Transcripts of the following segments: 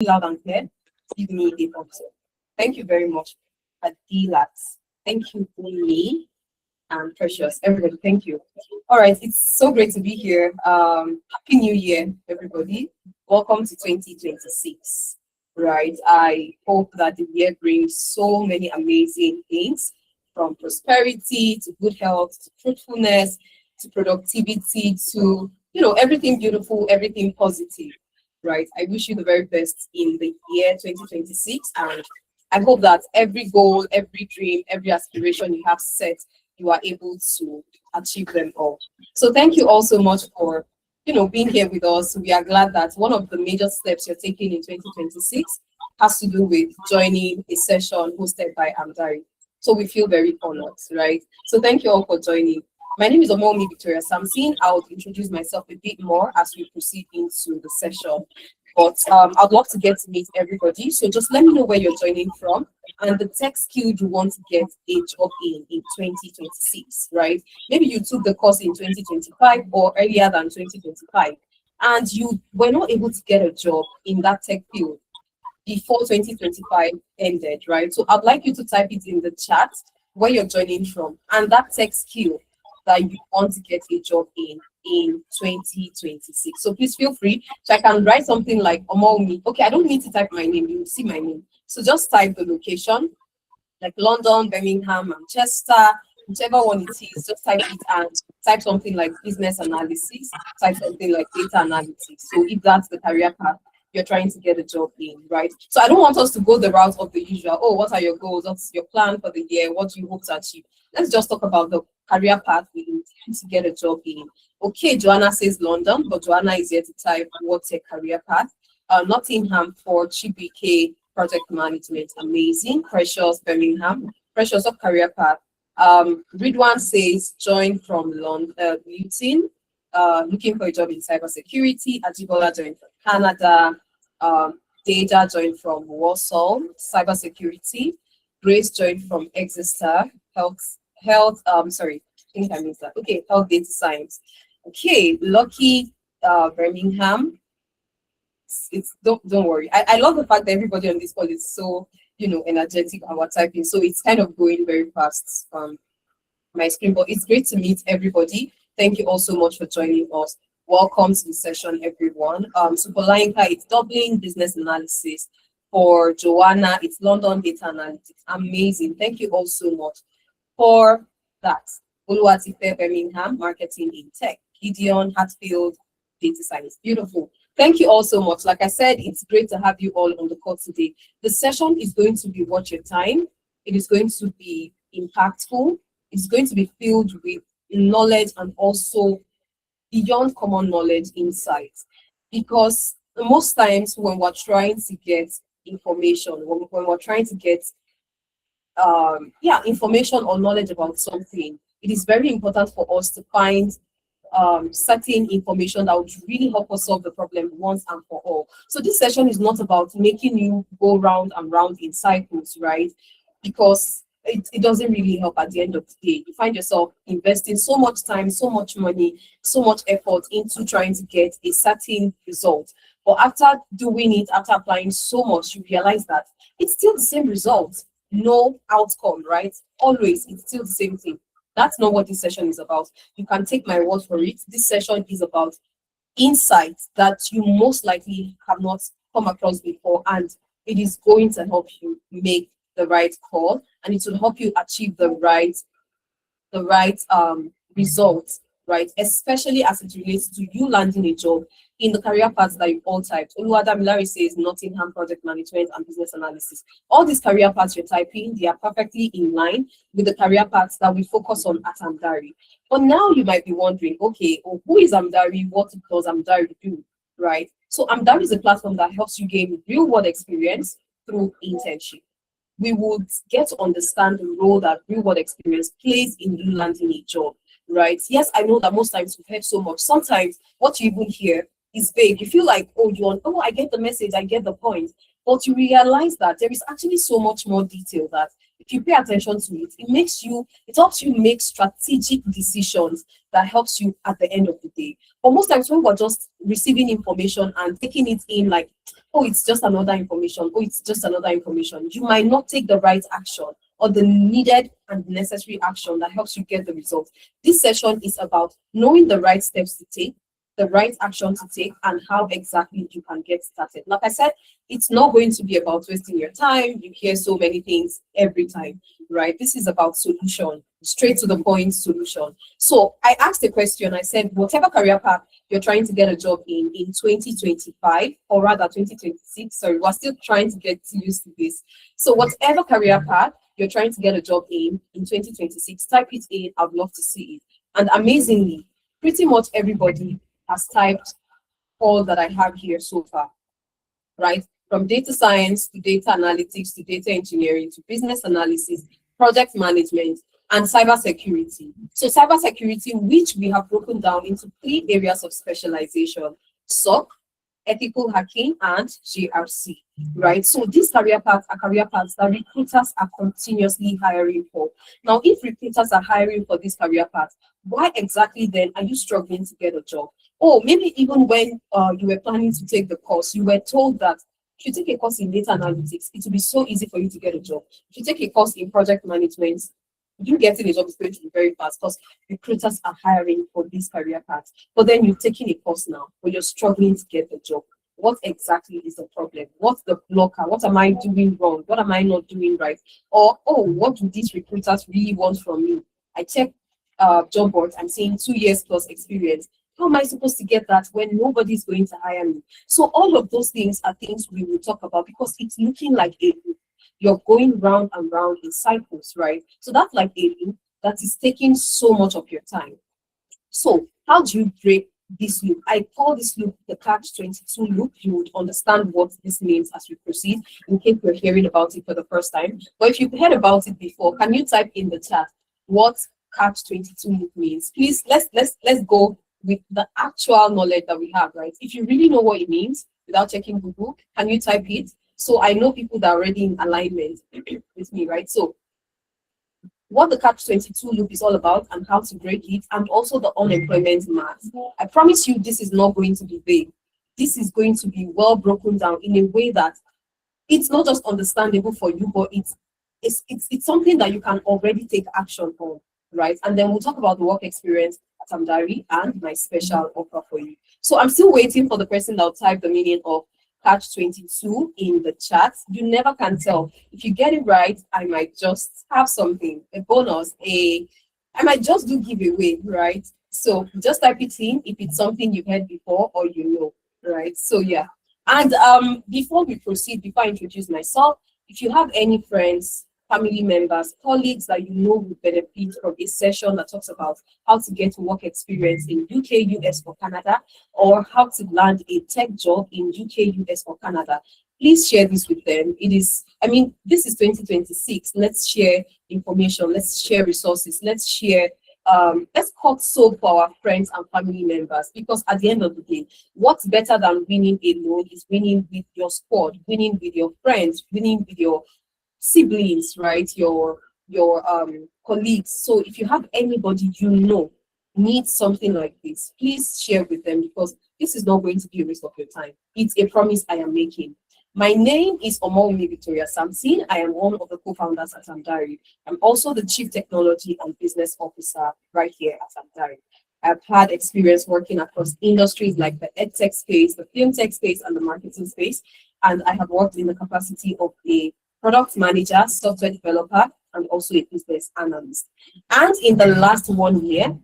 loud and clear, give me a thumbs up. Thank you very much, Adilat. Thank you, Umi and Precious. Everybody, thank you. All right, it's so great to be here. Happy New Year, everybody. Welcome to 2026. Right, I hope that the year brings so many amazing things, from prosperity to good health to fruitfulness to productivity to everything beautiful, everything positive. Right, I wish you the very best in the year 2026, and I hope that every goal, every dream, every aspiration you have set, you are able to achieve them all. So thank you all so much for being here with us. We are glad that one of the major steps you're taking in 2026 has to do with joining a session hosted by Amdari. So we feel very honored, right? So thank you all for joining. My name is Omowunmi Samson. I'll introduce myself a bit more as we proceed into the session. But I'd love to get to meet everybody. So just let me know where you're joining from and the tech skill you want to get a job in 2026, right? Maybe you took the course in 2025 or earlier than 2025, and you were not able to get a job in that tech field before 2025 ended, right? So I'd like you to type it in the chat where you're joining from and that tech skill that you want to get a job in 2026. So please feel free. So I can write something like Omowunmi. Okay, I don't need to type my name. You will see my name. So just type the location, like London, Birmingham, Manchester, whichever one it is. Just type it and type something like business analysis. Type something like data analytics. So if that's the career path you're trying to get a job in, right? So I don't want us to go the route of the usual. Oh, what are your goals? What's your plan for the year? What do you hope to achieve? Let's just talk about the career path we intend to get a job in. Okay, Joanna says London, but Joanna is here to type what's a career path. Nottingham for Chibike project management, amazing. Precious, Birmingham, Precious of career path. Ridwan says join from London, Luton, looking for a job in cybersecurity. Ajibola joined from Canada. Deja joined from Warsaw, cybersecurity. Grace joined from Exeter, health. Sorry, I think I missed that. Okay, health data science. Okay, Lucky, Birmingham. Don't worry. I love the fact that everybody on this call is so energetic and we're typing, so it's kind of going very fast on my screen. But it's great to meet everybody. Thank you all so much for joining us. Welcome to the session, everyone. So for Lainka, it's Dublin business analysis. For Joanna, it's London data analytics. Amazing. Thank you all so much for that. Oluwatife, Birmingham, marketing in tech. Gideon, Hatfield, data science. Beautiful. Thank you all so much. Like I said, it's great to have you all on the call today. The session is going to be worth your time. It is going to be impactful. It's going to be filled with knowledge and also beyond common knowledge insights. Because most times when we're trying to get information, when we're trying to get information or knowledge about something, it is very important for us to find certain information that would really help us solve the problem once and for all. So this session is not about making you go round and round in cycles, right? Because it doesn't really help at the end of the day. You find yourself investing so much time, so much money, so much effort into trying to get a certain result. But after doing it, after applying so much, you realize that it's still the same result, no outcome, right? Always, it's still the same thing. That's not what this session is about. You can take my word for it. This session is about insights that you most likely have not come across before, and it is going to help you make the right call, and it will help you achieve the right results, right? Especially as it relates to you landing a job in the career paths that you all typed. Oluwadamilare says Nottingham project management and business analysis. All these career paths you're typing, they are perfectly in line with the career paths that we focus on at Amdari. But now you might be wondering, okay, who is Amdari? What does Amdari do, right? So Amdari is a platform that helps you gain real world experience through internship. We would get to understand the role that real world experience plays in you landing a job, right? Yes, I know that most times we've heard so much. Sometimes what you even hear is vague. You feel like, I get the message, I get the point. But you realize that there is actually so much more detail that if you pay attention to it, it helps you make strategic decisions that helps you at the end of the day. But most times when we're just receiving information and taking it in like, oh, it's just another information, oh, it's just another information, you might not take the right action or the needed and necessary action that helps you get the results. This session is about knowing the right steps to take, the right action to take, and how exactly you can get started. Like I said, it's not going to be about wasting your time. You hear so many things every time, right? This is about solution, straight to the point solution. So I asked a question. I said, whatever career path you're trying to get a job in 2025, or rather 2026, sorry, we're still trying to get used to this. So whatever career path you're trying to get a job in 2026, type it in. I'd love to see it. And amazingly, pretty much everybody has typed all that I have here so far, right? From data science to data analytics to data engineering to business analysis, project management, and cybersecurity. So cybersecurity, which we have broken down into 3 areas of specialization: SOC, ethical hacking, and GRC, right? So these career paths are career paths that recruiters are continuously hiring for. Now, if recruiters are hiring for this career path, why exactly then are you struggling to get a job? Or maybe even when you were planning to take the course, you were told that if you take a course in data analytics, it will be so easy for you to get a job. If you take a course in project management, you getting a job is going to be very fast because recruiters are hiring for these career paths. But then you've taken a course now, but you're struggling to get the job. What exactly is the problem? What's the blocker? What am I doing wrong? What am I not doing right? Or, oh, what do these recruiters really want from me? I check job boards, I'm seeing 2 years plus experience. How am I supposed to get that when nobody's going to hire me? So all of those things are things we will talk about because it's looking like a loop. You're going round and round in cycles, right? So that's like a loop that is taking so much of your time. So how do you break this loop? I call this loop the catch-22 loop. You would understand what this means as we proceed in case you're hearing about it for the first time. But if you've heard about it before, can you type in the chat what catch-22 loop means? Please, let's go with the actual knowledge that we have, right? If you really know what it means without checking Google, can you type it? So I know people that are already in alignment with me, right? So what the catch-22 loop is all about and how to break it, and also the unemployment math. I promise you this is not going to be vague. This is going to be well broken down in a way that it's not just understandable for you, but it's something that you can already take action on, right? And then we'll talk about the work experience at Amdari and my special offer for you. So I'm still waiting for the person that will type the meaning of catch-22 in the chat. You never can tell. If you get it right, I might just have something, a bonus, I might just do giveaway, right? So just type it in if it's something you've heard before or you know, right? So yeah. And before we proceed, before I introduce myself, if you have any friends, family members, colleagues that you know would benefit from a session that talks about how to get work experience in UK, US, or Canada, or how to land a tech job in UK, US, or Canada, please share this with them. This is 2026. Let's share information. Let's share resources. Let's share, let's cut soap for our friends and family members, because at the end of the day, what's better than winning alone is winning with your squad, winning with your friends, winning with your siblings, right? Your colleagues. So if you have anybody you know needs something like this, please share with them, because this is not going to be a waste of your time. It's a promise I am making. My name is Omowunmi Samson. I am one of the co-founders at Amdari. I'm also the Chief Technology and Business Officer right here at Amdari. I've had experience working across industries like the edtech space, the film tech space, and the marketing space. And I have worked in the capacity of a product manager, software developer, and also a business analyst. And in the last 1 year,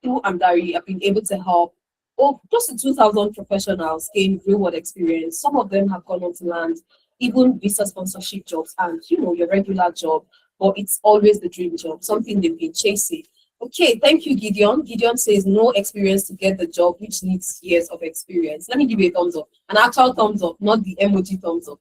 through Amdari, I've been able to help close to 2,000 professionals gain real-world experience. Some of them have gone on to land even visa sponsorship jobs and, your regular job, but it's always the dream job, something they've been chasing. Okay, thank you, Gideon. Gideon says no experience to get the job, which needs years of experience. Let me give you a thumbs up, an actual thumbs up, not the emoji thumbs up.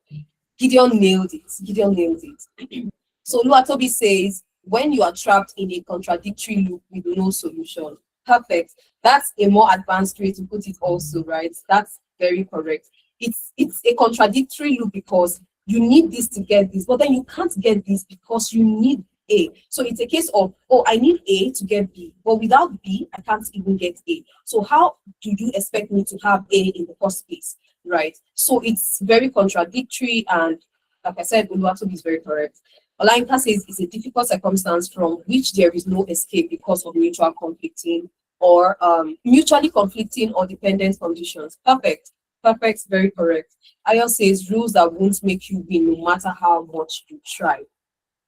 Gideon nailed it. Gideon nailed it. So Luatobi says, when you are trapped in a contradictory loop with no solution. Perfect. That's a more advanced way to put it also, right? That's very correct. It's a contradictory loop because you need this to get this, but then you can't get this because you need A. So it's a case of, oh, I need A to get B, but without B, I can't even get A. So how do you expect me to have A in the first place, right? So it's very contradictory, and like I said, Uluwatobi is very correct. Olayinka says it's a difficult circumstance from which there is no escape because of mutual conflicting or mutually conflicting or dependent conditions. Perfect. Perfect, very correct. Ayo says rules that won't make you win no matter how much you try.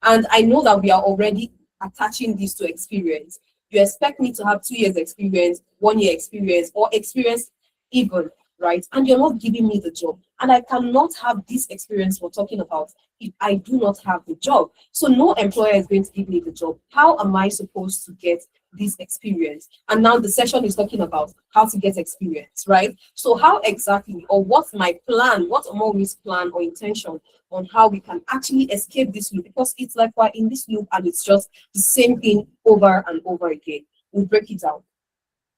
And I know that we are already attaching this to experience. You expect me to have 2 years experience, 1 year experience, or experience even, right? And you're not giving me the job. And I cannot have this experience we're talking about if I do not have the job. So no employer is going to give me the job. How am I supposed to get this experience? And now the session is talking about how to get experience, right? So how exactly, or what's my plan, what's Omowunmi's plan or intention on how we can actually escape this loop? Because it's like we're in this loop and it's just the same thing over and over again. We'll break it down.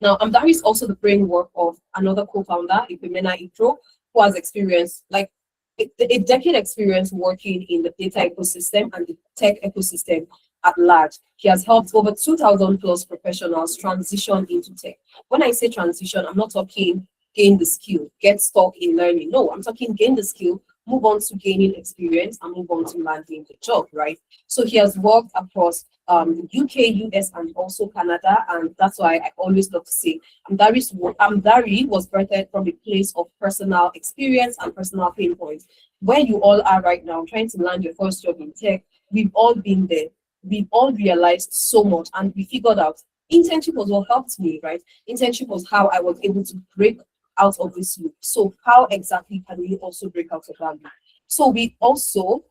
Now, Amdari is also the brainwork of another co-founder, Ifemena Itro, who has experience, like a decade experience working in the data ecosystem and the tech ecosystem at large. He has helped over 2,000 plus professionals transition into tech. When I say transition, I'm not talking gain the skill, get stuck in learning. No, I'm talking gain the skill, move on to gaining experience, and move on to landing the job, right? So he has worked across the UK, US, and also Canada, and that's why I always love to say Amdari was birthed from a place of personal experience and personal pain points. Where you all are right now, trying to land your first job in tech, we've all been there. We've all realized so much, and we figured out internship was what helped me, right? Internship was how I was able to break out of this loop. So how exactly can we also break out of that loop? So we also,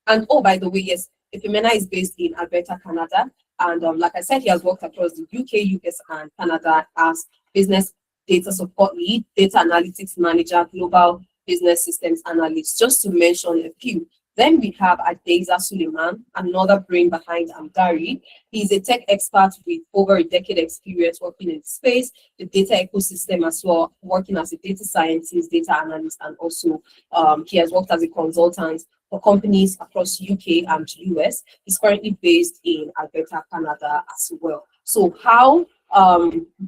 and oh, by the way, yes, Ifemena is based in Alberta, Canada. And like I said, he has worked across the UK, US, and Canada as business data support lead, data analytics manager, global business systems analyst, just to mention a few. Then we have Adeza Suleiman, another brain behind Amdari. He's a tech expert with over a decade experience working in the space, the data ecosystem as well, working as a data scientist, data analyst, and also he has worked as a consultant for companies across UK and US. He's currently based in Alberta, Canada as well. So how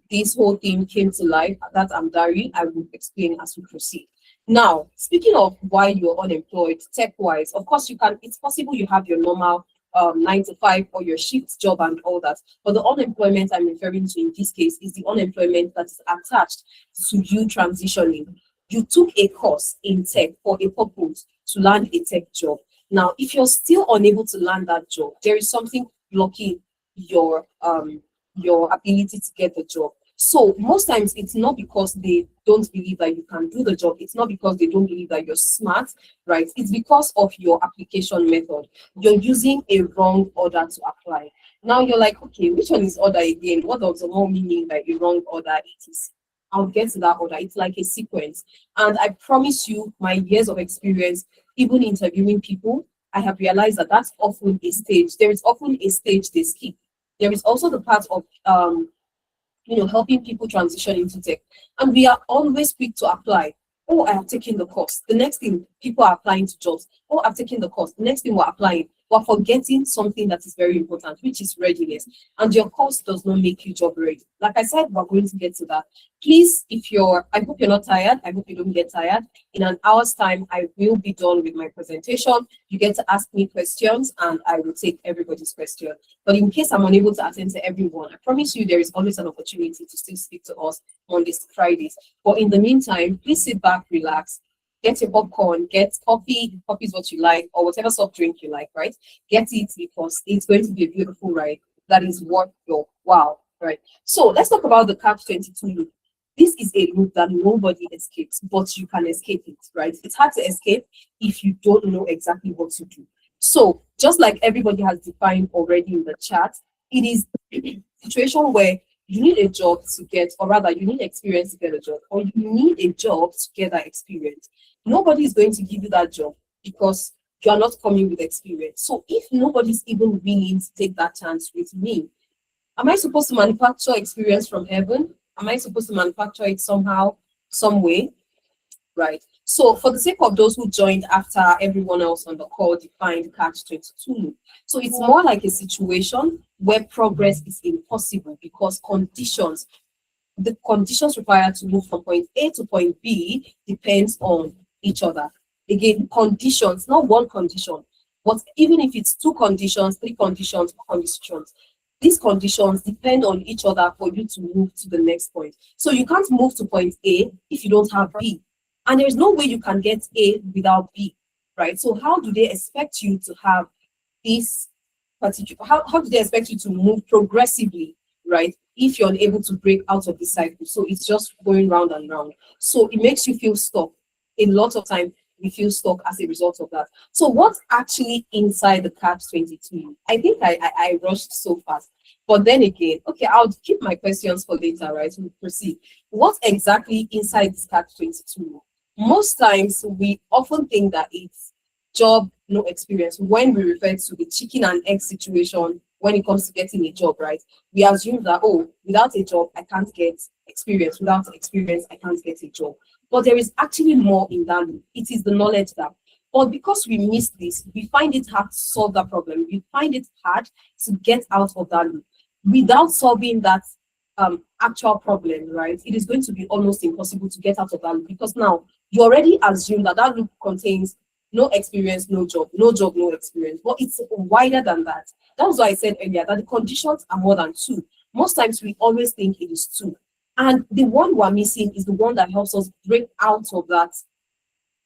this whole thing came to life, that Amdari, I will explain as we proceed. Now, speaking of why you're unemployed, tech-wise, of course you can, it's possible you have your normal 9 to 5 or your shift job and all that. But the unemployment I'm referring to in this case is the unemployment that is attached to you transitioning. You took a course in tech for a purpose to land a tech job. Now, if you're still unable to land that job, there is something blocking your ability to get the job. So most times it's not because they don't believe that you can do the job. It's not because they don't believe that you're smart, right? It's because of your application method. You're using a wrong order to apply. Now you're like, okay, which one is order again? What does the whole meaning by a wrong order it is? I'll get to that order. It's like a sequence. And I promise you, my years of experience, even interviewing people, I have realized that that's often a stage. There is often a stage they skip. There is also the part of helping people transition into tech. And we are always quick to apply. Oh, I have taken the course. The next thing, people are applying to jobs. Oh, I've taken the course. The next thing we're applying. We're forgetting something that is very important, which is readiness. And your course does not make you job ready. Like I said, we're going to get to that. Please, I hope you're not tired. I hope you don't get tired. In an hour's time, I will be done with my presentation. You get to ask me questions and I will take everybody's question. But in case I'm unable to attend to everyone, I promise you there is always an opportunity to still speak to us Mondays to Fridays. But in the meantime, please sit back, relax, get your popcorn, get coffee. Coffee is what you like, or whatever soft drink you like, right? Get it because it's going to be a beautiful ride that is worth your wow, right? So let's talk about the catch-22 loop. This is a loop that nobody escapes, but you can escape it, right? It's hard to escape if you don't know exactly what to do. So just like everybody has defined already in the chat, it is a situation where you need a job to get, or rather you need experience to get a job, or you need a job to get that experience. Nobody is going to give you that job because you are not coming with experience. So if nobody's even willing to take that chance with me, am I supposed to manufacture experience from heaven? Am I supposed to manufacture it somehow, some way? Right. So for the sake of those who joined after everyone else on the call defined catch-22 loop. So it's more like a situation where progress is impossible because the conditions required to move from point A to point B depends on each other. Again, conditions, not one condition, but even if it's two conditions, three conditions, four conditions, these conditions depend on each other for you to move to the next point. So you can't move to point A if you don't have B. And there's no way you can get A without B, right? So how do they expect you to have this particular, how do they expect you to move progressively, right? If you're unable to break out of the cycle. So it's just going round and round. So it makes you feel stuck. A lot of time we feel stuck as a result of that. So what's actually inside the catch-22? I think I rushed so fast. But then again, okay, I'll keep my questions for later, right? We'll proceed. What exactly inside this catch-22? Most times we often think that it's job, no experience. When we refer to the chicken and egg situation, when it comes to getting a job, right? We assume that, oh, without a job, I can't get experience. Without experience, I can't get a job. But there is actually more in that loop. It is the knowledge gap. But because we miss this, we find it hard to solve that problem. We find it hard to get out of that loop. Without solving that actual problem, right? It is going to be almost impossible to get out of that loop because now you already assume that that loop contains no experience, no job, no job, no experience. But it's wider than that. That was why I said earlier that the conditions are more than two. Most times we always think it is two. And the one we're missing is the one that helps us break out of that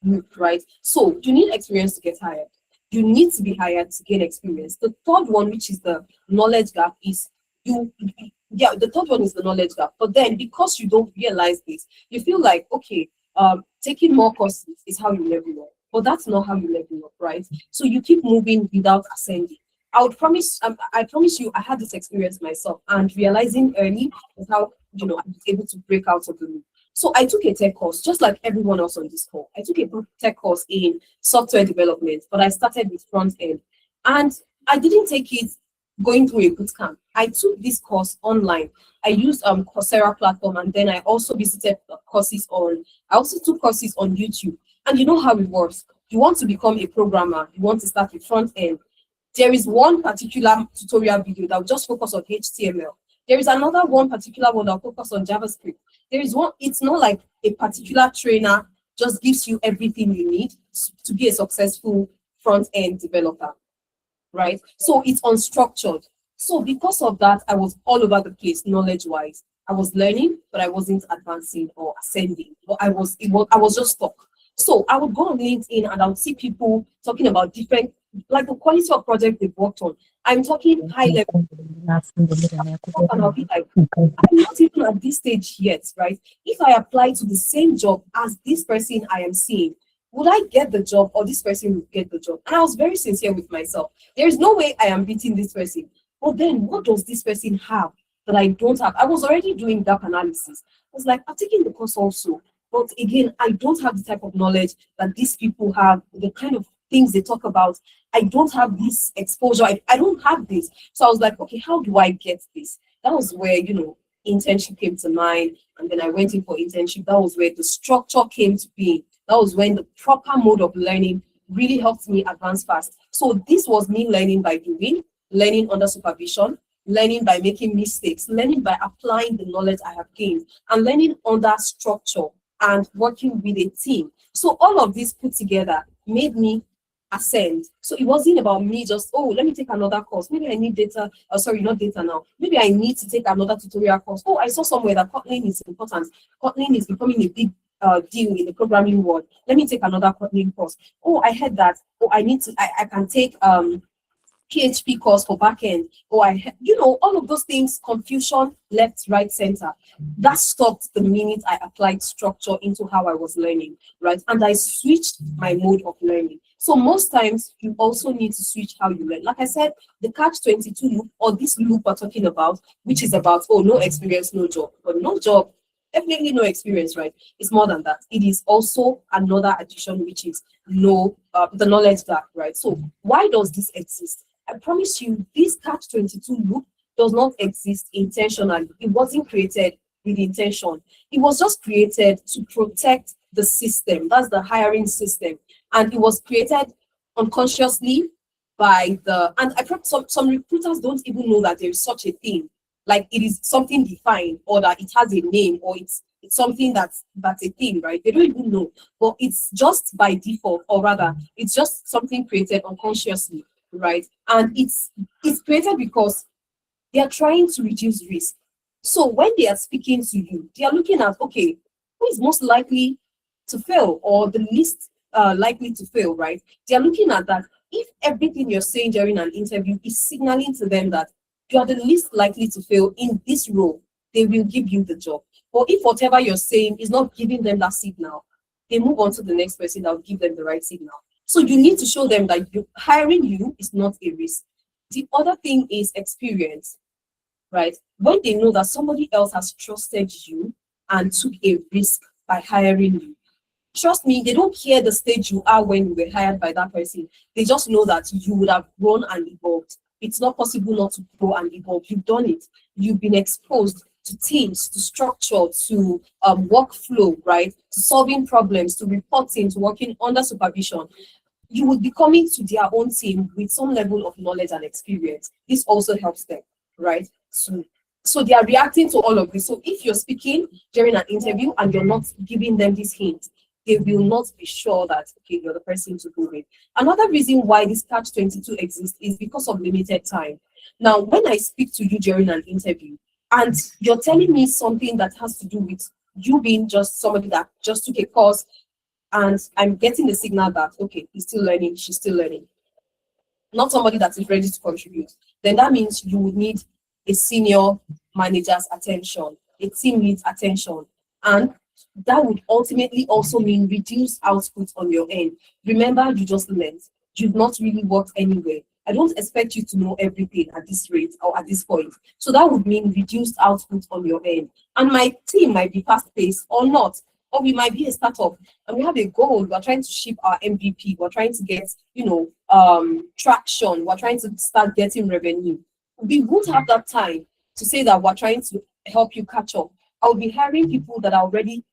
loop, right? So you need experience to get hired. You need to be hired to gain experience. The third one, which is the knowledge gap, is the third one is the knowledge gap. But then because you don't realize this, you feel like, okay, taking more courses is how you level up. But that's not how you level up, right? So you keep moving without ascending. I promise you, I had this experience myself, and realizing early is how I was able to break out of the loop. So I took a tech course, just like everyone else on this call. I took a tech course in software development, but I started with front end, and I didn't take it going through a boot camp. I took this course online. I used Coursera platform, and then I also visited courses on. I also took courses on YouTube. And you know how it works. You want to become a programmer. You want to start with front end. There is one particular tutorial video that will just focus on HTML. There is another one particular one that will focus on JavaScript. There is one. It's not like a particular trainer just gives you everything you need to be a successful front end developer, right? So it's unstructured. So because of that, I was all over the place knowledge-wise. I was learning, but I wasn't advancing or ascending. But I was just stuck. So I would go on LinkedIn and I would see people talking about different, like the quality of project they've worked on. I'm talking high level. And I'll be like, I'm not even at this stage yet, right? If I apply to the same job as this person I am seeing, would I get the job or this person would get the job? And I was very sincere with myself. There is no way I am beating this person. But then what does this person have that I don't have? I was already doing gap analysis. I was like, I'm taking the course also. But again, I don't have the type of knowledge that these people have, the kind of things they talk about. I don't have this exposure. I don't have this. So I was like, okay, how do I get this? That was where, internship came to mind. And then I went in for internship. That was where the structure came to be. That was when the proper mode of learning really helped me advance fast. So this was me learning by doing, learning under supervision, learning by making mistakes, learning by applying the knowledge I have gained, and learning under structure and working with a team. So all of this put together made me ascend. So it wasn't about me just, oh, let me take another course. Maybe I need data, not data now. Maybe I need to take another tutorial course. Oh, I saw somewhere that Kotlin is important. Kotlin is becoming a big deal in the programming world. Let me take another Kotlin course. Oh, I heard that. Oh, I can take PHP course for backend, or all of those things, confusion, left, right, center. That stopped the minute I applied structure into how I was learning, right? And I switched my mode of learning. So most times you also need to switch how you learn. Like I said, the catch-22 loop, or this loop we're talking about, which is about, oh, no experience, no job. But no job, definitely no experience, right? It's more than that. It is also another addition, which is the knowledge gap, right? So why does this exist? I promise you, this catch-22 loop does not exist intentionally. It wasn't created with intention. It was just created to protect the system. That's the hiring system. And it was created unconsciously by and I probably some recruiters don't even know that there is such a thing. Like it is something defined, or that it has a name, or it's something that's a thing, right? They don't even know. But it's just by default, or rather, it's just something created unconsciously, right? And it's created because they are trying to reduce risk. So when they are speaking to you, they are looking at, okay, who is most likely to fail, or the least likely to fail, right? They are looking at that. If everything you're saying during an interview is signaling to them that you are the least likely to fail in this role, they will give you the job. But if whatever you're saying is not giving them that signal, they move on to the next person that will give them the right signal. So you need to show them that hiring you is not a risk. The other thing is experience, right? When they know that somebody else has trusted you and took a risk by hiring you, trust me, they don't care the stage you are when you were hired by that person. They just know that you would have grown and evolved. It's not possible not to grow and evolve. You've done it. You've been exposed to teams, to structure, to workflow, right? To solving problems, to reporting, to working under supervision. You would be coming to their own team with some level of knowledge and experience. This also helps them, right? So they are reacting to all of this. So if you're speaking during an interview and you're not giving them this hint, they will not be sure that, okay, you're the person to go with. Another reason why this catch-22 exists is because of limited time. Now, when I speak to you during an interview and you're telling me something that has to do with you being just somebody that just took a course, and I'm getting the signal that, okay, he's still learning, she's still learning, not somebody that is ready to contribute, then that means you would need a senior manager's attention, a team lead's attention, and that would ultimately also mean reduced output on your end. Remember, you just learned. You've not really worked anywhere. I don't expect you to know everything at this rate or at this point. So that would mean reduced output on your end. And my team might be fast-paced or not. Or we might be a startup and we have a goal. We're trying to ship our MVP. We're trying to get, traction. We're trying to start getting revenue. We won't have that time to say that we're trying to help you catch up. I'll be hiring people that are already,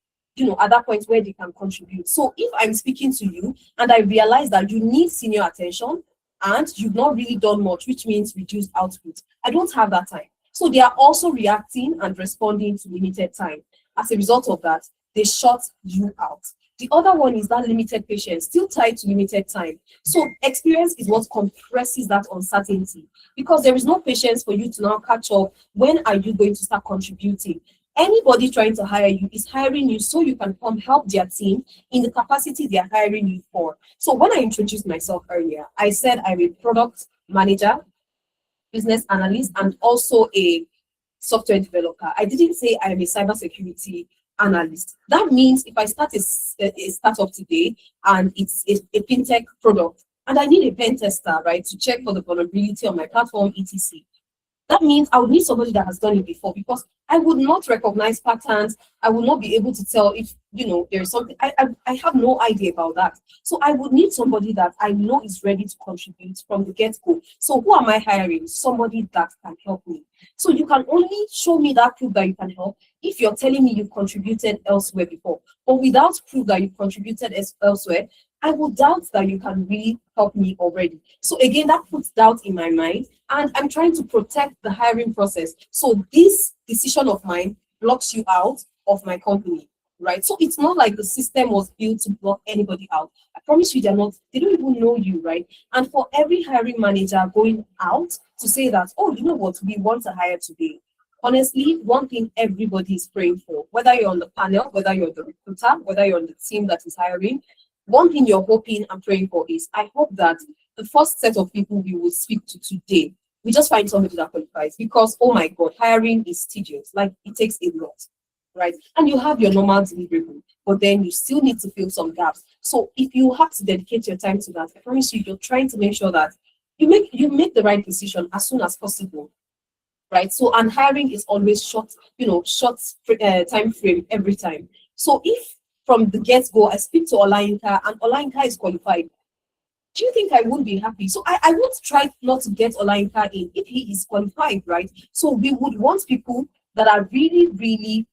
at that point where they can contribute. So if I'm speaking to you and I realize that you need senior attention and you've not really done much, which means reduced output, I don't have that time. So they are also reacting and responding to limited time. As a result of that, they shut you out. The other one is that limited patience, still tied to limited time. So experience is what compresses that uncertainty, because there is no patience for you to now catch up. When are you going to start contributing? Anybody trying to hire you is hiring you so you can come help their team in the capacity they are hiring you for. So when I introduced myself earlier, I said I'm a product manager, business analyst, and also a software developer. I didn't say I am a cybersecurity analyst. That means if I start a startup today and it's a fintech product and I need a pen tester, right, to check for the vulnerability on my platform, etc. That means I would need somebody that has done it before, because I would not recognize patterns. I would not be able to tell if, there's something. I have no idea about that. So I would need somebody that I know is ready to contribute from the get-go. So who am I hiring? Somebody that can help me. So you can only show me that proof that you can help if you're telling me you've contributed elsewhere before. But without proof that you've contributed elsewhere, I will doubt that you can really help me already. So again, that puts doubt in my mind, and I'm trying to protect the hiring process. So this decision of mine blocks you out of my company, right? So it's not like the system was built to block anybody out. I promise you, they don't even know you, right? And for every hiring manager going out to say that, oh, you know what, we want to hire today. Honestly, one thing everybody is praying for, whether you're on the panel, whether you're the recruiter, whether you're on the team that is hiring, one thing you're hoping and praying for is, I hope that the first set of people we will speak to today, we just find somebody that qualifies, because, oh my God, hiring is tedious. Like, it takes a lot, right? And you have your normal deliverable, but then you still need to fill some gaps. So if you have to dedicate your time to that, I promise you, you're trying to make sure that you make the right decision as soon as possible, right? So, and hiring is always short time frame every time. So if from the get-go I speak to Olayinka and Olayinka is qualified, do you think I won't be happy? So I would try not to get Olayinka in if he is qualified, right? So we would want people that are really, really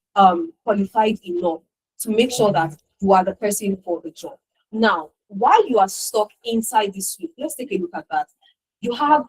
qualified enough to make sure that you are the person for the job. Now, while you are stuck inside this loop, let's take a look at that. You have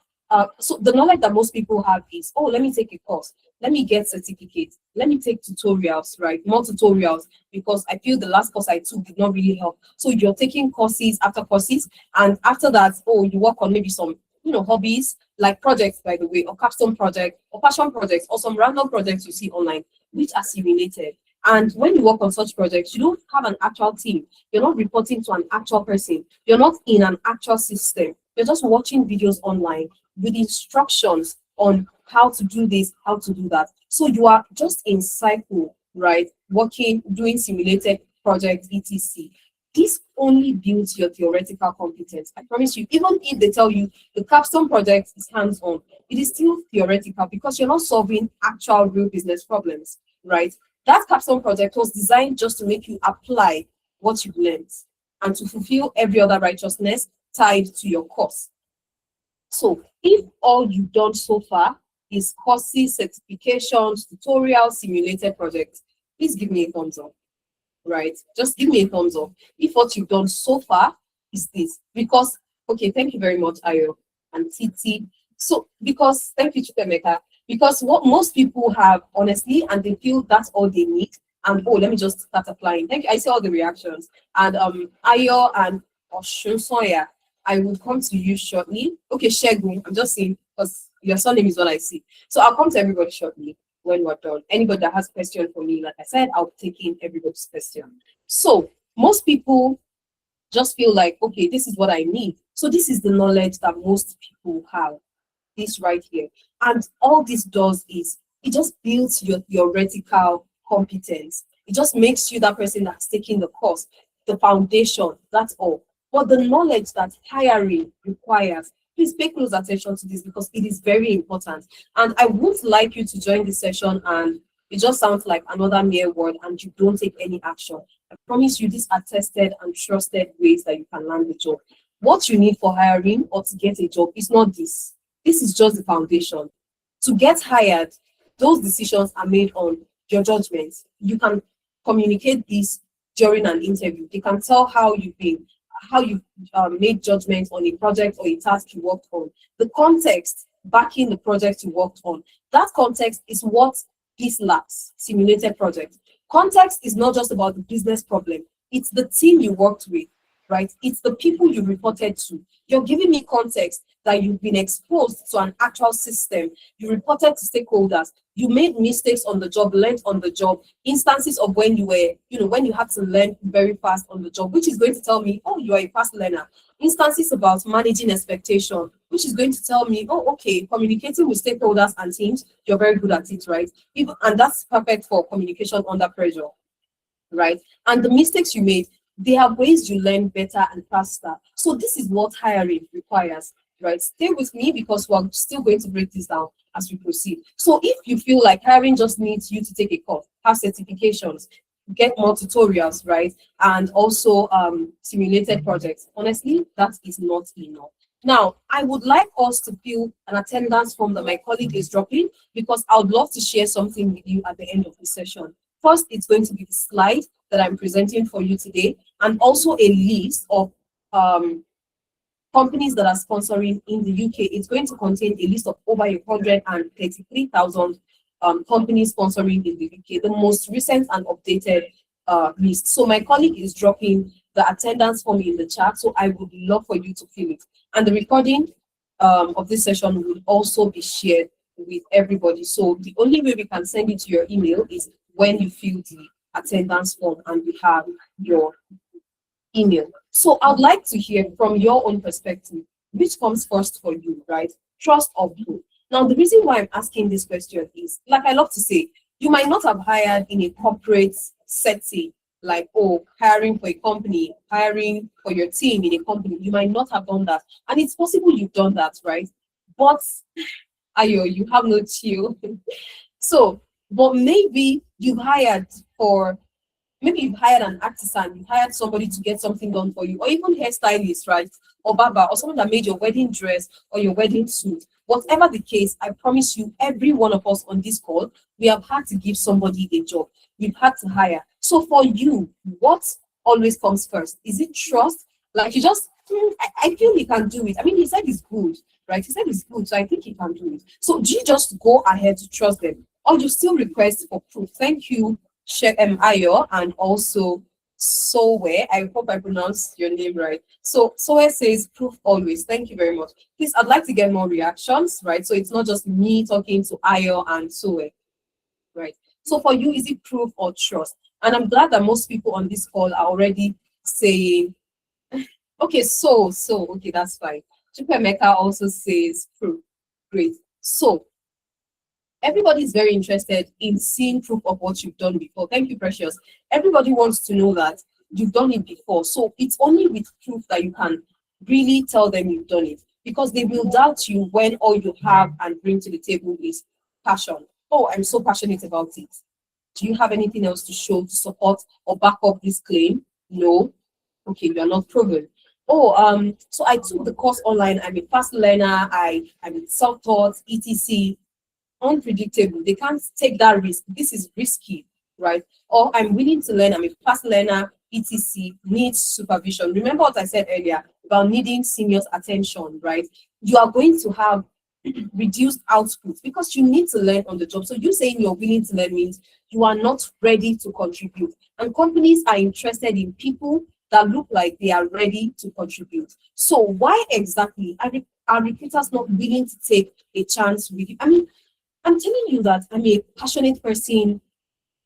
so the knowledge that most people have is, oh, let me take a course, let me get certificates, let me take tutorials, right? More tutorials, because I feel the last course I took did not really help. So you're taking courses after courses, and after that, oh, you work on maybe some, hobbies, like projects, by the way, or capstone project, or passion projects, or some random projects you see online, which are simulated. And when you work on such projects, you don't have an actual team. You're not reporting to an actual person. You're not in an actual system. You're just watching videos online with instructions on how to do this, how to do that. So you are just in cycle, right? Working, doing simulated projects, etc. This only builds your theoretical competence. I promise you, even if they tell you the capstone project is hands-on, it is still theoretical because you're not solving actual real business problems, right? That capstone project was designed just to make you apply what you've learned and to fulfill every other righteousness tied to your course. So if all you've done so far is courses, certifications, tutorials, simulated projects, please give me a thumbs up, right? Just give me a thumbs up if what you've done so far is this. Because, okay, thank you very much, Ayo and Titi. So, because, thank you, Chupemeka, because what most people have, honestly, and they feel that's all they need, and oh, let me just start applying. Thank you. I see all the reactions. And Ayo and Oshunsoya, I will come to you shortly. Okay, Shegun, I'm just saying because your surname is what I see. So I'll come to everybody shortly when we're done. Anybody that has a question for me, like I said, I'll take in everybody's question. So most people just feel like, okay, this is what I need. So this is the knowledge that most people have, this right here. And all this does is it just builds your theoretical competence. It just makes you that person that's taking the course, the foundation, that's all. But the knowledge that hiring requires, please pay close attention to this because it is very important. And I would like you to join this session and it just sounds like another mere word and you don't take any action. I promise you these are tested and trusted ways that you can land the job. What you need for hiring or to get a job is not this. This is just the foundation. To get hired, those decisions are made on your judgment. You can communicate this during an interview. They can tell how you've been, how you made judgments on a project or a task you worked on. The context backing the project you worked on. That context is what this lacks, simulated project. Context is not just about the business problem. It's the team you worked with, right? It's the people you reported to. You're giving me context that you've been exposed to an actual system. You reported to stakeholders. You made mistakes on the job, learned on the job, instances of when you were, when you had to learn very fast on the job, which is going to tell me, oh, you are a fast learner. Instances about managing expectation, which is going to tell me, oh, okay, communicating with stakeholders and teams, you're very good at it, right? And that's perfect for communication under pressure, right? And the mistakes you made, they have ways you learn better and faster. So this is what hiring requires, right? Stay with me because we're still going to break this down as we proceed. So if you feel like hiring just needs you to take a course, have certifications, get more tutorials, right? And also simulated projects, honestly, that is not enough. Now, I would like us to fill an attendance form that my colleague is dropping because I would love to share something with you at the end of the session. First, it's going to be the slide that I'm presenting for you today, and also a list of companies that are sponsoring in the UK. It's going to contain a list of over 133,000 companies sponsoring in the UK, the most recent and updated list. So my colleague is dropping the attendance form in the chat, so I would love for you to fill it. And the recording of this session will also be shared with everybody. So the only way we can send it to your email is when you fill the attendance form and you have your email. So I'd like to hear from your own perspective, which comes first for you, right? Trust or proof. Now, the reason why I'm asking this question is, like I love to say, you might not have hired in a corporate setting, like, oh, hiring for a company, hiring for your team in a company. You might not have done that. And it's possible you've done that, right? But, Ayo, you have no chill. So, but maybe you've hired an artisan, you hired somebody to get something done for you, or even hairstylist, right? Or barber, or someone that made your wedding dress or your wedding suit. Whatever the case, I promise you, every one of us on this call, we have had to give somebody a job. We've had to hire. So for you, what always comes first? Is it trust? Like you just, I feel he can do it. I mean, he said it's good, right? He said it's good, so I think he can do it. So do you just go ahead to trust them, or you still request for proof? Thank you, Ayo, and also Sowe. I hope I pronounced your name right. So Sowe says proof always. Thank you very much. Please, I'd like to get more reactions, right? So it's not just me talking to Ayo and Sowe, right? So for you, is it proof or trust? And I'm glad that most people on this call are already saying, okay, okay, that's fine. Chupemeka also says proof. Great. So everybody is very interested in seeing proof of what you've done before. Thank you, Precious. Everybody wants to know that you've done it before. So it's only with proof that you can really tell them you've done it, because they will doubt you when all you have and bring to the table is passion. Oh, I'm so passionate about it. Do you have anything else to show to support or back up this claim? No. Okay, you are not proven. Oh, so I took the course online. I'm a fast learner. I'm self-taught, etc. Unpredictable. They can't take that risk. This is risky, right? Or I'm willing to learn. I'm a fast learner, etc. Needs supervision. Remember what I said earlier about needing seniors' attention, right? You are going to have reduced output because you need to learn on the job. So you saying you're willing to learn means you are not ready to contribute. And companies are interested in people that look like they are ready to contribute. So why exactly are recruiters not willing to take a chance with you? I mean, I'm telling you that I'm a passionate person.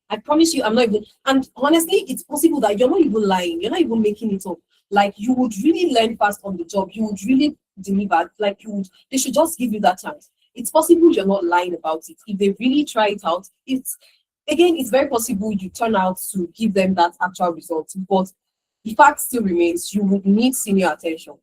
I promise you, I'm not even, and honestly, it's possible that you're not even lying. You're not even making it up. Like you would really learn fast on the job. You would really deliver. Like they should just give you that chance. It's possible you're not lying about it. If they really try it out, it's very possible you turn out to give them that actual result. But the fact still remains, you would need senior attention.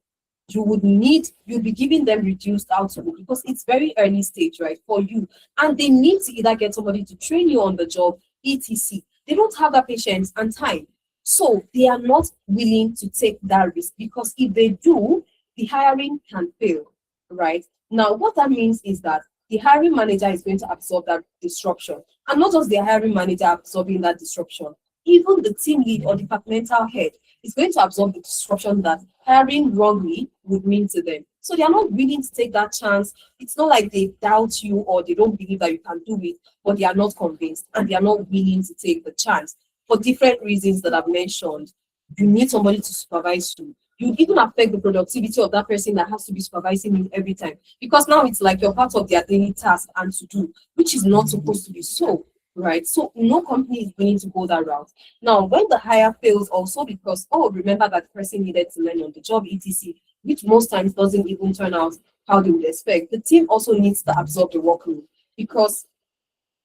You'll be giving them reduced output because it's very early stage, right, for you. And they need to either get somebody to train you on the job, etc. They don't have that patience and time. So they are not willing to take that risk because if they do, the hiring can fail, right? Now, what that means is that the hiring manager is going to absorb that disruption. And not just the hiring manager absorbing that disruption, even the team lead or departmental head is going to absorb the disruption that hiring wrongly would mean to them. So they are not willing to take that chance. It's not like they doubt you or they don't believe that you can do it, but they are not convinced and they are not willing to take the chance for different reasons that I've mentioned. You need somebody to supervise you. You even affect the productivity of that person that has to be supervising you every time, because now it's like you're part of their daily task and to do, which is not supposed to be so. Right, so no company is willing to go that route. Now, when the hire fails, also because remember that person needed to learn on the job, etc., which most times doesn't even turn out how they would expect. The team also needs to absorb the workload because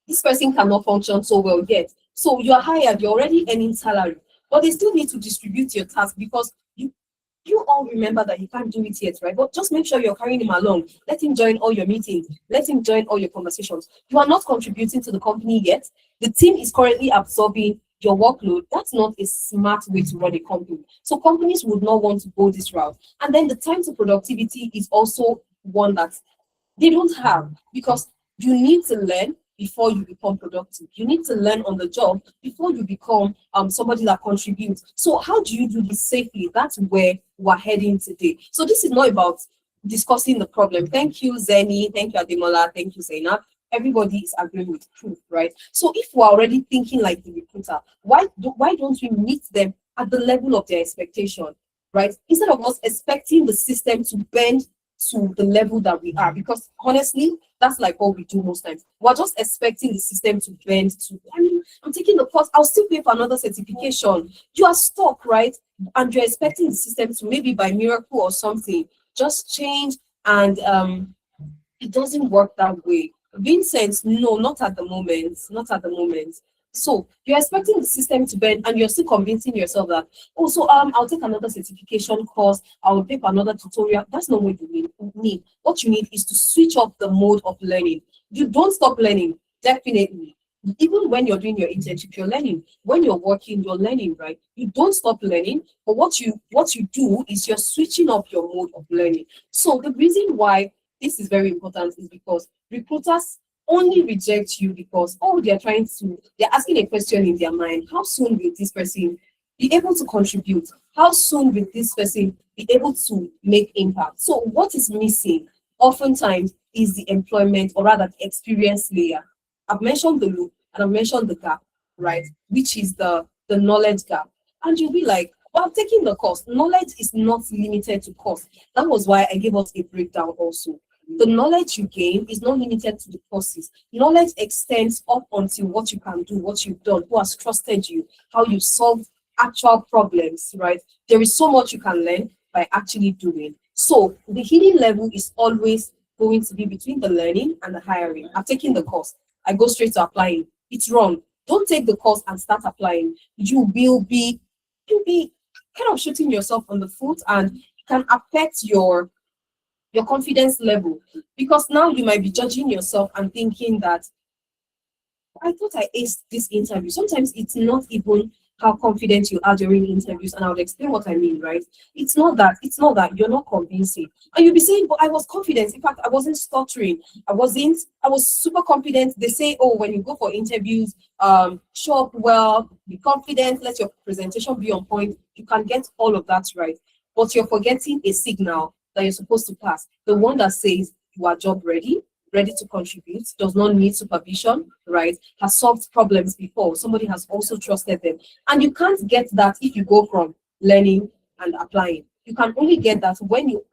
this person cannot function so well yet. So you are hired, you're already earning salary, but they still need to distribute your task because you all remember that you can't do it yet, right? But just make sure you're carrying him along. Let him join all your meetings. Let him join all your conversations. You are not contributing to the company yet. The team is currently absorbing your workload. That's not a smart way to run a company. So companies would not want to go this route. And then the time to productivity is also one that they don't have because you need to learn before you become productive. You need to learn on the job before you become somebody that contributes. So how do you do this safely? That's where we're heading today. So this is not about discussing the problem. Thank you, Zeni. Thank you, Ademola. Thank you, Zainab. Everybody is agreeing with proof, right? So if we're already thinking like the recruiter, why don't we meet them at the level of their expectation, right? Instead of us expecting the system to bend to the level that we are, because honestly, that's like what we do most times. We're just expecting the system to bend to, I'm taking the course, I'll still pay for another certification. You are stuck, right? And you're expecting the system to maybe by miracle or something, just change. And it doesn't work that way. Vincent, no, not at the moment, not at the moment. So you're expecting the system to bend and you're still convincing yourself that, I'll take another certification course, I'll pay for another tutorial. That's not what you need. What you need is to switch up the mode of learning. You don't stop learning, definitely. Even when you're doing your internship, you're learning. When you're working, you're learning, right? You don't stop learning, but what you do is you're switching up your mode of learning. So the reason why this is very important is because recruiters only reject you because they're asking a question in their mind. How soon will this person be able to contribute? How soon will this person be able to make impact? So what is missing oftentimes is the employment, or rather the experience layer. I've mentioned the loop and I've mentioned the gap, right? Which is the knowledge gap. And you'll be like, well, I'm taking the course. Knowledge is not limited to course. That was why I gave us a breakdown also. The knowledge you gain is not limited to the courses. Knowledge extends up until what you can do, what you've done, who has trusted you, how you solve actual problems, right? There is so much you can learn by actually doing. So the hidden level is always going to be between the learning and the hiring. I've taken the course. I go straight to applying. It's wrong. Don't take the course and start applying. You'll be kind of shooting yourself on the foot, and it can affect your confidence level, because now you might be judging yourself and thinking that I thought I aced this interview. Sometimes it's not even how confident you are during interviews, and I would explain what I mean, right? It's not that you're not convincing. And you'll be saying, but I was confident. In fact, I wasn't stuttering. I was super confident. They say, oh, when you go for interviews, show up well, be confident, let your presentation be on point. You can get all of that right. But you're forgetting a signal that you're supposed to pass. The one that says you are job ready, ready to contribute, does not need supervision, right? Has solved problems before. Somebody has also trusted them. And you can't get that if you go from learning and applying. You can only get that when you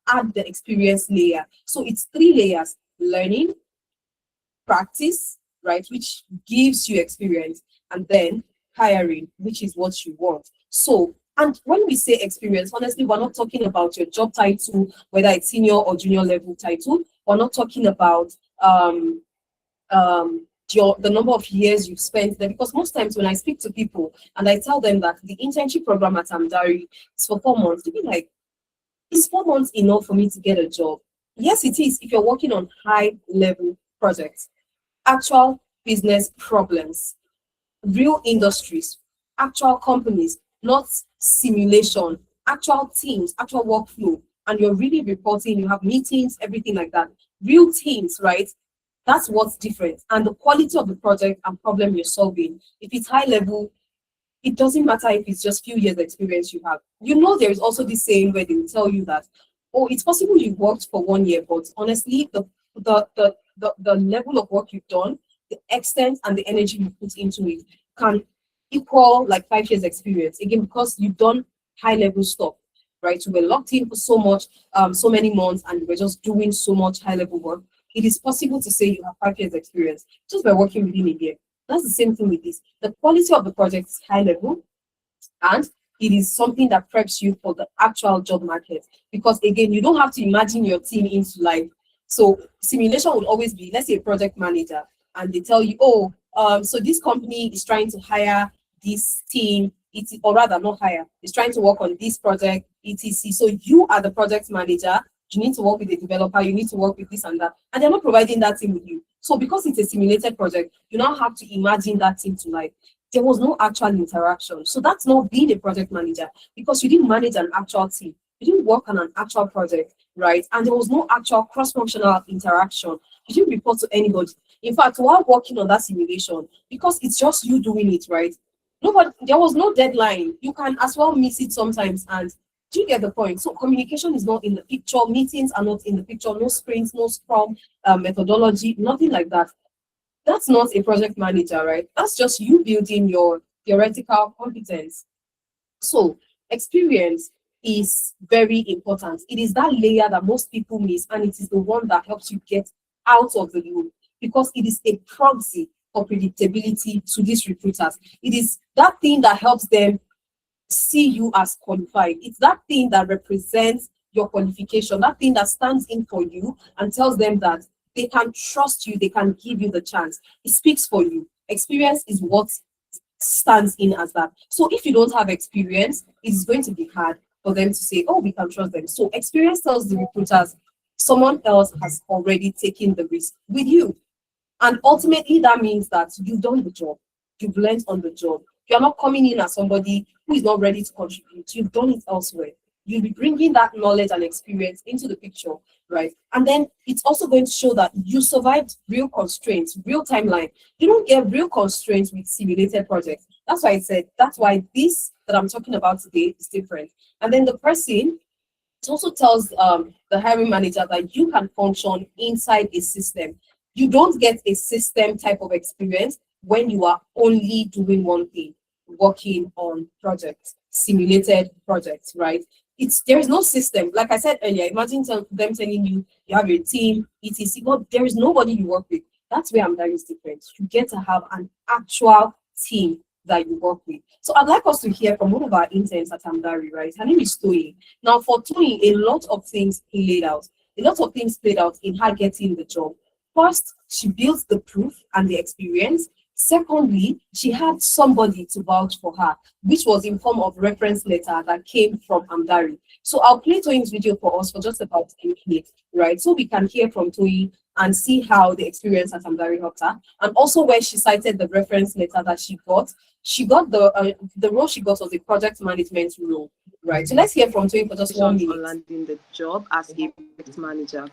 add the experience layer. So it's 3 layers: learning, practice, right, which gives you experience, and then hiring, which is what you want. So, and when we say experience, honestly, we're not talking about your job title, whether it's senior or junior level title. We're not talking about the number of years you've spent there, because most times when I speak to people and I tell them that the internship program at Amdari is for 4 months, they be like, is 4 months enough for me to get a job? Yes, it is, if you're working on high level projects, actual business problems, real industries, actual companies, not simulation, actual teams, actual workflow, and you're really reporting, you have meetings, everything like that. Real teams, right? That's what's different. And the quality of the project and problem you're solving, if it's high level, it doesn't matter if it's just few years experience you have. You know, there is also this saying where they will tell you that, oh, it's possible you worked for 1 year, but honestly, the level of work you've done, the extent and the energy you put into it can equal like 5 years experience. Again, because you've done high level stuff, right? You were locked in for so much, so many months, and you were just doing so much high level work. It is possible to say you have 5 years experience just by working within a year. That's the same thing with this. The quality of the project is high level, and it is something that preps you for the actual job market. Because again, you don't have to imagine your team into life. So simulation will always be, let's say, a project manager, and they tell you, oh, so this company is trying to hire this team, or rather not hire, is trying to work on this project, etc. So you are the project manager. You need to work with the developer, you need to work with this and that, and they're not providing that team with you. So because it's a simulated project, you now have to imagine that team to life. There was no actual interaction. So that's not being a project manager, because you didn't manage an actual team. You didn't work on an actual project, right? And there was no actual cross-functional interaction. You didn't report to anybody. In fact, while working on that simulation, because it's just you doing it, right? There was no deadline. You can as well miss it sometimes, and do you get the point? So communication is not in the picture, meetings are not in the picture, no sprints, no scrum, methodology, nothing like that. That's not a project manager, right? That's just you building your theoretical competence. So experience is very important. It is that layer that most people miss, and it is the one that helps you get out of the loop, because it is a proxy for predictability to these recruiters. It is that thing that helps them see you as qualified. It's that thing that represents your qualification, that thing that stands in for you and tells them that they can trust you, they can give you the chance. It speaks for you. Experience is what stands in as that. So if you don't have experience, it's going to be hard for them to say, oh, we can trust them. So experience tells the recruiters someone else has already taken the risk with you. And ultimately, that means that you've done the job. You've learned on the job. You're not coming in as somebody who is not ready to contribute. You've done it elsewhere. You'll be bringing that knowledge and experience into the picture, right? And then it's also going to show that you survived real constraints, real timeline. You don't get real constraints with simulated projects. That's why I said, that's why this that I'm talking about today is different. And then the person, it also tells the hiring manager that you can function inside a system. You don't get a system type of experience when you are only doing one thing, working on projects, simulated projects, right? There is no system. Like I said earlier, imagine them telling you you have a team, etc. But there is nobody you work with. That's where Amdari is different. You get to have an actual team that you work with. So I'd like us to hear from one of our interns at Amdari, right? Her name is Toyin. Now, for Toyin, a lot of things he laid out. A lot of things played out in her getting the job. First, she built the proof and the experience. Secondly, she had somebody to vouch for her, which was in form of reference letter that came from Amdari. So I'll play Toyin's video for us for just about 10 minutes, right? So we can hear from Toyin and see how the experience at Amdari helped her, and also where she cited the reference letter that she got. She got the role she got was a project management role, right? So let's hear from Toyin for just 1 minute. Landing the job as a project manager.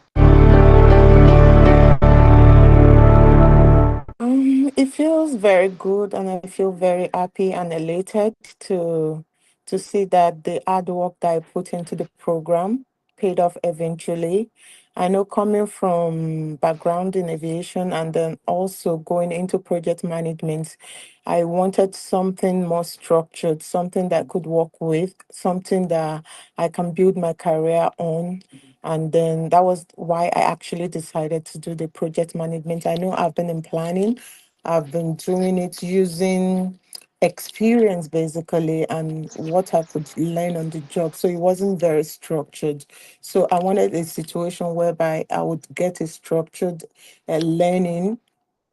It feels very good, and I feel very happy and elated to see that the hard work that I put into the program paid off eventually. I know coming from background in aviation and then also going into project management, I wanted something more structured, something that I could work with, something that I can build my career on. And then that was why I actually decided to do the project management. I know I've been in planning, I've been doing it using experience basically and what I could learn on the job. So it wasn't very structured. So I wanted a situation whereby I would get a structured learning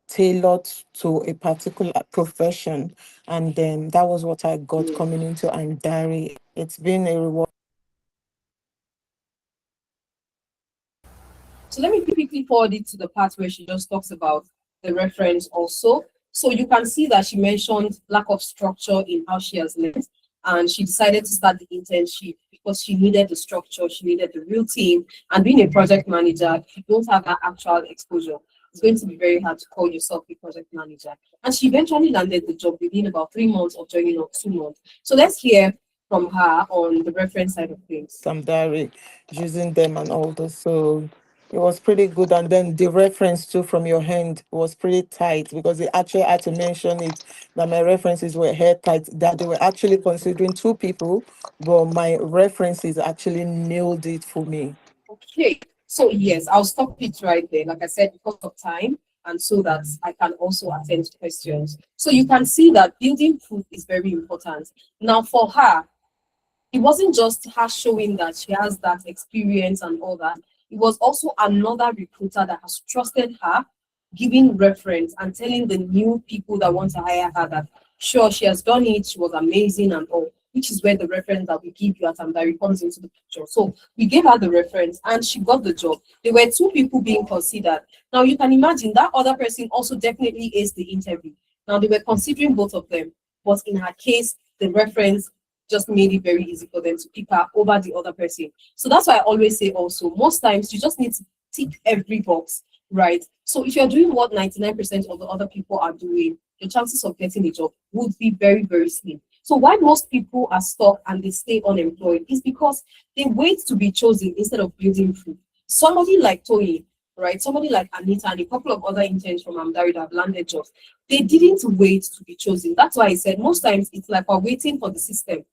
tailored to a particular profession. And then that was what I got coming into Amdari. It's been a reward. So let me quickly forward it to the part where she just talks about the reference also. So you can see that she mentioned lack of structure in how she has learned, and she decided to start the internship because she needed the structure, she needed the real team. And being a project manager, if you don't have that actual exposure, it's going to be very hard to call yourself a project manager. And she eventually landed the job within about 3 months of joining, or 2 months. So let's hear from her on the reference side of things. Amdari, using them and all this. So it was pretty good. And then the reference too from your hand was pretty tight because they actually had to mention it that my references were hair tight, that they were actually considering 2 people, but my references actually nailed it for me. Okay, so yes, I'll stop it right there. Like I said, because of time, and so that I can also attend to questions. So you can see that building proof is very important. Now, for her, it wasn't just her showing that she has that experience and all that. It was also another recruiter that has trusted her, giving reference and telling the new people that want to hire her that sure, she has done it, she was amazing and all, which is where the reference that we give you at Amdari comes into the picture. So we gave her the reference and she got the job. There were 2 people being considered. Now you can imagine that other person also definitely aced the interview. Now they were considering both of them, but in her case, the reference just made it very easy for them to pick her over the other person. So that's why I always say also, most times you just need to tick every box, right? So if you're doing what 99% of the other people are doing, your chances of getting a job would be very, very slim. So why most people are stuck and they stay unemployed is because they wait to be chosen instead of building proof. Somebody like Tony, right? Somebody like Anita and a couple of other interns from Amdari that have landed jobs, they didn't wait to be chosen. That's why I said most times it's like we're waiting for the system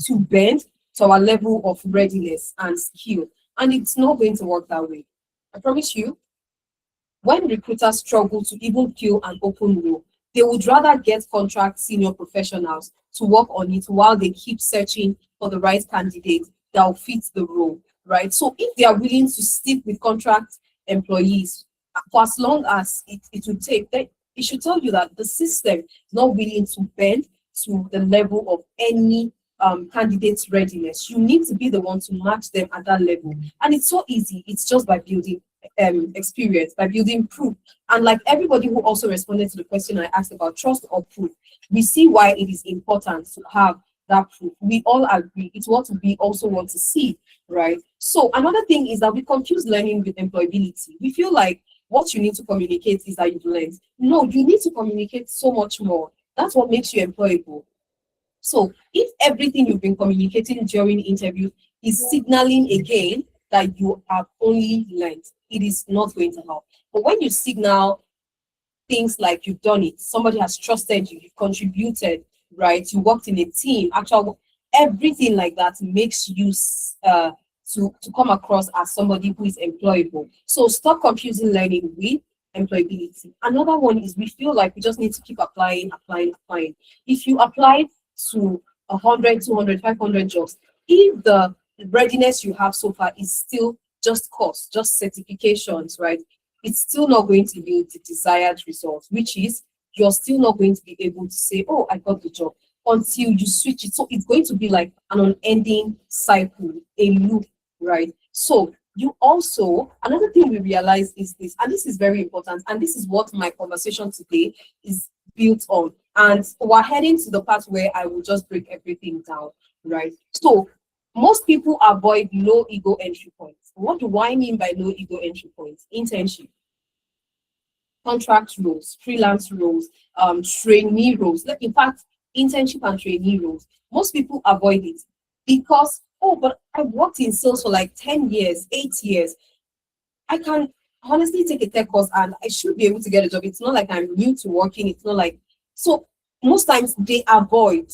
to bend to our level of readiness and skill. And it's not going to work that way. I promise you, when recruiters struggle to even fill an open role, they would rather get contract senior professionals to work on it while they keep searching for the right candidate that will fit the role, right? So if they are willing to stick with contract employees for as long as it will take, then it should tell you that the system is not willing to bend to the level of any candidate's readiness. You need to be the one to match them at that level. And it's so easy. It's just by building experience, by building proof. And like everybody who also responded to the question I asked about trust or proof, we see why it is important to have that proof. We all agree. It's what we also want to see, right? So another thing is that we confuse learning with employability. We feel like what you need to communicate is that you've learned. No, you need to communicate so much more. That's what makes you employable. So if everything you've been communicating during interview is signaling again that you have only learned, it is not going to help. But when you signal things like you've done it, somebody has trusted you, you've contributed, right? You worked in a team, actual everything like that makes you to come across as somebody who is employable. So stop confusing learning with employability. Another one is we feel like we just need to keep applying. If you apply to 100, 200, 500 jobs, if the readiness you have so far is still just course, just certifications, right? It's still not going to yield the desired result, which is you're still not going to be able to say, oh, I got the job, until you switch it. So it's going to be like an unending cycle, a loop, right? So you also, another thing we realize is this, and this is very important, and this is what my conversation today is built on. And we're heading to the part where I will just break everything down, right? So most people avoid low ego entry points. What do I mean by low ego entry points? Internship, contract roles, freelance roles, trainee roles. In fact, internship and trainee roles. Most people avoid it because, oh, but I've worked in sales for like 10 years, 8 years. I can honestly take a tech course and I should be able to get a job. It's not like I'm new to working. It's not like, so most times they avoid.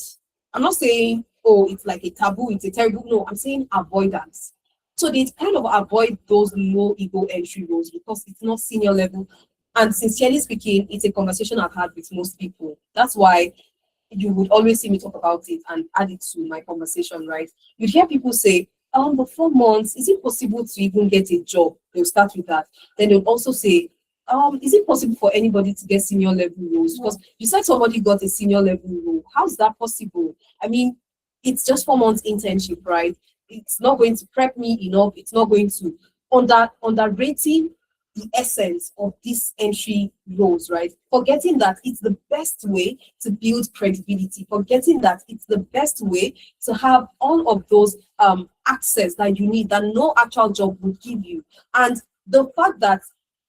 I'm not saying, oh, it's like a taboo, it's a terrible, no, I'm saying avoidance. So they kind of avoid those low ego entry roles because it's not senior level. And sincerely speaking, it's a conversation I've had with most people. That's why you would always see me talk about it and add it to my conversation, right? You'd hear people say, but 4 months, is it possible to even get a job? They'll start with that. Then they'll also say, is it possible for anybody to get senior level roles? Because you said somebody got a senior level role. How's that possible? I mean, it's just 4 months internship, right? It's not going to prep me enough. It's not going to underrating the essence of these entry roles, right? Forgetting that it's the best way to build credibility, forgetting that it's the best way to have all of those access that you need that no actual job would give you. And the fact that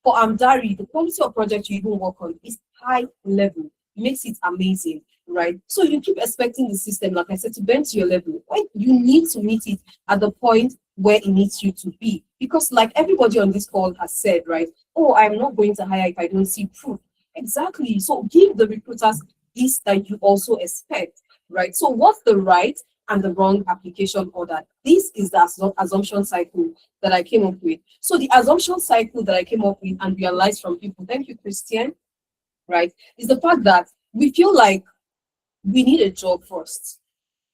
for Amdari, the quality of project you even work on is high level, makes it amazing, right? So you keep expecting the system, like I said, to bend to your level. When you need to meet it at the point where it needs you to be. Because like everybody on this call has said, right? Oh, I'm not going to hire if I don't see proof. Exactly. So give the recruiters this that you also expect, right? So what's the right and the wrong application order? This is the assumption cycle that I came up with. So the assumption cycle that I came up with and realized from people, thank you, Christian, right, is the fact that we feel like we need a job first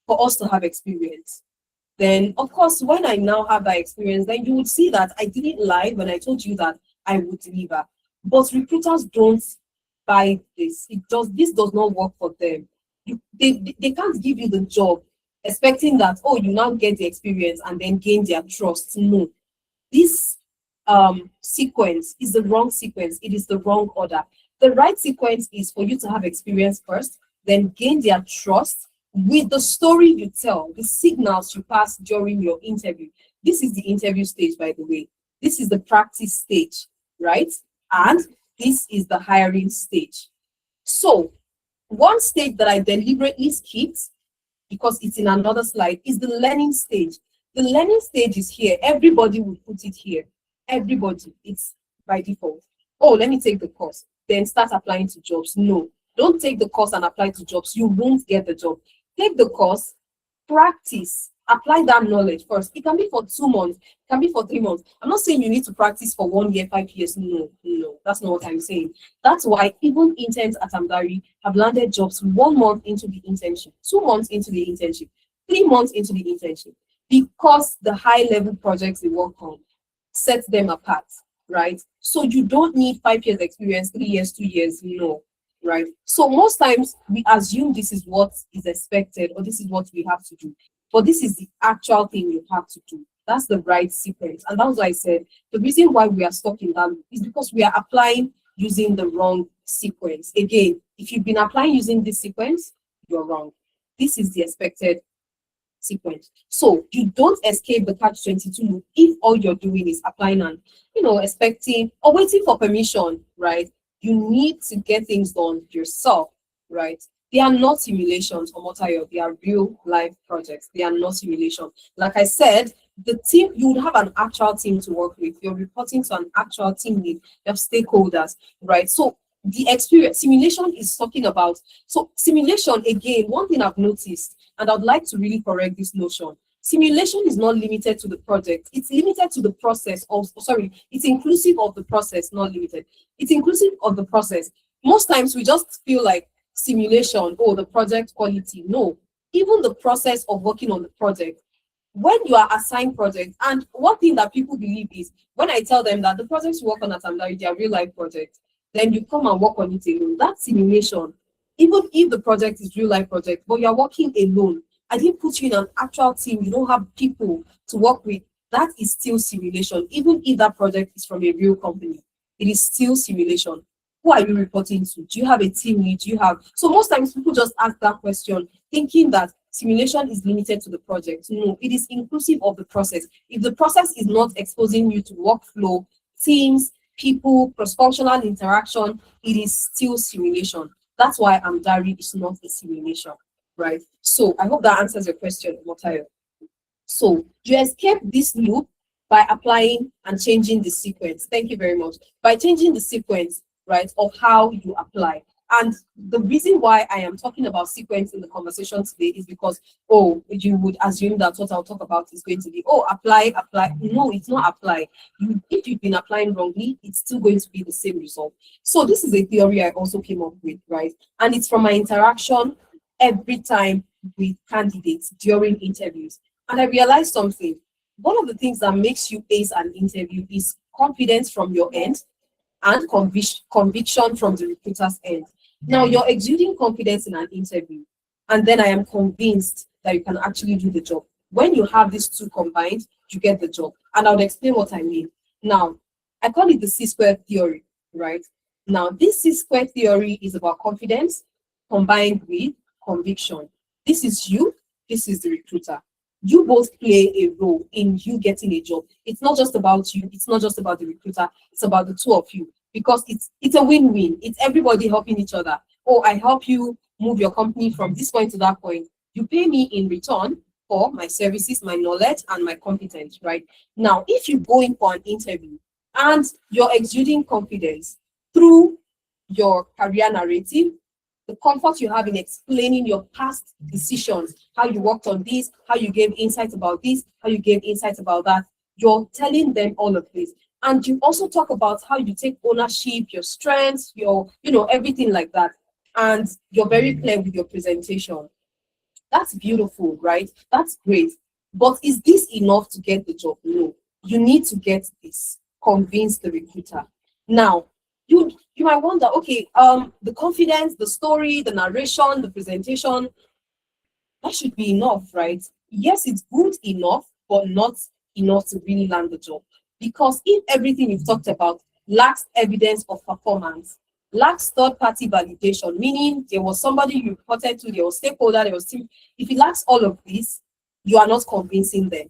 for us to have experience. Then, of course, when I now have that experience, then you would see that I didn't lie when I told you that I would deliver. But recruiters don't buy this. This does not work for them. They can't give you the job expecting that, oh, you now get the experience and then gain their trust. No. This sequence is the wrong sequence. It is the wrong order. The right sequence is for you to have experience first, then gain their trust, with the story you tell, the signals you pass during your interview. This is the interview stage, by the way. This is the practice stage, right? And this is the hiring stage. So one stage that I deliberately skipped because it's in another slide is the learning stage. The learning stage is here. Everybody will put it here. Everybody, it's by default. Oh, let me take the course, then start applying to jobs. No, don't take the course and apply to jobs. You won't get the job. Take the course, practice, apply that knowledge first. It can be for 2 months, it can be for 3 months. I'm not saying you need to practice for 1 year, 5 years. No, that's not what I'm saying. That's why even interns at Amdari have landed jobs 1 month into the internship, 2 months into the internship, 3 months into the internship, because the high level projects they work on set them apart, right? So you don't need 5 years experience, 3 years, 2 years, no. Right. So most times we assume this is what is expected or this is what we have to do. But this is the actual thing you have to do. That's the right sequence. And that's why I said the reason why we are stuck in that is because we are applying using the wrong sequence. Again, if you've been applying using this sequence, you're wrong. This is the expected sequence. So you don't escape the catch-22 loop if all you're doing is applying and expecting or waiting for permission, right? You need to get things done yourself, right? They are not simulations, Omotayo. They are real life projects. They are not simulation. Like I said, the team, you would have an actual team to work with. You're reporting to an actual team lead, you have stakeholders, right? So the experience, simulation is talking about, so simulation, again, one thing I've noticed, and I'd like to really correct this notion. Simulation is not limited to the project. It's limited to the process of, sorry, it's inclusive of the process, not limited. It's inclusive of the process. Most times we just feel like simulation, oh, the project quality. No, even the process of working on the project. When you are assigned projects, and one thing that people believe is when I tell them that the projects you work on at Amdari, they are real life projects, then you come and work on it alone. That's simulation. Even if the project is real life project, but you're working alone, I didn't put you in an actual team, you don't have people to work with, that is still simulation. Even if that project is from a real company, it is still simulation. Who are you reporting to? Do you have a team lead? Do you have, so most times people just ask that question thinking that simulation is limited to the project. No, it is inclusive of the process. If the process is not exposing you to workflow, teams, people, cross-functional interaction, it is still simulation. That's why Amdari is not a simulation, right? So I hope that answers your question, Motayo. So you escape this loop by applying and changing the sequence. Thank you very much. By changing the sequence, right, of how you apply. And the reason why I am talking about sequence in the conversation today is because, oh, you would assume that what I'll talk about is going to be, oh, apply, apply. No, it's not apply. If you've been applying wrongly, it's still going to be the same result. So this is a theory I also came up with, right? And it's from my interaction every time with candidates during interviews. And I realized something. One of the things that makes you ace an interview is confidence from your end and conviction from the recruiter's end. Now, you're exuding confidence in an interview, and then I am convinced that you can actually do the job. When you have these two combined, you get the job. And I'll explain what I mean. Now, I call it the C-squared theory, right? Now, this C-squared theory is about confidence combined with conviction. This is you, this is the recruiter. You both play a role in you getting a job. It's not just about you, it's not just about the recruiter, it's about the two of you, because it's a win-win. It's everybody helping each other. Oh, I help you move your company from this point to that point. You pay me in return for my services, my knowledge, and my competence, right? Now, if you go in for an interview and you're exuding confidence through your career narrative, the comfort you have in explaining your past decisions, how you worked on this, how you gave insights about this, how you gave insights about that, you're telling them all of this. And you also talk about how you take ownership, your strengths, your, everything like that. And you're very clear with your presentation. That's beautiful, right? That's great. But is this enough to get the job? No. You need to get this. Convince the recruiter. Now, you might wonder, okay, the confidence, the story, the narration, the presentation, that should be enough, right? Yes, it's good enough, but not enough to really land the job. Because if everything you've talked about lacks evidence of performance, lacks third-party validation, meaning there was somebody you reported to, there was stakeholder, there was team. If it lacks all of this, you are not convincing them.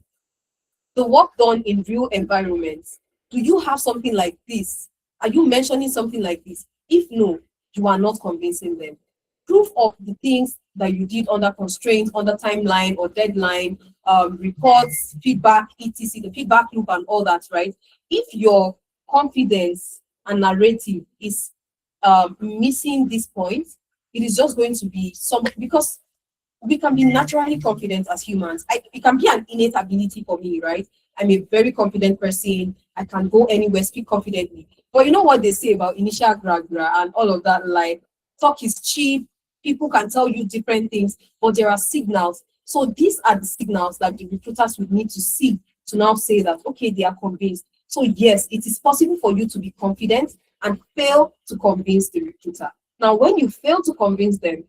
The work done in real environments, do you have something like this? Are you mentioning something like this? If no, you are not convincing them. Proof of the things that you did under constraints, under timeline or deadline, reports, feedback, etc., the feedback loop and all that, right? If your confidence and narrative is missing this point, it is just going to be because we can be naturally confident as humans. It can be an innate ability for me, right? I'm a very confident person. I can go anywhere, speak confidently. But you know what they say about initial gra and all of that, like talk is cheap. People can tell you different things, but there are signals. So these are the signals that the recruiters would need to see to now say that, okay, they are convinced. So yes, it is possible for you to be confident and fail to convince the recruiter. Now, when you fail to convince them,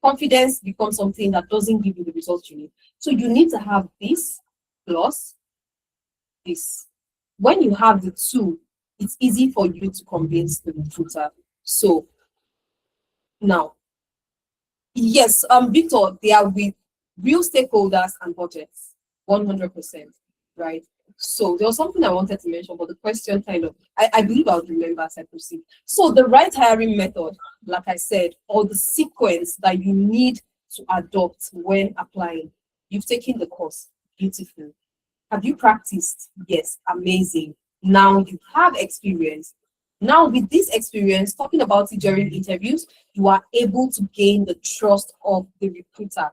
confidence becomes something that doesn't give you the results you need. So you need to have this plus this. When you have the two, it's easy for you to convince the recruiter. So now, yes, Victor, they are with real stakeholders and budgets, 100%, right? So there was something I wanted to mention, but the question kind of, I believe I'll remember as I proceed. So the right hiring method, like I said, or the sequence that you need to adopt when applying. You've taken the course, beautiful. Have you practiced? Yes, amazing. Now you have experience. Now with this experience, talking about it during interviews, you are able to gain the trust of the recruiter.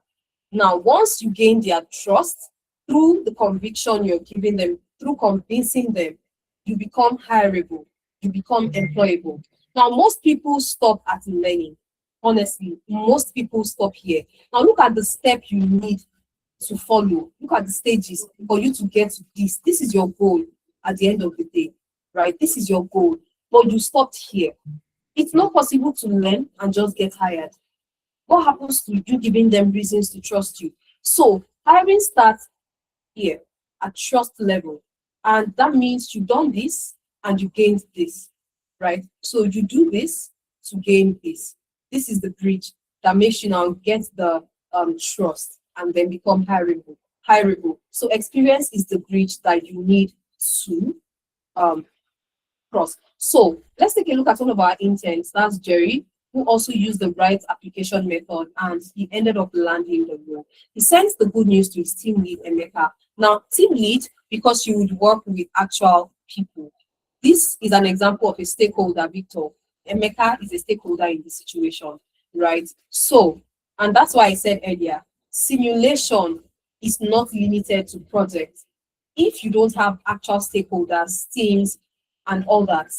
Now, once you gain their trust through the conviction you're giving them, through convincing them, you become hireable, you become employable. Now, most people stop at learning. Honestly, most people stop here. Now, look at the step you need to follow. Look at the stages for you to get to this. This is your goal at the end of the day, right? This is your goal, but you stopped here. It's not possible to learn and just get hired. What happens to you giving them reasons to trust you? So hiring starts here at trust level. And that means you've done this and you gained this, right? So you do this to gain this. This is the bridge that makes you now get the trust and then become hireable. So experience is the bridge that you need to cross. So let's take a look at one of our interns. That's Jerry, who also used the right application method and he ended up landing the role. He sends the good news to his team lead, Emeka. Now, team lead, because you would work with actual people. This is an example of a stakeholder, Victor. Emeka is a stakeholder in this situation, right? So, and that's why I said earlier, simulation is not limited to projects. If you don't have actual stakeholders, teams, and all that,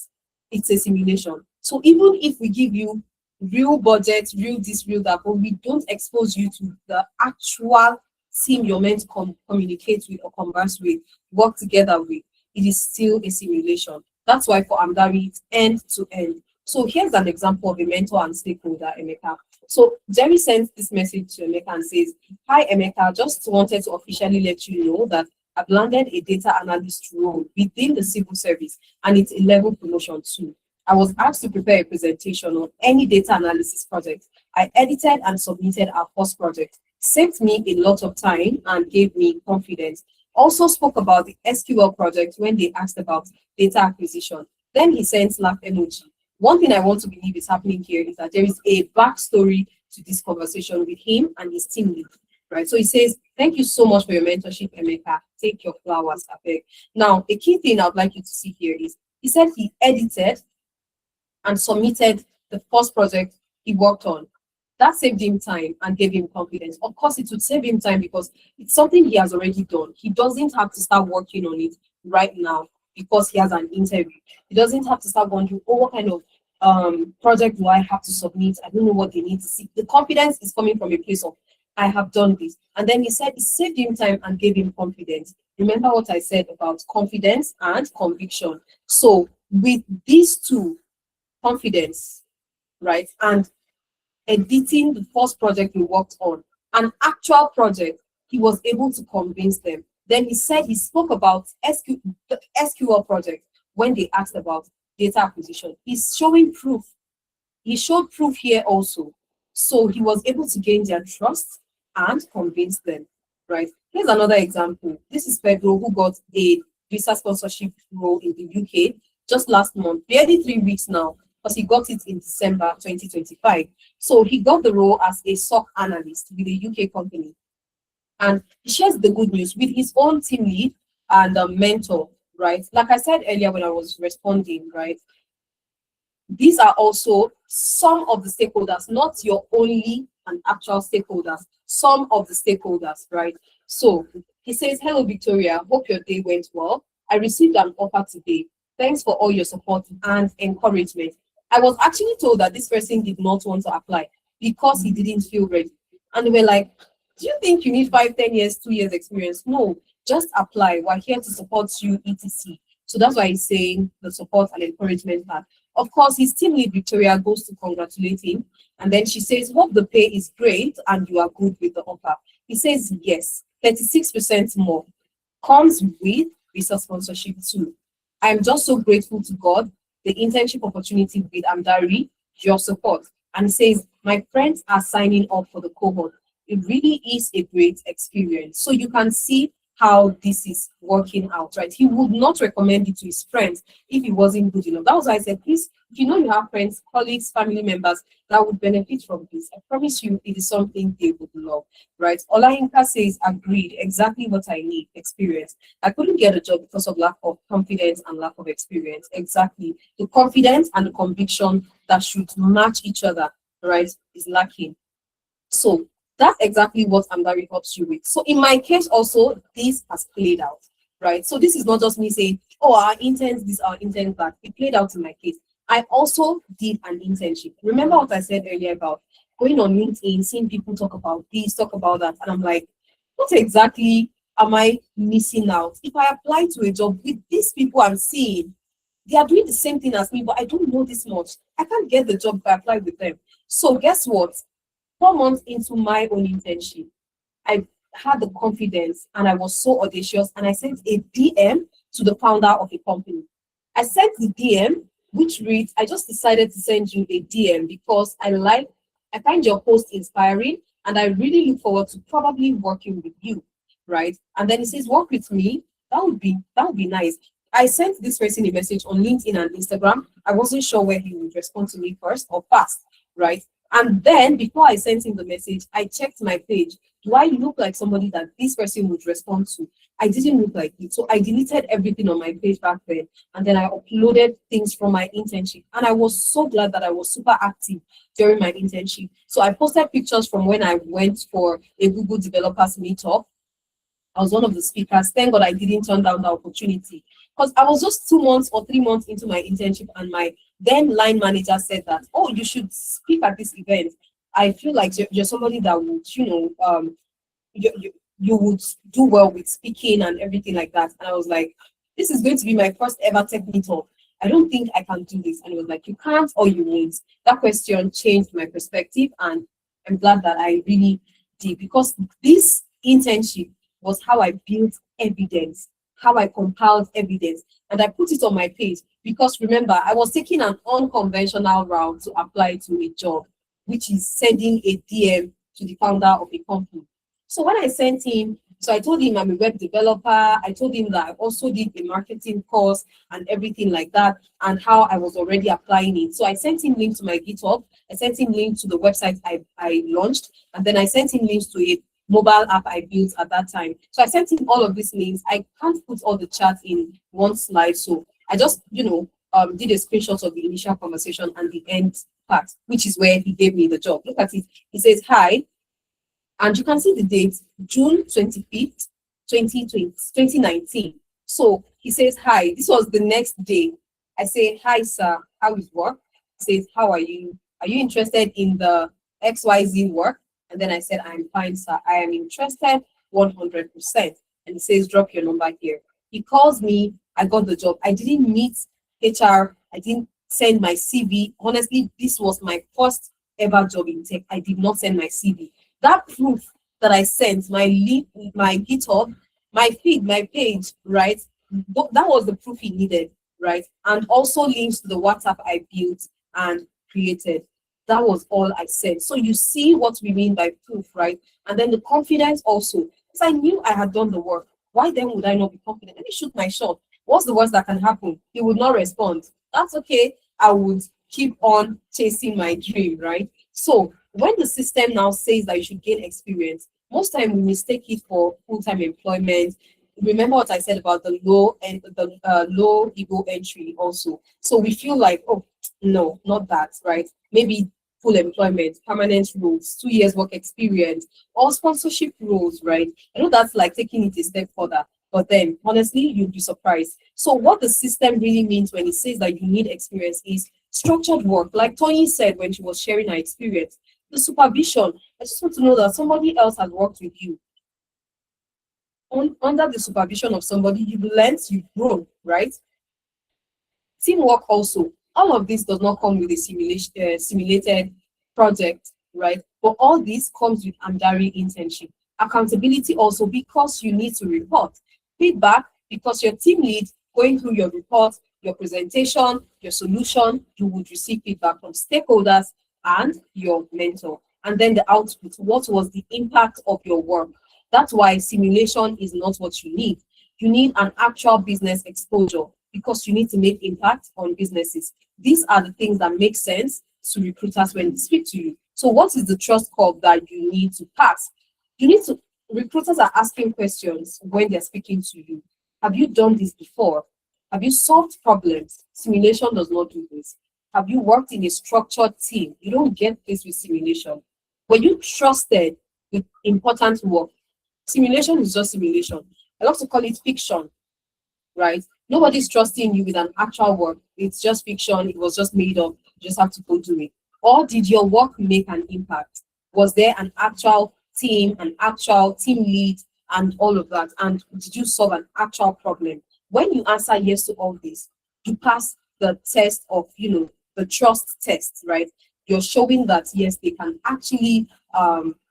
it's a simulation. So even if we give you real budget, real this, real that, but we don't expose you to the actual team you're meant to communicate with or converse with, work together with, it is still a simulation. That's why for Amdari, it's end to end. So here's an example of a mentor and stakeholder, Emeka. So Jerry sends this message to Emeka and says, "Hi Emeka, just wanted to officially let you know that I've landed a data analyst role within the civil service and it's a level promotion too. I was asked to prepare a presentation on any data analysis project. I edited and submitted our first project. Saved me a lot of time and gave me confidence. Also spoke about the SQL project when they asked about data acquisition. Then he sends laugh emoji. One thing I want to believe is happening here is that there is a backstory to this conversation with him and his team lead, right? So he says, thank you so much for your mentorship, Emeka. Take your flowers, I beg. Now, a key thing I'd like you to see here is he said he edited and submitted the first project he worked on. That saved him time and gave him confidence. Of course, it would save him time because it's something he has already done. He doesn't have to start working on it right now because he has an interview. He doesn't have to start wondering, oh, what kind of project do I have to submit? I don't know what they need to see. The confidence is coming from a place of, I have done this. And then he said it saved him time and gave him confidence. Remember what I said about confidence and conviction. So with these two, confidence, right, and editing the first project he worked on, an actual project, he was able to convince them. Then he said he spoke about the SQL project when they asked about data acquisition. He's showing proof. He showed proof here also. So he was able to gain their trust and convince them, right? Here's another example. This is Pedro, who got a visa sponsorship role in the UK just last month, barely 3 weeks now, because he got it in December 2025. So he got the role as a SOC analyst with a UK company. And he shares the good news with his own team lead and a mentor, right? Like I said earlier when I was responding, right? These are also some of the stakeholders, not your only and actual stakeholders, some of the stakeholders, right? So he says, hello, Victoria, hope your day went well. I received an offer today. Thanks for all your support and encouragement. I was actually told that this person did not want to apply because he didn't feel ready. And they were like, do you think you need 5, 10 years, 2 years experience? No, just apply. We're here to support you, etc. So that's why he's saying the support and encouragement part. Of course, his team lead, Victoria, goes to congratulate him. And then she says, hope the pay is great and you are good with the offer. He says, yes, 36% more. Comes with visa sponsorship too. I am just so grateful to God, the internship opportunity with Amdari, your support. And says, my friends are signing up for the cohort. It really is a great experience. So you can see how this is working out, right? He would not recommend it to his friends if it wasn't good enough. That was why I said, please, if you know you have friends, colleagues, family members that would benefit from this, I promise you it is something they would love, right? Olayinka says, agreed, exactly what I need, experience. I couldn't get a job because of lack of confidence and lack of experience. Exactly. The confidence and the conviction that should match each other, right, is lacking. So that's exactly what Amdari helps you with. So in my case also, this has played out, right? So this is not just me saying, oh, our interns, this, our interns, that. It played out in my case. I also did an internship. Remember what I said earlier about going on LinkedIn, seeing people talk about this, talk about that, and I'm like, what exactly am I missing out? If I apply to a job with these people I'm seeing, they are doing the same thing as me, but I don't know this much. I can't get the job if I apply with them. So guess what? 4 months into my own internship, I had the confidence and I was so audacious, and I sent a DM to the founder of a company. I sent the DM, which reads, I just decided to send you a DM because I find your post inspiring and I really look forward to probably working with you, right? And then it says, work with me. That would be nice. I sent this person a message on LinkedIn and Instagram. I wasn't sure where he would respond to me first or fast, right? And then before I sent him the message, I checked my page. Do I look like somebody that this person would respond to? I didn't look like it. So I deleted everything on my page back then. And then I uploaded things from my internship. And I was so glad that I was super active during my internship. So I posted pictures from when I went for a Google developers meetup. I was one of the speakers. Thank God I didn't turn down the opportunity, because I was just 2 months or 3 months into my internship, and my then line manager said that, oh, you should speak at this event. I feel like you're somebody that would, you would do well with speaking and everything like that. And I was like, this is going to be my first ever tech meetup. I don't think I can do this. And it was like, you can't or you won't. That question changed my perspective, and I'm glad that I really did, because this internship was how I built evidence, how I compiled evidence, and I put it on my page. Because remember, I was taking an unconventional route to apply to a job, which is sending a DM to the founder of a company. So when I sent him, so I told him I'm a web developer. I told him that I also did a marketing course and everything like that, and how I was already applying it. So I sent him links to my GitHub. I sent him links to the website I launched, and then I sent him links to a mobile app I built at that time. So I sent him all of these links. I can't put all the chat in one slide, so I just, did a screenshot of the initial conversation and the end part, which is where he gave me the job. Look at it. He says, hi, and you can see the date, June 25th, 2019. So he says, hi. This was the next day. I say, hi, sir. How is work? He says, how are you? Are you interested in the XYZ work? And then I said, I'm fine, sir. I am interested 100%. And he says, drop your number here. He calls me. I got the job. I didn't meet HR. I didn't send my CV. Honestly, this was my first ever job in tech. I did not send my CV. That proof that I sent, my link, my GitHub, my feed, my page, right? That was the proof he needed, right? And also links to the WhatsApp I built and created. That was all I said. So you see what we mean by proof, right? And then the confidence also, because I knew I had done the work. Why then would I not be confident? Let me shoot my shot. What's the worst that can happen? He would not respond. That's okay. I would keep on chasing my dream, right? So when the system now says that you should gain experience, most time we mistake it for full-time employment. Remember what I said about the low ego entry also. So we feel like, oh, no, not that, right? Maybe full employment, permanent roles, 2 years work experience, or sponsorship roles, right? I know that's like taking it a step further, but then honestly, you'll be surprised. So what the system really means when it says that you need experience is structured work. Like Tony said when she was sharing her experience, the supervision. I just want to know that somebody else has worked with you. Under the supervision of somebody, you've learned, you've grown, right? Teamwork also. All of this does not come with a simulated project, right? But all this comes with Amdari internship. Accountability also, because you need to report. Feedback, because your team lead going through your report, your presentation, your solution, you would receive feedback from stakeholders and your mentor. And then the output, what was the impact of your work? That's why simulation is not what you need. You need an actual business exposure because you need to make impact on businesses. These are the things that make sense to recruiters when they speak to you. So what is the trust curve that you need to pass? You need to, recruiters are asking questions when they're speaking to you. Have you done this before? Have you solved problems? Simulation does not do this. Have you worked in a structured team? You don't get this with simulation. Were you trusted with important work? Simulation is just simulation. I love to call it fiction, right? Nobody's trusting you with an actual work. It's just fiction. It was just made up. You just have to go do it. Or did your work make an impact? Was there an actual team, an actual team lead, and all of that? And did you solve an actual problem? When you answer yes to all this, you pass the test of, the trust test, right? You're showing that yes, they can actually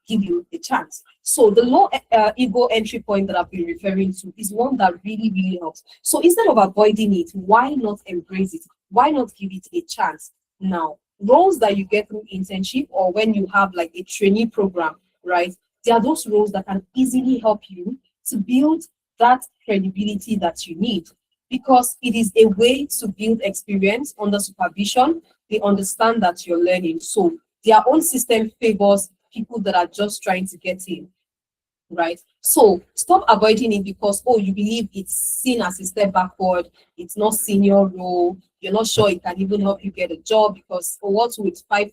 give you a chance. So the low ego entry point that I've been referring to is one that really, really helps. So instead of avoiding it, why not embrace it? Why not give it a chance? Now, roles that you get through internship or when you have like a trainee program, right? There are those roles that can easily help you to build that credibility that you need, because it is a way to build experience under supervision. They understand that you're learning. So their own system favors people that are just trying to get in, right? So stop avoiding it because, oh, you believe it's seen as a step backward, it's not senior role, you're not sure it can even help you get a job because, oh, what would 5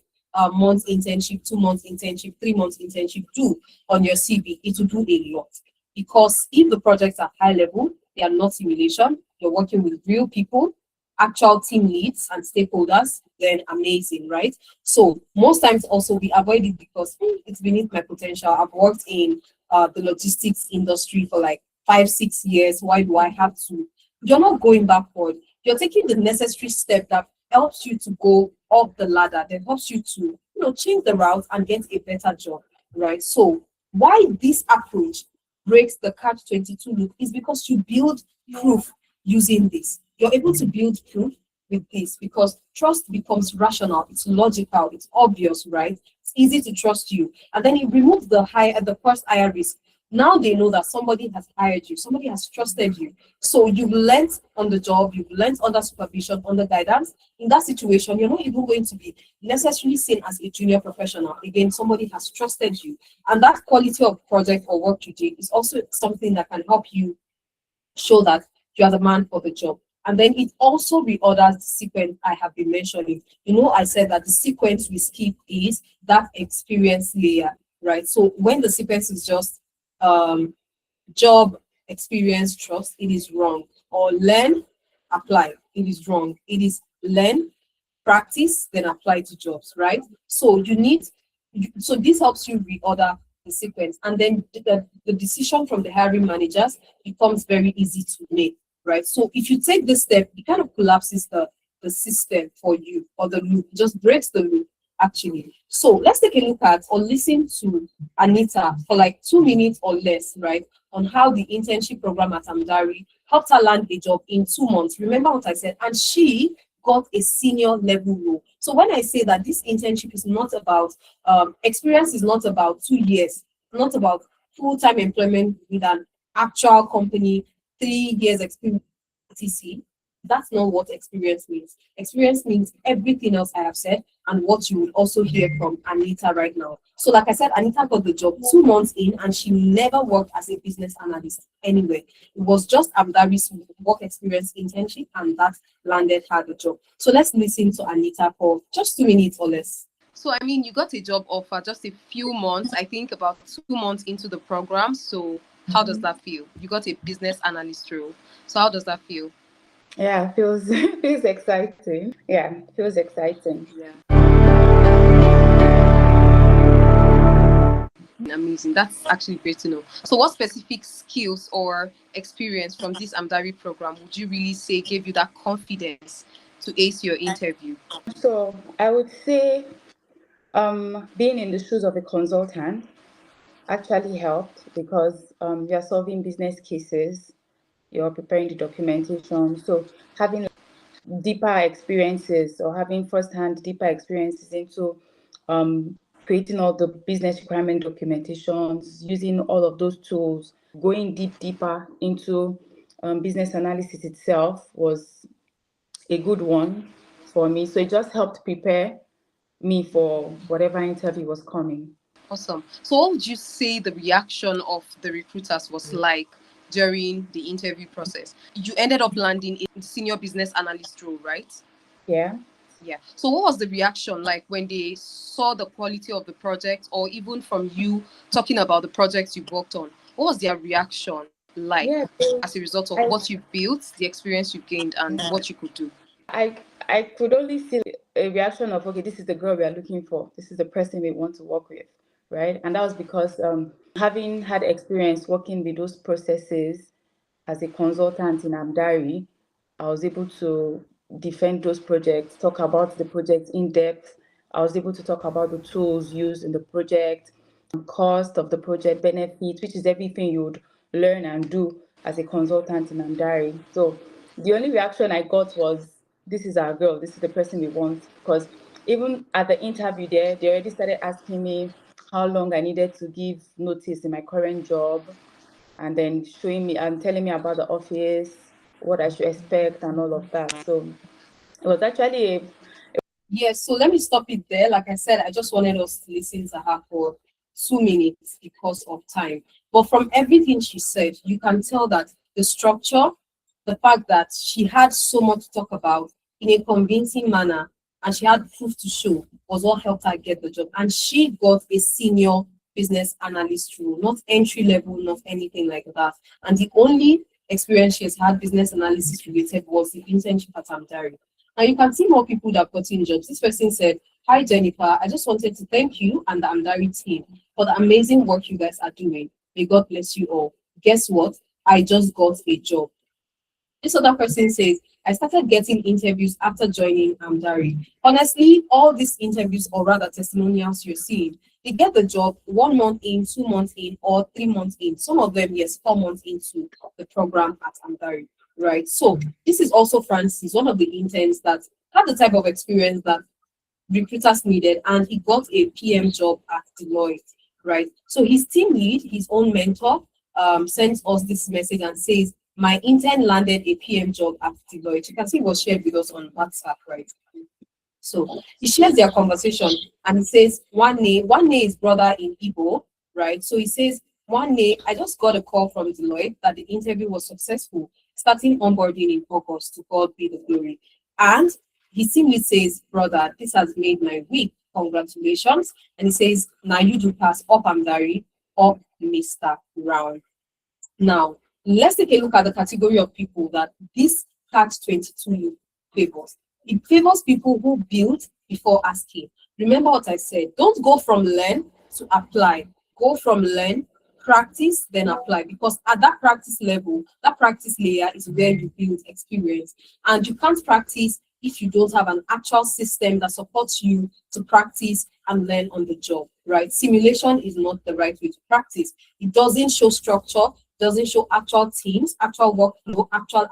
months internship, 2 months internship, 3 months internship do on your CV? It will do a lot. Because if the projects are high level, they are not simulation, you're working with real people, actual team leads and stakeholders, then amazing, right? So most times also we avoid it because it's beneath my potential. I've worked in the logistics industry for like 5-6 years. Why do I have to? You're not going backward. You're taking the necessary step that helps you to go up the ladder, that helps you to, change the route and get a better job, right? So why this approach breaks the catch-22 loop is because you build proof using this. You're able to build proof with this because trust becomes rational, it's logical, it's obvious, right? It's easy to trust you. And then you remove the first higher risk. Now they know that somebody has hired you, somebody has trusted you. So you've learned on the job, you've learned under supervision, under guidance. In that situation, you're not even going to be necessarily seen as a junior professional. Again, somebody has trusted you. And that quality of project or work you did is also something that can help you show that you are the man for the job. And then it also reorders the sequence I have been mentioning. I said that the sequence we skip is that experience layer, right? So when the sequence is just job, experience, trust, it is wrong. Or learn, apply, it is wrong. It is learn, practice, then apply to jobs, right? So so this helps you reorder the sequence. And then the decision from the hiring managers becomes very easy to make, right? So if you take this step, it kind of collapses the system for you, or the loop, it just breaks the loop actually. So let's take a look at or listen to Anita for like 2 minutes or less, right? On how the internship program at Amdari helped her land a job in 2 months. Remember what I said? And she got a senior level role. So when I say that this internship is not about experience, is not about 2 years, not about full-time employment with an actual company, 3 years experience, etc. That's not what experience means. Experience means everything else I have said and what you will also hear from Anita right now. So like I said, Anita got the job 2 months in and she never worked as a business analyst anyway. It was just Amdari's work experience internship and that landed her the job. So let's listen to Anita for just 2 minutes or less. So, I mean, you got a job offer just a few months, I think about 2 months into the program. So how does that feel? You got a business analyst role. So how does that feel? Yeah, feels feels exciting. Yeah, feels exciting. Yeah. Amazing. That's actually great to know. So what specific skills or experience from this Amdari program would you really say gave you that confidence to ace your interview? So I would say being in the shoes of a consultant actually helped because you're solving business cases, you're preparing the documentation. So having deeper experiences or having firsthand deeper experiences into creating all the business requirement documentations, using all of those tools, going deeper into business analysis itself was a good one for me. So it just helped prepare me for whatever interview was coming. Awesome. So what would you say the reaction of the recruiters was like during the interview process? You ended up landing in senior business analyst role, right? Yeah. Yeah. So what was the reaction like when they saw the quality of the project, or even from you talking about the projects you worked on? What was their reaction like Yeah, as a result of I, what you built, the experience you gained, and what you could do? I could only see a reaction of, okay, this is the girl we are looking for. This is the person we want to work with, right? And that was because having had experience working with those processes as a consultant in Amdari, I was able to defend those projects, talk about the project in depth. I was able to talk about the tools used in the project, cost of the project, benefits, which is everything you would learn and do as a consultant in Amdari. So the only reaction I got was, this is our girl, this is the person we want. Because even at the interview there, they already started asking me how long I needed to give notice in my current job, and then showing me and telling me about the office, what I should expect, and all of that. So it was actually a Yes, so let me stop it there. Like I said, I just wanted us to listen to her for 2 minutes because of time. But from everything she said, you can tell that the structure, the fact that she had so much to talk about in a convincing manner, and she had proof to show, was what helped her get the job. And she got a senior business analyst role, not entry level, not anything like that. And the only experience she has had business analysis related was the internship at Amdari. And you can see more people that got in jobs. This person said, "Hi Jennifer, I just wanted to thank you and the Amdari team for the amazing work you guys are doing. May God bless you all. Guess what? I just got a job." This other person says, "I started getting interviews after joining Amdari. Honestly, all these interviews, or rather testimonials you're seeing, they get the job 1 month in, 2 months in, or 3 months in. Some of them, yes, 4 months into the program at Amdari." Right. So this is also Francis, one of the interns that had the type of experience that recruiters needed, and he got a PM job at Deloitte. Right. So his team lead, his own mentor, sends us this message and says, "My intern landed a PM job at Deloitte." You can see it was shared with us on WhatsApp, right? So he shares their conversation and he says, one day is brother in Igbo, right? So he says, "One day I just got a call from Deloitte that the interview was successful, starting onboarding in August, to God be the glory." And he simply says, "Brother, this has made my week. Congratulations." And he says, "Now you do pass up Amdari, up Mr. Brown." Now, let's take a look at the category of people that this catch 22 favors. It favors people who build before asking. Remember what I said. Don't go from learn to apply. Go from learn, practice, then apply. Because at that practice level, that practice layer is where you build experience. And you can't practice if you don't have an actual system that supports you to practice and learn on the job, right? Simulation is not the right way to practice. It doesn't show structure, doesn't show actual teams, actual workflow, actual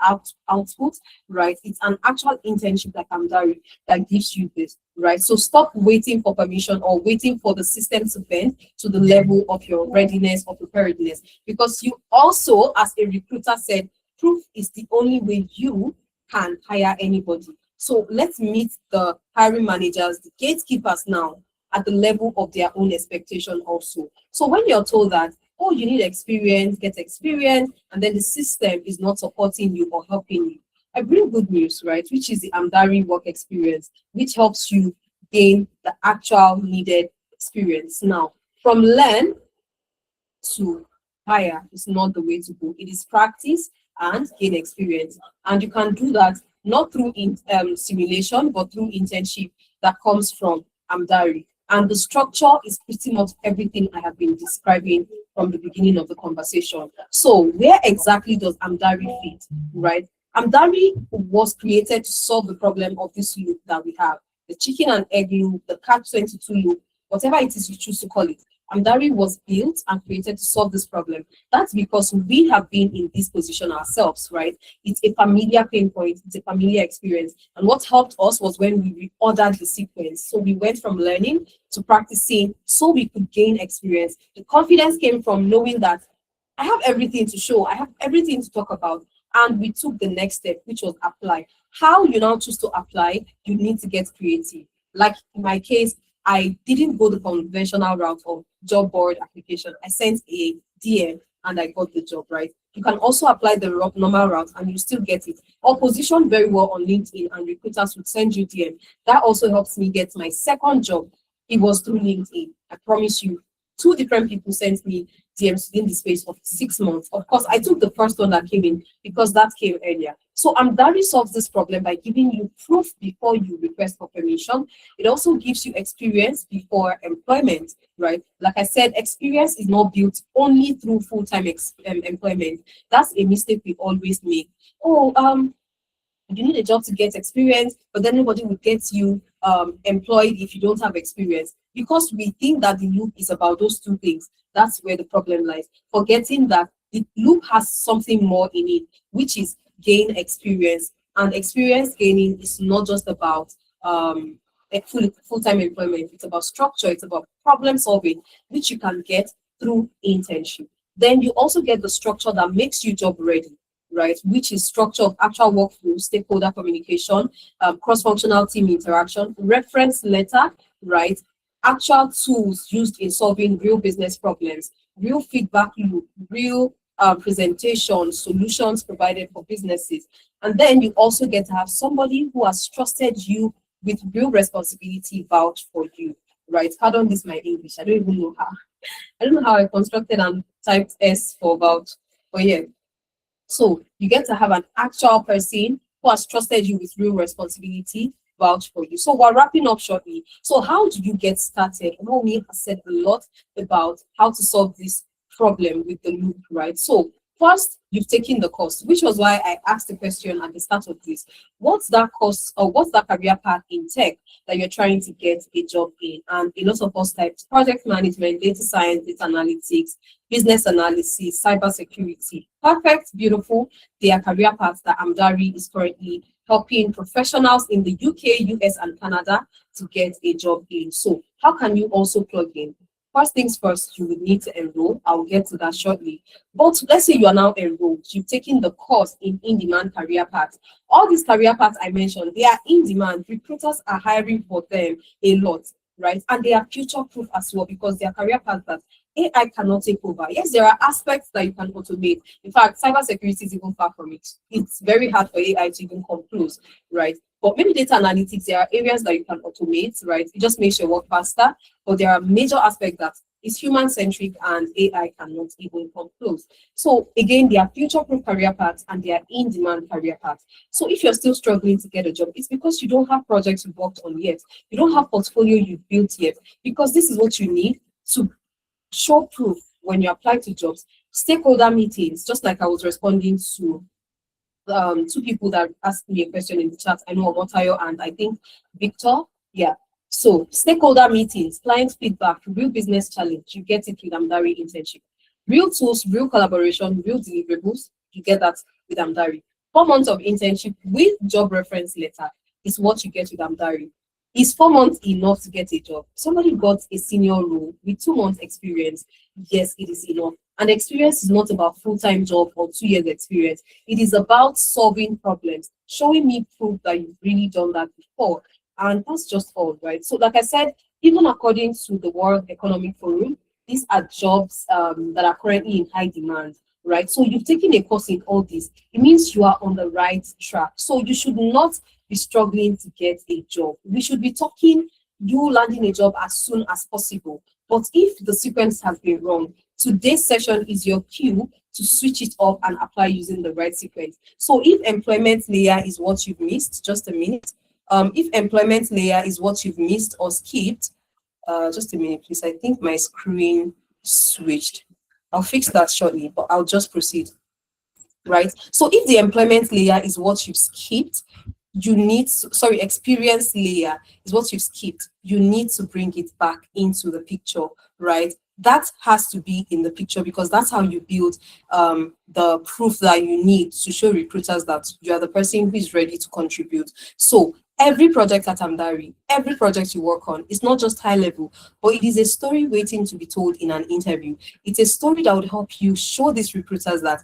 output, right? It's an actual internship like Amdari that gives you this, right? So stop waiting for permission or waiting for the system to bend to the level of your readiness or preparedness. Because you also, as a recruiter said, proof is the only way you can hire anybody. So let's meet the hiring managers, the gatekeepers now at the level of their own expectation also. So when you're told that, oh, you need experience, get experience, and then the system is not supporting you or helping you, I bring good news, right? Which is the Amdari work experience, which helps you gain the actual needed experience. Now, from learn to hire is not the way to go. It is practice and gain experience. And you can do that not through simulation, but through internship that comes from Amdari. And the structure is pretty much everything I have been describing from the beginning of the conversation. So where exactly does Amdari fit, right? Amdari was created to solve the problem of this loop that we have, the chicken and egg loop, the catch-22 loop, whatever it is you choose to call it. Amdari was built and created to solve this problem. That's because we have been in this position ourselves, right? It's a familiar pain point, it's a familiar experience. And what helped us was when we reordered the sequence. So we went from learning to practicing so we could gain experience. The confidence came from knowing that I have everything to show, I have everything to talk about. And we took the next step, which was apply. How you now choose to apply, you need to get creative. Like in my case, I didn't go the conventional route of job board application. I sent a DM and I got the job, right? You can also apply the normal route and you still get it. Or position very well on LinkedIn and recruiters would send you DM. That also helps me get my second job. It was through LinkedIn. I promise you, 2 different people sent me DMs within the space of 6 months. Of course, I took the first one that came in because that came earlier. So Amdari solves this problem by giving you proof before you request for permission. It also gives you experience before employment, right? Like I said, experience is not built only through full-time employment. That's a mistake we always make. Oh, you need a job to get experience, but then nobody will get you employed if you don't have experience. Because we think that the loop is about those 2 things. That's where the problem lies. Forgetting that the loop has something more in it, which is gain experience. And experience gaining is not just about full-time employment. It's about structure. It's about problem solving, which you can get through internship. Then you also get the structure that makes you job ready, right? Which is structure of actual workflow, stakeholder communication, cross-functional team interaction, reference letter, right? Actual tools used in solving real business problems, real feedback loop, real presentation, solutions provided for businesses. And then you also get to have somebody who has trusted you with real responsibility vouch for you, right? Pardon this, my English. I don't even know how. I don't know how I constructed and typed S for vouch, but yeah. So you get to have an actual person who has trusted you with real responsibility vouch for you. So we're wrapping up shortly. So how do you get started? Omowunmi has said a lot about how to solve this problem with the loop, right? So first, you've taken the course, which was why I asked the question at the start of this. What's that course or what's that career path in tech that you're trying to get a job in? And a lot of us typed project management, data science, data analytics, business analysis, cybersecurity. Perfect, beautiful. They are career paths that Amdari is currently helping professionals in the UK, US, and Canada to get a job in. So how can you also plug in? First things first, you would need to enroll. I'll get to that shortly. But let's say you are now enrolled. You've taken the course in demand career paths. All these career paths I mentioned, they are in demand. Recruiters are hiring for them a lot, right? And they are future proof as well because they are career paths that AI cannot take over. Yes, there are aspects that you can automate. In fact, cybersecurity is even far from it. It's very hard for AI to even come close, right? But maybe data analytics, there are areas that you can automate, right? It just makes your work faster. But there are major aspects that is human-centric and AI cannot even come close. So again, they are future-proof career paths and they are in-demand career paths. So if you're still struggling to get a job, it's because you don't have projects you've worked on yet. You don't have portfolio you've built yet. Because this is what you need to show proof when you apply to jobs. Stakeholder meetings, just like I was responding to 2 people that asked me a question in the chat. I know Omotayo and I think Victor. Yeah. So stakeholder meetings, client feedback, real business challenge, you get it with Amdari internship. Real tools, real collaboration, real deliverables, you get that with Amdari. 4 months of internship with job reference letter is what you get with Amdari. Is 4 months enough to get a job? Somebody got a senior role with 2 months experience. Yes, it is enough. And experience is not about full-time job or 2 years experience. It is about solving problems, showing me proof that you've really done that before. And that's just all, right? So like I said, even according to the World Economic Forum, these are jobs that are currently in high demand, right? So you've taken a course in all this. It means you are on the right track. So you should not be struggling to get a job. We should be talking you landing a job as soon as possible. But if the sequence has been wrong, today's session is your cue to switch it off and apply using the right sequence. So if employment layer is what you've missed, just a minute. If employment layer is what you've missed or skipped, just a minute, please. I think my screen switched. I'll fix that shortly, but I'll just proceed. Right? So if the employment layer is what you've skipped, you need, sorry, experience layer is what you've skipped. You need to bring it back into the picture, right? that has to be in the picture, because that's how you build the proof that you need to show recruiters that you are the person who is ready to contribute. So every project at Amdari, every project you work on, is not just high level, but it is a story waiting to be told in an interview. It's a story that would help you show these recruiters that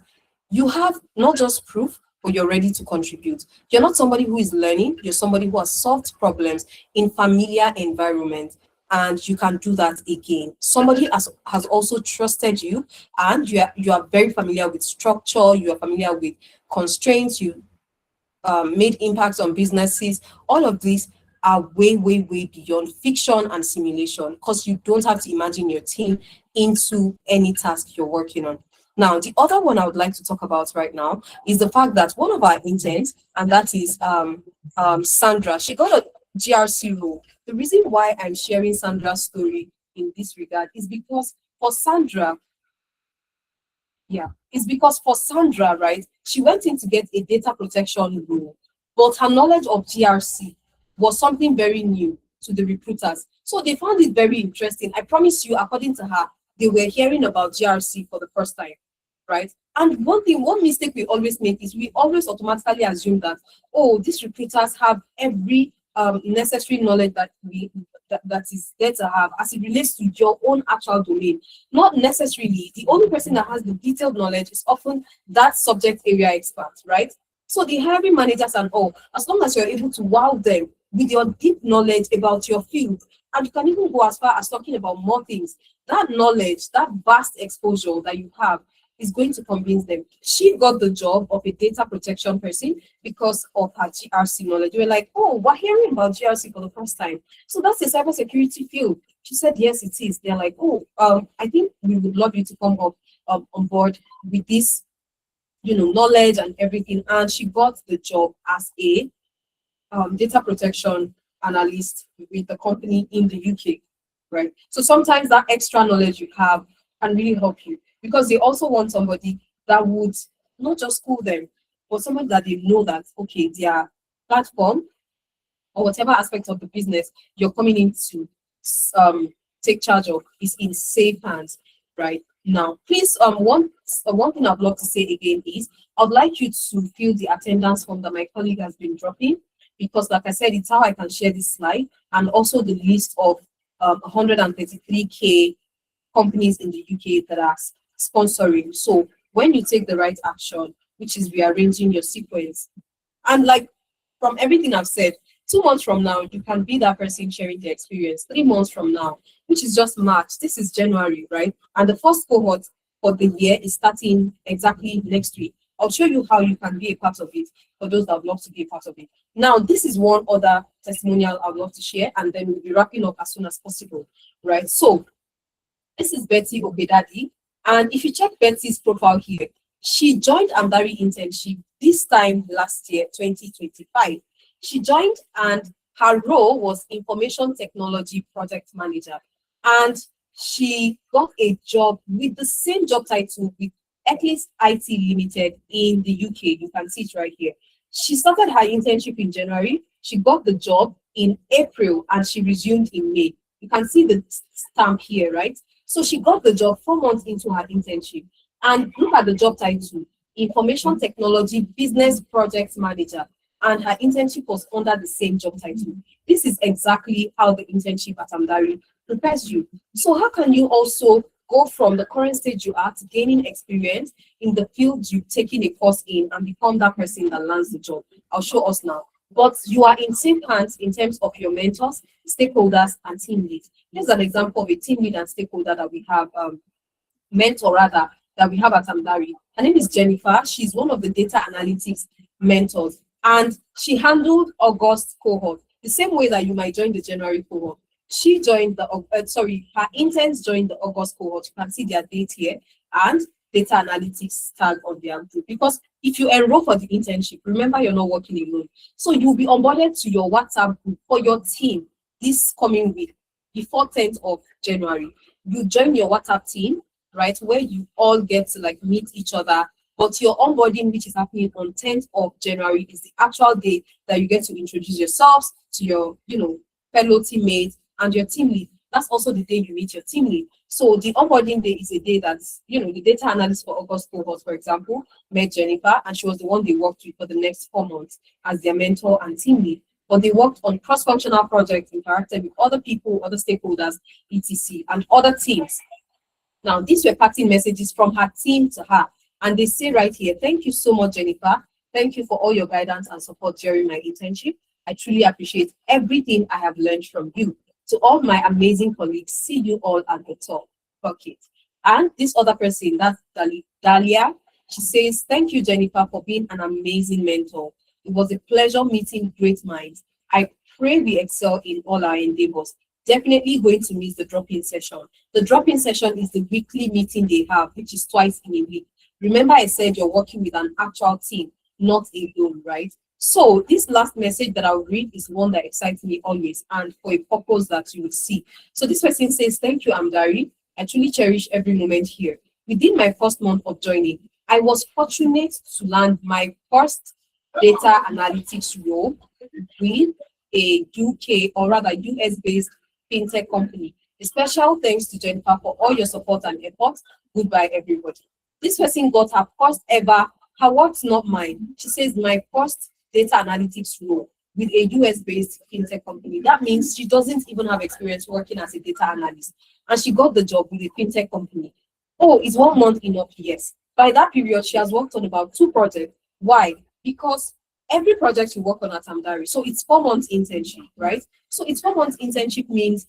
you have not just proof, but you're ready to contribute. You're not somebody who is learning, you're somebody who has solved problems in familiar environments, and you can do that again. Somebody has also trusted you, and you are very familiar with structure, you are familiar with constraints, you made impacts on businesses. All of these are way, way, way beyond fiction and simulation, because you don't have to imagine your team into any task you're working on. Now, the other one I would like to talk about right now is the fact that one of our interns, and that is Sandra, she got a GRC role. The reason why I'm sharing Sandra's story in this regard is because for Sandra, right, she went in to get a data protection role, but her knowledge of GRC was something very new to the recruiters. So they found it very interesting. I promise you, according to her, they were hearing about GRC for the first time, right? And one mistake we always make is we always automatically assume that, oh, these recruiters have every necessary knowledge that is there to have as it relates to your own actual domain. Not necessarily. The only person that has the detailed knowledge is often that subject area expert, right? So the hiring managers and all, as long as you're able to wow them with your deep knowledge about your field, and you can even go as far as talking about more things, that knowledge, that vast exposure that you have is going to convince them. She got the job of a data protection person because of her GRC knowledge. They were like, oh, we're hearing about GRC for the first time. So that's the cybersecurity field. She said, yes, it is. They're like, oh, I think we would love you to come up on board with this, knowledge and everything. And she got the job as a data protection analyst with the company in the UK, right? So sometimes that extra knowledge you have can really help you, because they also want somebody that would not just school them, but somebody that they know that, okay, their platform or whatever aspect of the business you're coming in to take charge of is in safe hands, right? Now, please, one thing I'd love to say again is I'd like you to fill the attendance form that my colleague has been dropping, because like I said, it's how I can share this slide, and also the list of 133K companies in the UK that are sponsoring. So when you take the right action, which is rearranging your sequence, and like from everything I've said, 2 months from now, you can be that person sharing the experience. 3 months from now, which is just March, this is January, right? And the first cohort for the year is starting exactly next week. I'll show you how you can be a part of it for those that would love to be a part of it. Now, this is one other testimonial I'd love to share, and then we'll be wrapping up as soon as possible, right? So this is Betty Obedadi. And if you check Betty's profile here, she joined Amdari internship this time last year, 2025. She joined, and her role was information technology project manager. And she got a job with the same job title with Eclipse IT Limited in the UK. You can see it right here. She started her internship in January. She got the job in April, and she resumed in May. You can see the stamp here, right? So she got the job 4 months into her internship. And look at the job title, Information Technology Business Project Manager. And her internship was under the same job title. This is exactly how the internship at Amdari prepares you. So how can you also go from the current stage you are to gaining experience in the field you've taken a course in and become that person that lands the job? I'll show us now. But you are in safe hands in terms of your mentors, stakeholders, and team leads. Here's an example of a team lead and stakeholder that we have, that we have at Amdari. Her name is Jennifer. She's one of the data analytics mentors, and she handled August cohort the same way that you might join the January cohort. She joined the, her interns joined the August cohort. You can see their date here and data analytics tag on their group. Because if you enroll for the internship, remember you're not working alone. So you'll be onboarded to your WhatsApp group for your team this coming week before 10th of January. You join your WhatsApp team, right, where you all get to like meet each other. But your onboarding, which is happening on 10th of January, is the actual day that you get to introduce yourselves to your, fellow teammates and your team lead. That's also the day you meet your team lead. So the onboarding day is a day that's, the data analyst for August cohort, for example, met Jennifer, and she was the one they worked with for the next 4 months as their mentor and team lead. But they worked on cross-functional projects, interacted with other people, other stakeholders, etc., and other teams. Now, these were parting messages from her team to her. And they say right here, thank you so much, Jennifer. Thank you for all your guidance and support during my internship. I truly appreciate everything I have learned from you. To all my amazing colleagues, see you all at the top. Bucket. And this other person, that's Dahlia, she says, thank you, Jennifer, for being an amazing mentor. It was a pleasure meeting great minds. I pray we excel in all our endeavors. Definitely going to miss the drop-in session. The drop-in session is the weekly meeting they have, which is twice in a week. Remember, I said you're working with an actual team, not a alone, right? So this last message that I'll read is one that excites me always, and for a purpose that you will see. So this person says, thank you, Amdari. I truly cherish every moment here. Within my first month of joining, I was fortunate to land my first data analytics role with a UK, or rather US-based fintech company. A special thanks to Jennifer for all your support and efforts. Goodbye, everybody. This person got her first ever, her words not mine. She says, my first data analytics role with a US-based fintech company. That means she doesn't even have experience working as a data analyst. And she got the job with a fintech company. Oh, is 1 month enough? Yes. By that period, she has worked on about 2 projects. Why? Because every project you work on at Amdari, so it's 4 months internship, right? So it's 4 months internship means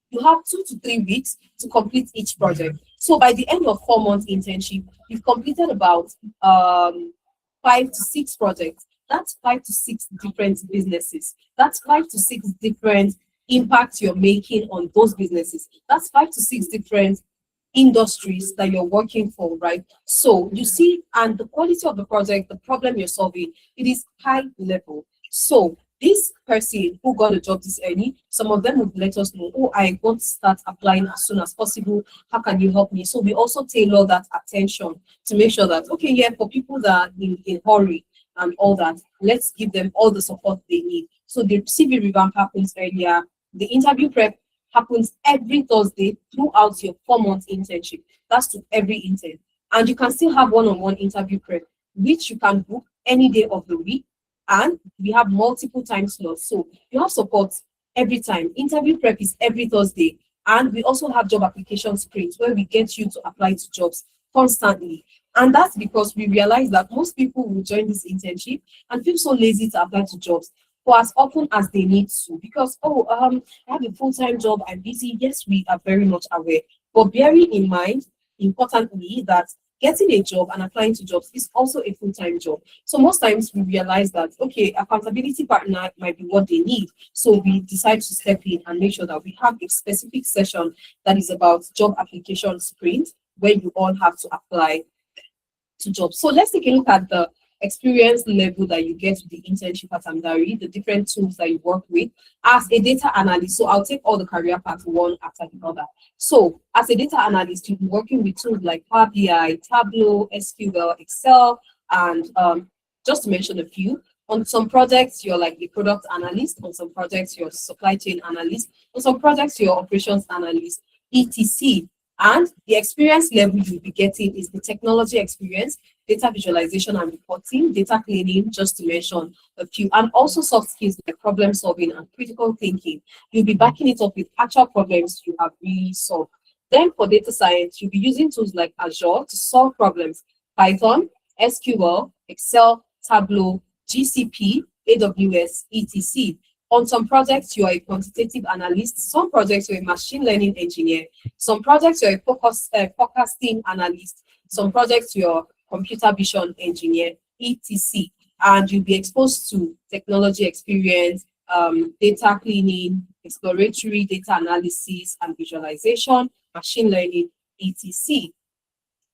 you have 2 to 3 weeks to complete each project. So by the end of 4 months internship, you've completed about 5 to 6 projects. That's 5 to 6 different businesses. That's 5 to 6 different impacts you're making on those businesses. That's 5 to 6 different industries that you're working for, right? So you see, and the quality of the project, the problem you're solving, it is high level. So this person who got a job this early, some of them would let us know, oh, I want to start applying as soon as possible. How can you help me? So we also tailor that attention to make sure that, okay, yeah, for people that are in a hurry and all that, let's give them all the support they need. So the CV revamp happens earlier. The interview prep happens every Thursday throughout your 4 months internship. That's to every intern. And you can still have one-on-one interview prep, which you can book any day of the week. And we have multiple time slots. So you have support every time. Interview prep is every Thursday. And we also have job application sprints where we get you to apply to jobs constantly. And that's because we realize that most people will join this internship and feel so lazy to apply to jobs for as often as they need to, because, I have a full-time job, I'm busy. Yes, we are very much aware. But bearing in mind, importantly, that getting a job and applying to jobs is also a full-time job. So most times we realize that, okay, accountability partner might be what they need. So we decide to step in and make sure that we have a specific session that is about job application sprint, where you all have to apply to jobs. So let's take a look at the experience level that you get with the internship at Amdari, the different tools that you work with as a data analyst. So I'll take all the career paths one after the other. So as a data analyst, you'll be working with tools like Power BI, Tableau, SQL, Excel, and just to mention a few. On some projects, you're like a product analyst. On some projects, you're a supply chain analyst. On some projects, you're operations analyst, etc. And the experience level you'll be getting is the technology experience, data visualization and reporting, data cleaning, just to mention a few, and also soft skills like problem solving and critical thinking. You'll be backing it up with actual problems you have really solved. Then for data science, you'll be using tools like Azure to solve problems, Python, SQL, Excel, Tableau, GCP, AWS, etc. On some projects, you are a quantitative analyst. Some projects, you're a machine learning engineer. Some projects, you're a forecasting analyst. Some projects, you're a computer vision engineer, etc. And you'll be exposed to technology experience, data cleaning, exploratory data analysis and visualization, machine learning, etc.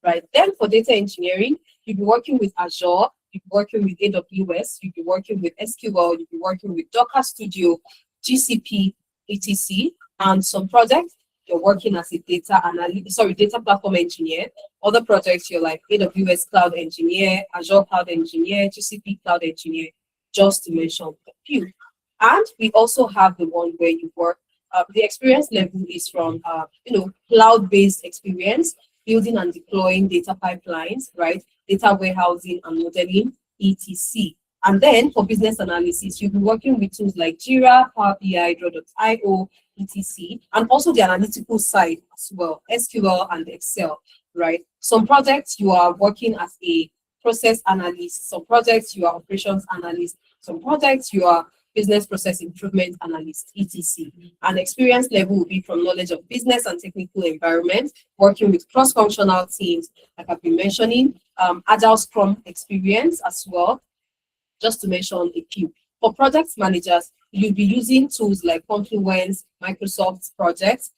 Right. Then for data engineering, you'll be working with Azure, you'll be working with AWS, you'll be working with SQL, you'll be working with Docker Studio, GCP, etc. And some projects, you're working as a data platform engineer. Other projects, you're like AWS cloud engineer, Azure cloud engineer, GCP cloud engineer, just to mention a few. And we also have the one where you work The experience level is from, cloud-based experience, building and deploying data pipelines, right? Data warehousing and modeling, etc. And then for business analysis, you'll be working with tools like Jira, Power BI, Draw.io, etc. And also the analytical side as well, SQL and Excel, right? Some projects you are working as a process analyst, some projects you are operations analyst, some projects you are business process improvement analyst, etc. And experience level will be from knowledge of business and technical environment, working with cross-functional teams, like I've been mentioning, agile scrum experience as well, just to mention a few. For project managers, you'll be using tools like Confluence, Microsoft Projects,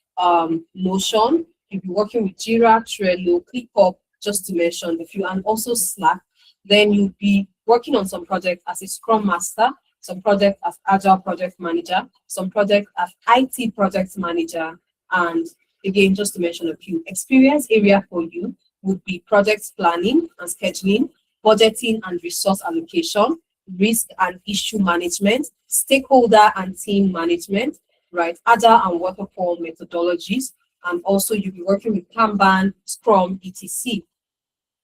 Notion. You'll be working with Jira, Trello, ClickUp, just to mention a few, and also Slack. Then you'll be working on some projects as a Scrum Master, some projects as Agile Project Manager, some projects as IT Project Manager, and again, just to mention a few. Experience area for you would be project planning and scheduling, budgeting and resource allocation, risk and issue management, stakeholder and team management, right? Agile and waterfall methodologies, and also you'll be working with Kanban, Scrum, etc.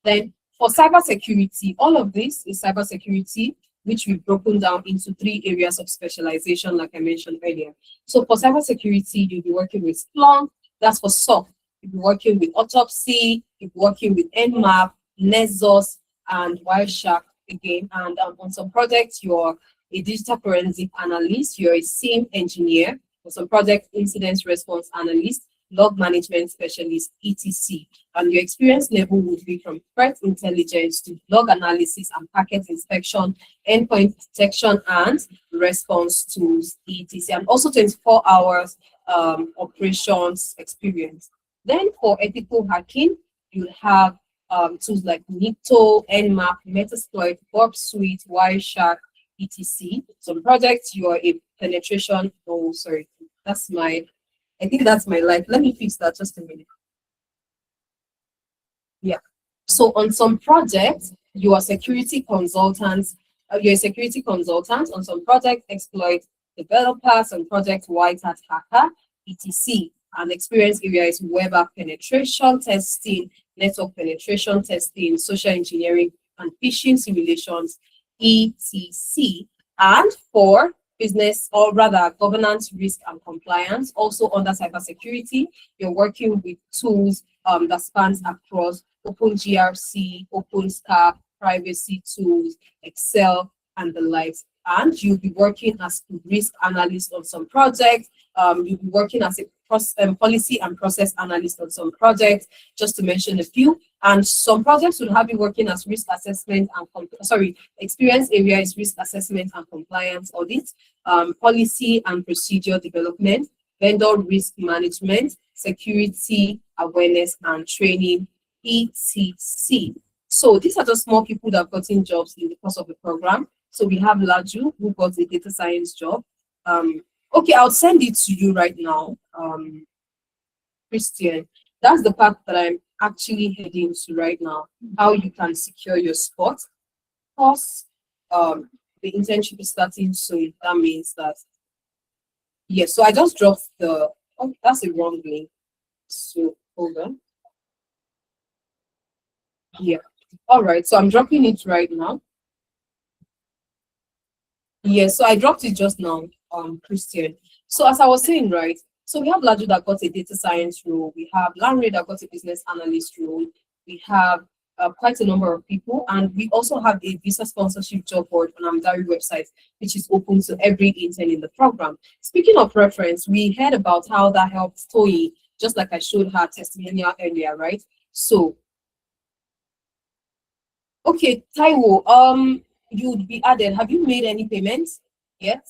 Then for cybersecurity, all of this is cybersecurity, which we've broken down into 3 areas of specialization, like I mentioned earlier. So for cybersecurity, you'll be working with Splunk, that's for SOC. You'll be working with Autopsy, you'll be working with Nmap, Nexus, and Wireshark again. And on some projects, you're a digital forensic analyst, you're a SIEM engineer, for some project incident response analyst, log management specialist, etc. And your experience level would be from threat intelligence to log analysis and packet inspection, endpoint detection and response tools, etc. And also 24 hours operations experience. Then for ethical hacking, you have tools like Nikto, Nmap, Metasploit, Bob Suite, Wireshark, etc. Some projects you are a penetration. Oh, sorry, I think that's my life. Let me fix that just a minute. Yeah. So on some projects, you are security consultants. You're a security consultant. On some projects, exploit developers. On project white hat hacker, etc. And experience area is web app penetration testing, network penetration testing, social engineering, and phishing simulations, etc. And for business, or rather governance, risk, and compliance, also under cybersecurity, you're working with tools that spans across OpenGRC, OpenSCAP, privacy tools, Excel, and the likes. And you'll be working as a risk analyst on some projects. You'll be working as a policy and process analyst on some projects, just to mention a few. And some projects will have you working as risk assessment and experience area is risk assessment and compliance audit, policy and procedure development, vendor risk management, security awareness and training, etc. So these are just small people that have gotten jobs in the course of the program. So we have Laju, who got a data science job. Okay, I'll send it to you right now, Christian. That's the part that I'm actually heading to right now, how you can secure your spot. Of course, the internship is starting soon. That means that, yes, so I just dropped that's a wrong link. So hold on. Yeah, all right, so I'm dropping it right now. Yes, so I dropped it just now, Christian. So as I was saying, right, so we have Laju that got a data science role. We have Lanre that got a business analyst role. We have quite a number of people, and we also have a visa sponsorship job board on Amdari website, which is open to every intern in the program. Speaking of reference, we heard about how that helped Toyi, just like I showed her testimonial earlier, right? So, okay, Taiwo, you'd be added. Have you made any payments yet?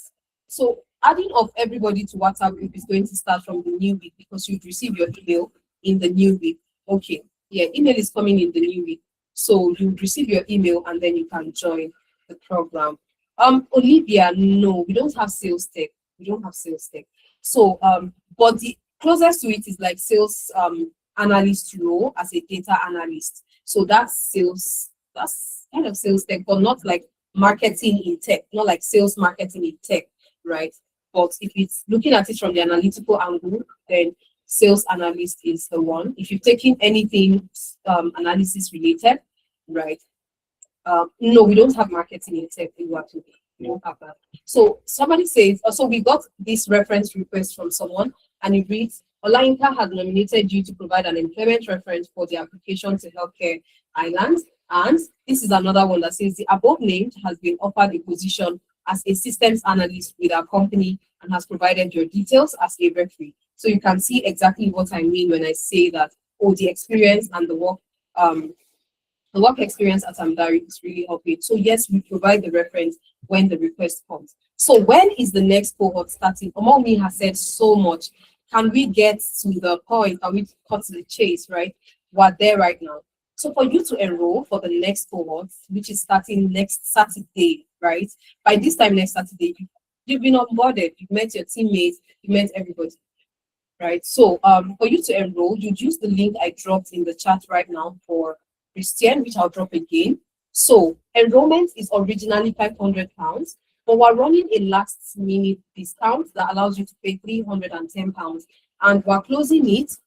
So adding of everybody to WhatsApp group is going to start from the new week because you'd receive your email in the new week. Okay, yeah, email is coming in the new week. So you'd receive your email and then you can join the program. Olivia, no, we don't have sales tech. We don't have sales tech. So, but the closest to it is like sales analyst role as a data analyst. So that's sales, that's kind of sales tech, but not like marketing in tech, not like sales marketing in tech, right? But if it's looking at it from the analytical angle, then sales analyst is the one. If you've taken anything analysis related, right? No, we don't have marketing in tech. We don't have that. So somebody says, so we got this reference request from someone, and it reads, Olayinka has nominated you to provide an employment reference for the application to Healthcare Islands. And this is another one that says the above named has been offered a position as a systems analyst with our company and has provided your details as a referee. So you can see exactly what I mean when I say that, oh, the experience and the work experience at Amdari is really helping. So yes, we provide the reference when the request comes. So when is the next cohort starting? Omowunmi has said so much. Can we get to the point? Can we cut to the chase, right? We're there right now. So for you to enroll for the next cohort, which is starting next Saturday, right? By this time next Saturday, you've been onboarded, you've met your teammates, you met everybody, right? So for you to enroll, you'd use the link I dropped in the chat right now for Christian, which I'll drop again. So enrollment is originally £500, but we're running a last minute discount that allows you to pay £310, and we're closing it,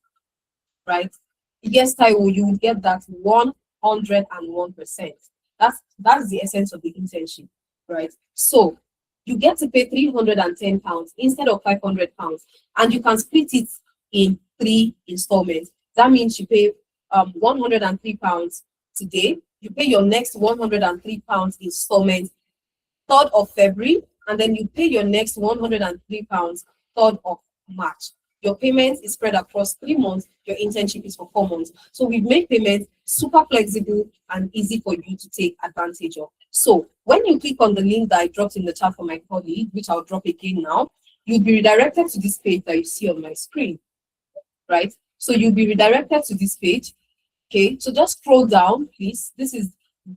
right? Yes, Taiwo, you will get that 101%. That's the essence of the internship, right? So you get to pay £310 instead of £500, and you can split it in 3 installments. That means you pay £103 today. You pay your next £103 installment 3rd of February, and then you pay your next £103 3rd of March. Your payment is spread across 3 months. Your internship is for 4 months. So we've made payments super flexible and easy for you to take advantage of. So when you click on the link that I dropped in the chat for my colleague, which I'll drop again now, you'll be redirected to this page that you see on my screen, right? So you'll be redirected to this page. Okay, so just scroll down, please. This is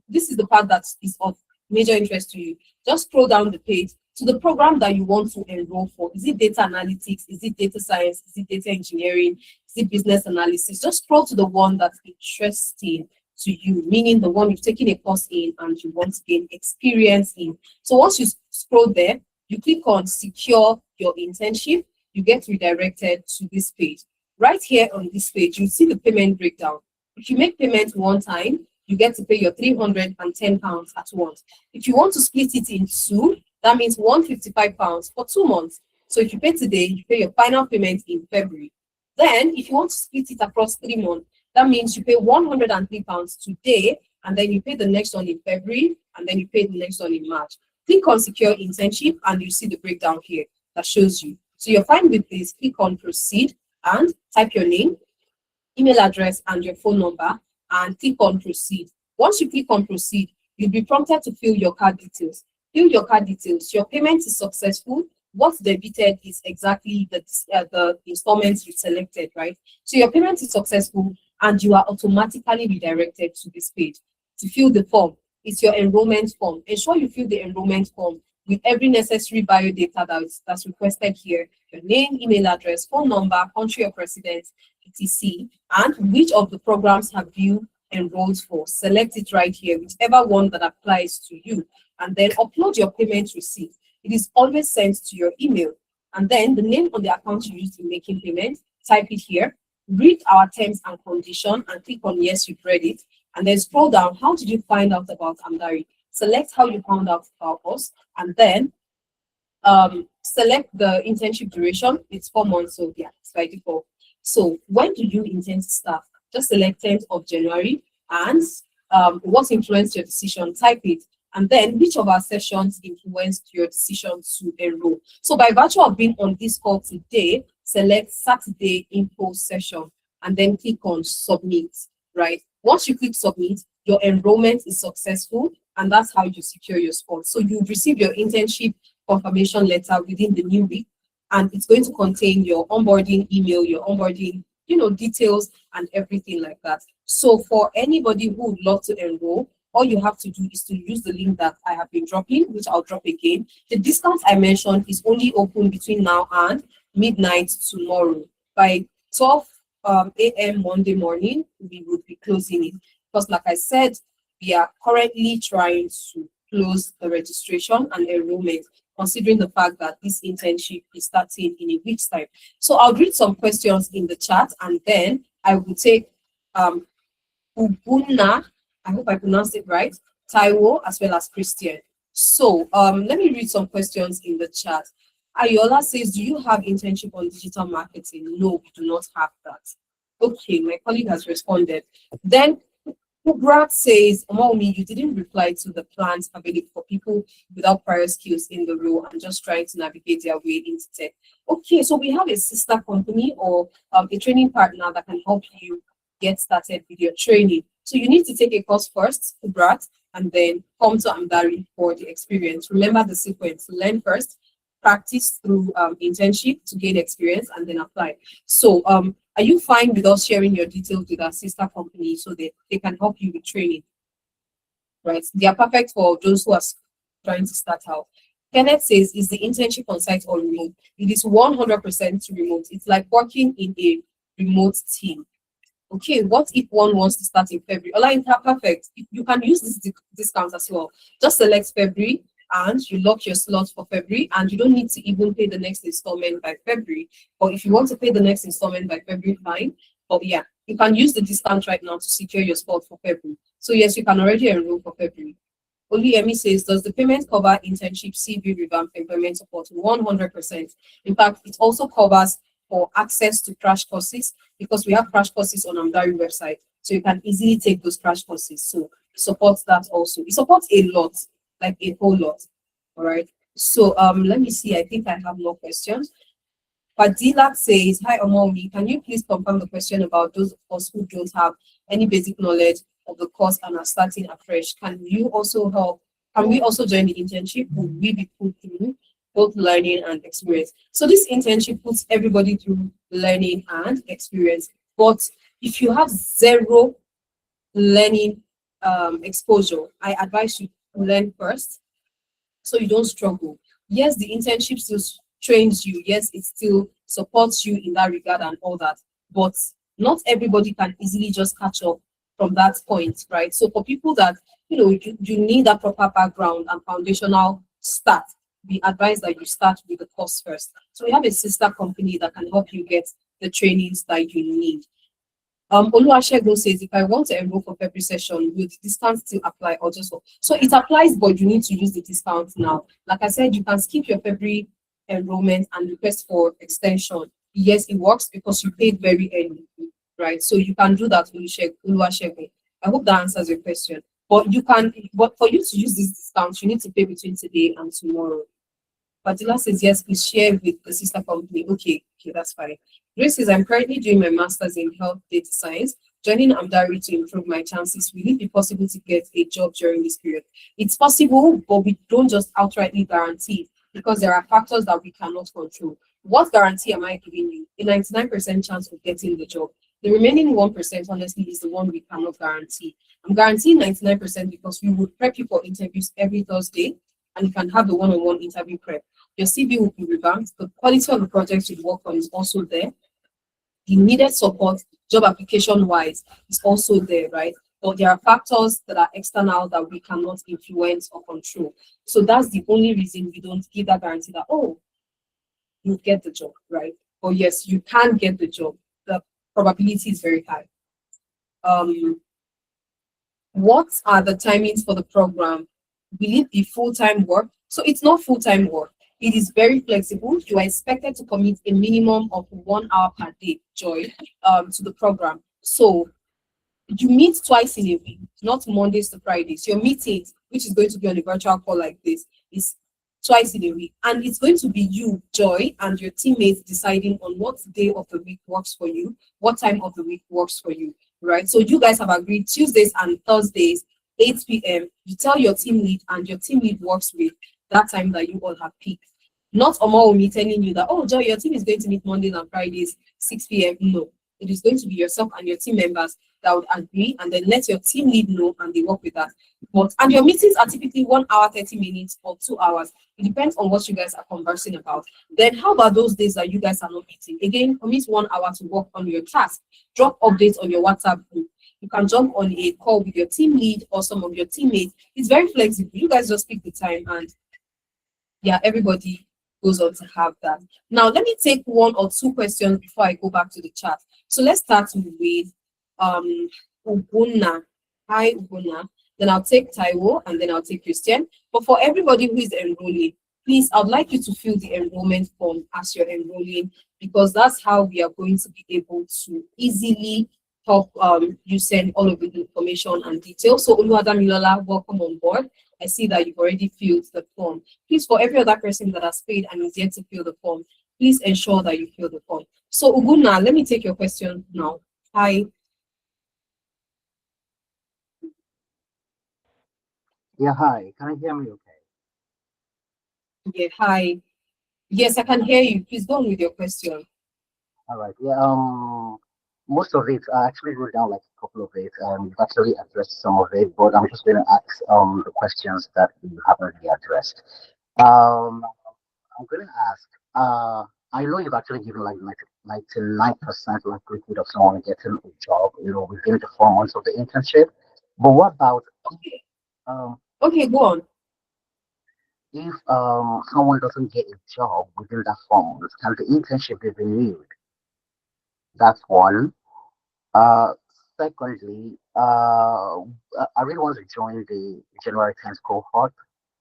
the part that is of major interest to you. Just scroll down the page to the program that you want to enroll for. Is it data analytics? Is it data science? Is it data engineering? Is it business analysis? Just scroll to the one that's interesting to you, meaning the one you've taken a course in and you want to gain experience in. So once you scroll there, you click on secure your internship, you get redirected to this page. Right here on this page, you see the payment breakdown. If you make payment one time, you get to pay your £310 at once. If you want to split it in 2, that means £155 for 2 months. So if you pay today, you pay your final payment in February. Then if you want to split it across 3 months, that means you pay £103 today, and then you pay the next one in February, and then you pay the next one in March. Click on secure internship, and you see the breakdown here that shows you. So you're fine with this, click on proceed and type your name, email address, and your phone number, and click on proceed. Once you click on proceed, you'll be prompted to fill your card details. Fill your card details. Your payment is successful. What's debited is exactly the installments you selected, right? So your payment is successful, and you are automatically redirected to this page to fill the form. It's your enrollment form. Ensure you fill the enrollment form with every necessary bio data that's requested here: your name, email address, phone number, country of residence, etc. And which of the programs have you enrolled for. Select it right here, whichever one that applies to you, and then upload your payment receipt. It is always sent to your email, and then the name on the account you used in making payment, type it here, read our terms and condition, and click on yes, you've read it, and then scroll down. How did you find out about Amdari? Select how you found out about us, and then select the internship duration. It's 4 months, so yeah, it's by default. So when do you intend to start? Just select 10th of January, and what influenced your decision? Type it, and then which of our sessions influenced your decision to enroll? So by virtue of being on this call today, select Saturday info session, and then click on submit, right? Once you click submit, your enrollment is successful, and that's how you secure your spot. So you receive your internship confirmation letter within the new week, and it's going to contain your onboarding email, your onboarding, details and everything like that. So for anybody who would love to enroll, all you have to do is to use the link that I have been dropping, which I'll drop again. The discount I mentioned is only open between now and midnight tomorrow. By 12 a.m. Monday morning, we would be closing it. Because like I said, we are currently trying to close the registration and enrollment, considering the fact that this internship is starting in a week's time. So I'll read some questions in the chat, and then I will take Ubuna, I hope I pronounced it right, Taiwo, as well as Christian. So let me read some questions in the chat. Ayola says, do you have internship on digital marketing? No, we do not have that. Okay, my colleague has responded. Then Brad says, Omowunmi, you didn't reply to the plans available for people without prior skills in the role and just trying to navigate their way into tech. Okay, so we have a sister company or a training partner that can help you get started with your training. So you need to take a course first, Brad, and then come to Amdari for the experience. Remember the sequence: learn first, practice through internship to gain experience, and then apply. So are you fine with us sharing your details with our sister company so that they can help you with training? Right, they are perfect for those who are trying to start out. Kenneth says, is the internship on site or remote? It is 100% remote. It's like working in a remote team. Okay, what if one wants to start in February? Perfect. You can use this discount as well. Just select February and you lock your slot for February, and you don't need to even pay the next installment by February. Or if you want to pay the next installment by February, fine. But yeah, you can use the discount right now to secure your spot for February. So yes, you can already enroll for February. Oliemi says, does the payment cover internship, CV revamp, employment support? 100%. In fact, it also covers for access to crash courses, because we have crash courses on Amdari website, so you can easily take those crash courses. So it supports that also. It supports a lot, like a whole lot. All right. So let me see. I think I have more questions. Fadila says, hi Omowunmi, can you please confirm the question about those of us who don't have any basic knowledge of the course and are starting afresh? Can you also help? Can we also join the internship? Will we be put through both learning and experience? So this internship puts everybody through learning and experience. But if you have zero learning exposure, I advise you to learn first so you don't struggle. Yes, the internship still trains you. Yes, it still supports you in that regard and all that. But not everybody can easily just catch up from that point, right? So for people that, you need a proper background and foundational start, we advise that you start with the course first. So we have a sister company that can help you get the trainings that you need. Oluwasegun says, if I want to enroll for February session, will the discount still apply or just for? So it applies, but you need to use the discount now. Like I said, you can skip your February enrollment and request for extension. Yes, it works because you paid very early, right? So you can do that, Oluwasegun. I hope that answers your question. But for you to use this discount, you need to pay between today and tomorrow. Fadila says, yes, please share with the sister company. Okay, that's fine. Grace says, I'm currently doing my master's in health data science, joining Amdari to improve my chances. Will it be possible to get a job during this period? It's possible, but we don't just outrightly guarantee, because there are factors that we cannot control. What guarantee am I giving you? A 99% chance of getting the job. The remaining 1%, honestly, is the one we cannot guarantee. I'm guaranteeing 99% because we would prep you for interviews every Thursday, and you can have the one-on-one interview prep. Your CV will be revamped. The quality of the project you work on is also there. The needed support, job application-wise, is also there, right? But there are factors that are external that we cannot influence or control. So that's the only reason we don't give that guarantee that, oh, you get the job, right? But yes, you can get the job. The probability is very high. What are the timings for the program? Will it be full-time work? So it's not full-time work. It is very flexible. You are expected to commit a minimum of 1 hour per day, Joy, to the program. So you meet twice in a week, not Mondays to Fridays. Your meetings, which is going to be on a virtual call like this, is twice in a week. And it's going to be you, Joy, and your teammates deciding on what day of the week works for you, what time of the week works for you, right? So you guys have agreed Tuesdays and Thursdays, 8 p.m. You tell your team lead, and your team lead works with that time that you all have picked. Not Omowunmi telling you that, oh, Joy, your team is going to meet Mondays and Fridays, 6 p.m. No, it is going to be yourself and your team members that would agree, and then let your team lead know, and they work with that. And your meetings are typically 1 hour, 30 minutes, or 2 hours. It depends on what you guys are conversing about. Then how about those days that you guys are not meeting? Again, commit 1 hour to work on your task. Drop updates on your WhatsApp group. You can jump on a call with your team lead or some of your teammates. It's very flexible. You guys just pick the time, and yeah, everybody goes on to have that. Now, let me take 1 or 2 questions before I go back to the chat. So let's start with Uguna. Hi, Uguna. Then I'll take Taiwo, and then I'll take Christian. But for everybody who is enrolling, please, I'd like you to fill the enrollment form as you're enrolling, because that's how we are going to be able to easily help you send all of the information and details. So Oluwadamilola, welcome on board. I see that you've already filled the form. Please, for every other person that has paid and is yet to fill the form, please ensure that you fill the form. So Uguna, let me take your question now. Hi. Yeah, hi. Can you hear me okay? Yeah, hi. Yes, I can hear you. Please go on with your question. All right. Yeah, most of it, I actually wrote down like a couple of it. You've actually addressed some of it, but I'm just going to ask the questions that you haven't really addressed. Um, I'm going to ask, I know you've actually given like 99% likelihood of someone getting a job, within the 4 months of the internship. But what about Okay. um, Okay, go on. if someone doesn't get a job within that 4 months? Can the internship be renewed? That's one. Uh, Secondly, I really want to join the January 10th cohort.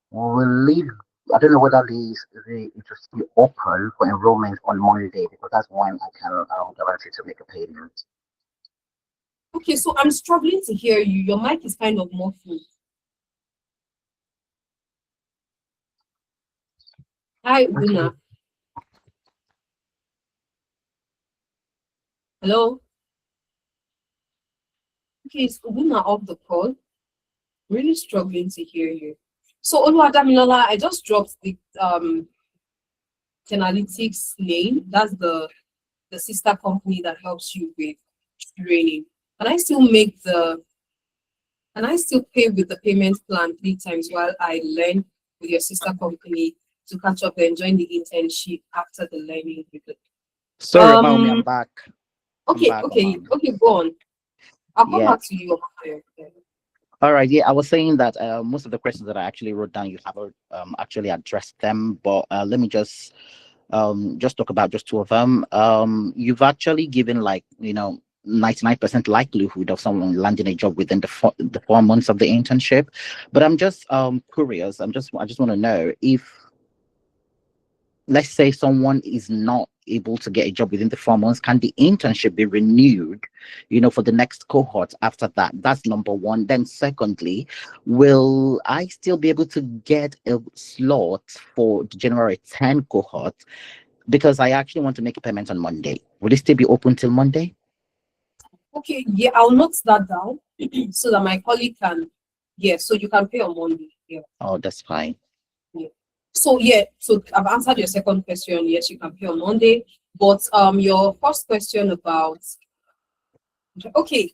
Will it, I don't know whether it will still open for enrollment on Monday, because that's when I can guarantee to make a payment. Okay, so I'm struggling to hear you. Your mic is kind of muffled. Hi, Uguna. Hello? Okay, is Uguna off the call? Really struggling to hear you. So Oluwadamilola, I just dropped the Analytics name. That's the sister company that helps you with training. Can I still pay with the payment plan 3 times while I learn with your sister company to catch up and join the internship after the learning with it? Sorry about me, I'm back. Okay, I'm back okay, on. okay, go on. I'll come Yeah. back to you. All right. Yeah, I was saying that most of the questions that I actually wrote down, you have actually addressed them. But let me just talk about just 2 of them. You've actually given 99% likelihood of someone landing a job within the 4 months of the internship. But I'm just curious. I just want to know if, let's say, someone is not able to get a job within the 4 months, can the internship be renewed, for the next cohort after that? That's number one. Then secondly, will I still be able to get a slot for the January 10 cohort? Because I actually want to make a payment on Monday. Will it still be open till Monday? Okay, yeah, I'll note that down so that my colleague can, so you can pay on Monday. Yeah. Oh, that's fine. Yeah. So I've answered your second question. Yes, you can pay on Monday. But your first question about, okay,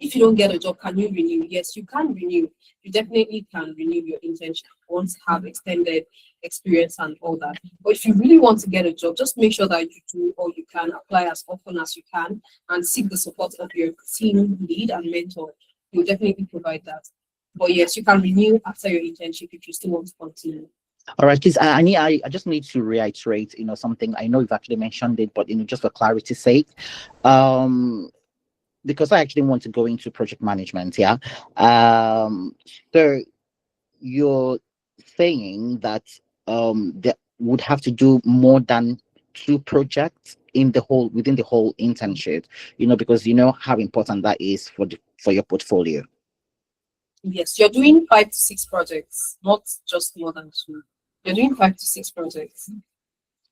if you don't get a job, can you renew? Yes, you can renew. You definitely can renew your internship once you have extended experience and all that. But if you really want to get a job, just make sure that you do all you can, apply as often as you can, and seek the support of your team lead and mentor. You'll definitely provide that. But yes, you can renew after your internship if you still want to continue. All right, please. I just need to reiterate, something. I know you've actually mentioned it, but just for clarity's sake, because I actually want to go into project management. Yeah. So you're saying that they would have to do more than 2 projects within the whole internship, because how important that is for your portfolio. Yes, you're doing 5 to 6 projects, not just more than 2. You're doing 5 to 6 projects.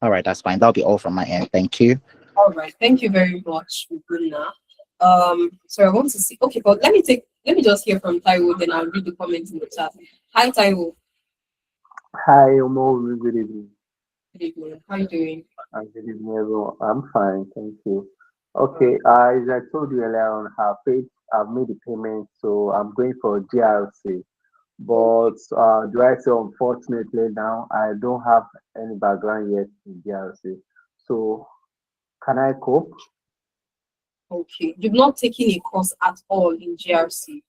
All right, that's fine. That'll be all from my end. Thank you. All right, thank you very much, Uguna. So I want to see. Okay, but let me just hear from Taiwo, then I'll read the comments in the chat. Hi, Taiwo. Hi, Omowunmi, good evening. Good evening. How are you doing? Good evening, everyone. I'm fine, thank you. Okay, as I told you earlier on, I've made the payment, so I'm going for GRC. But do I say unfortunately now I don't have any background yet in GRC. So can I cope? Okay. You've not taken a course at all in GRC.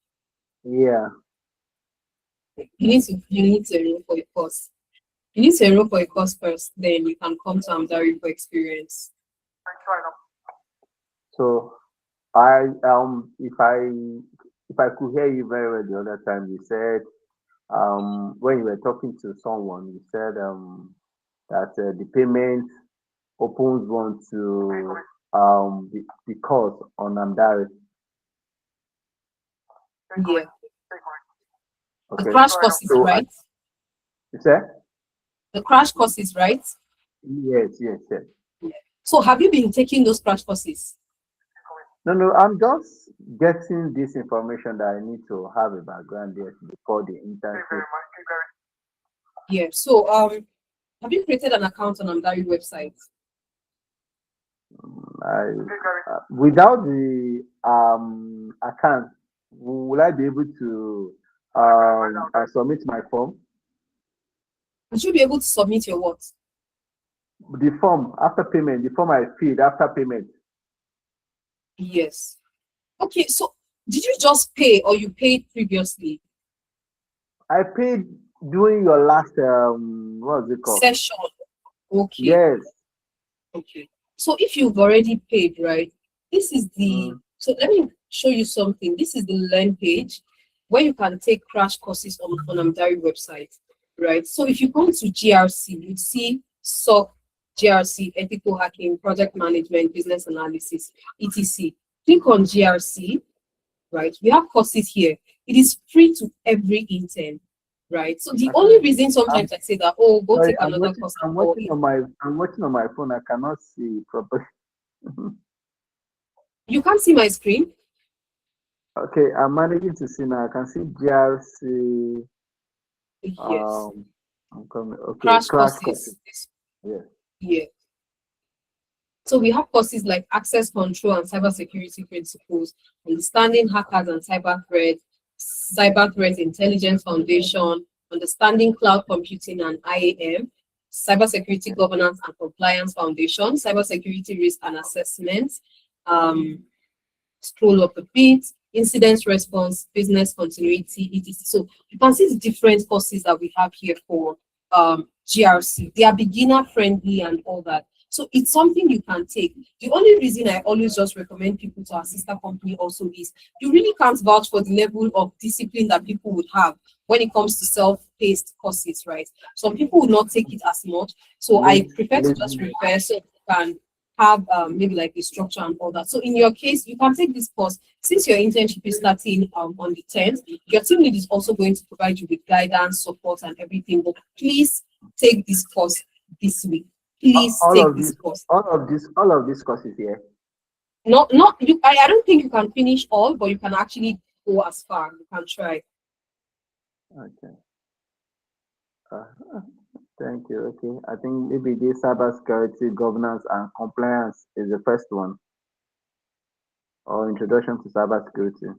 Yeah. You need to enroll for a course. You need to enroll for a course first, then you can come to Amdari for experience. So if I could hear you very well the other time, you said when you were talking to someone, you said that the payment opens one to the course on Amdari. Yeah. The Okay. crash course is So right. you said The crash course is right. yes, yes, yes. So have you been taking those crash courses? No, no, I'm just getting this information that I need to have a background there before the internship. Yeah. So have you created an account on Amdari website? Without the account, will I be able to submit my form? Would you be able to submit your what? The form after payment, the form I filled after payment. Yes. Okay, so did you just pay or you paid previously? I paid during your last what's it called? Session. Okay. Yes. Okay. So if you've already paid, right? This is the so let me show you something. This is the learn page where you can take crash courses on Amdari website, right? So if you come to GRC, you'd see SOC, GRC, ethical hacking, project management, business analysis, etc. Click on GRC, right? We have courses here. It is free to every intern, right? So the only reason sometimes I say that, oh, go Sorry, take another course. I'm watching on my phone. I cannot see properly. You can't see my screen. Okay, I'm managing to see now. I can see GRC. Yes. I'm coming. Okay, Crash crash courses. courses. Yeah. Yeah. So we have courses like access control and cybersecurity principles, understanding hackers and cyber threat intelligence foundation, understanding cloud computing and IAM, cybersecurity governance and compliance foundation, cybersecurity risk and assessment, scroll up a bit, incident response, business continuity, etc. So you can see the different courses that we have here for GRC. They are beginner friendly and all that. So it's something you can take. The only reason I always just recommend people to our sister company also is you really can't vouch for the level of discipline that people would have when it comes to self-paced courses, right? Some people would not take it as much. So I prefer to just refer so you can have maybe like a structure and all that. So in your case, you can take this course. Since your internship is starting on the 10th, your team lead is also going to provide you with guidance, support, and everything. But please take this course this week. Please take this course. All of these courses here. Not you. I don't think you can finish all, but you can actually go as far. You can try. Okay. Thank you. Okay. I think maybe this cybersecurity governance and compliance is the first one, or introduction to cybersecurity.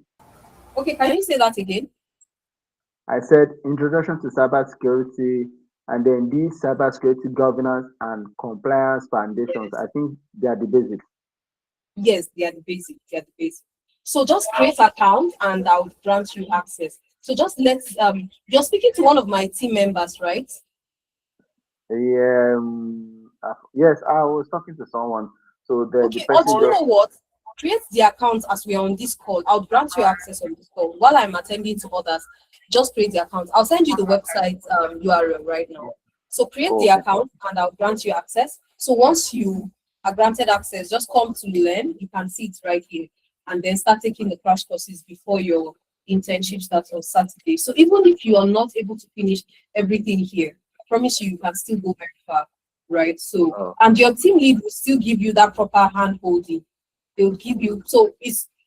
Okay, can you say that again? I said introduction to cybersecurity, and then these cybersecurity governance and compliance foundations. Yes. I think they are the basics. Yes, they are the basic. They are the basic. So just create an account and I'll grant you access. So just let's you're speaking to one of my team members, right? Yeah. Yes, I was talking to someone. So the Okay, or do person you know what? Create the account as we are on this call. I'll grant you access on this call. While I'm attending to others, just create the account. I'll send you the website URL right now. So create the account and I'll grant you access. So once you are granted access, just come to learn. You can see it right here. And then start taking the crash courses before your internship starts on Saturday. So even if you are not able to finish everything here, I promise you, you can still go very far, right? So, and your team lead will still give you that proper hand holding. They'll give you, so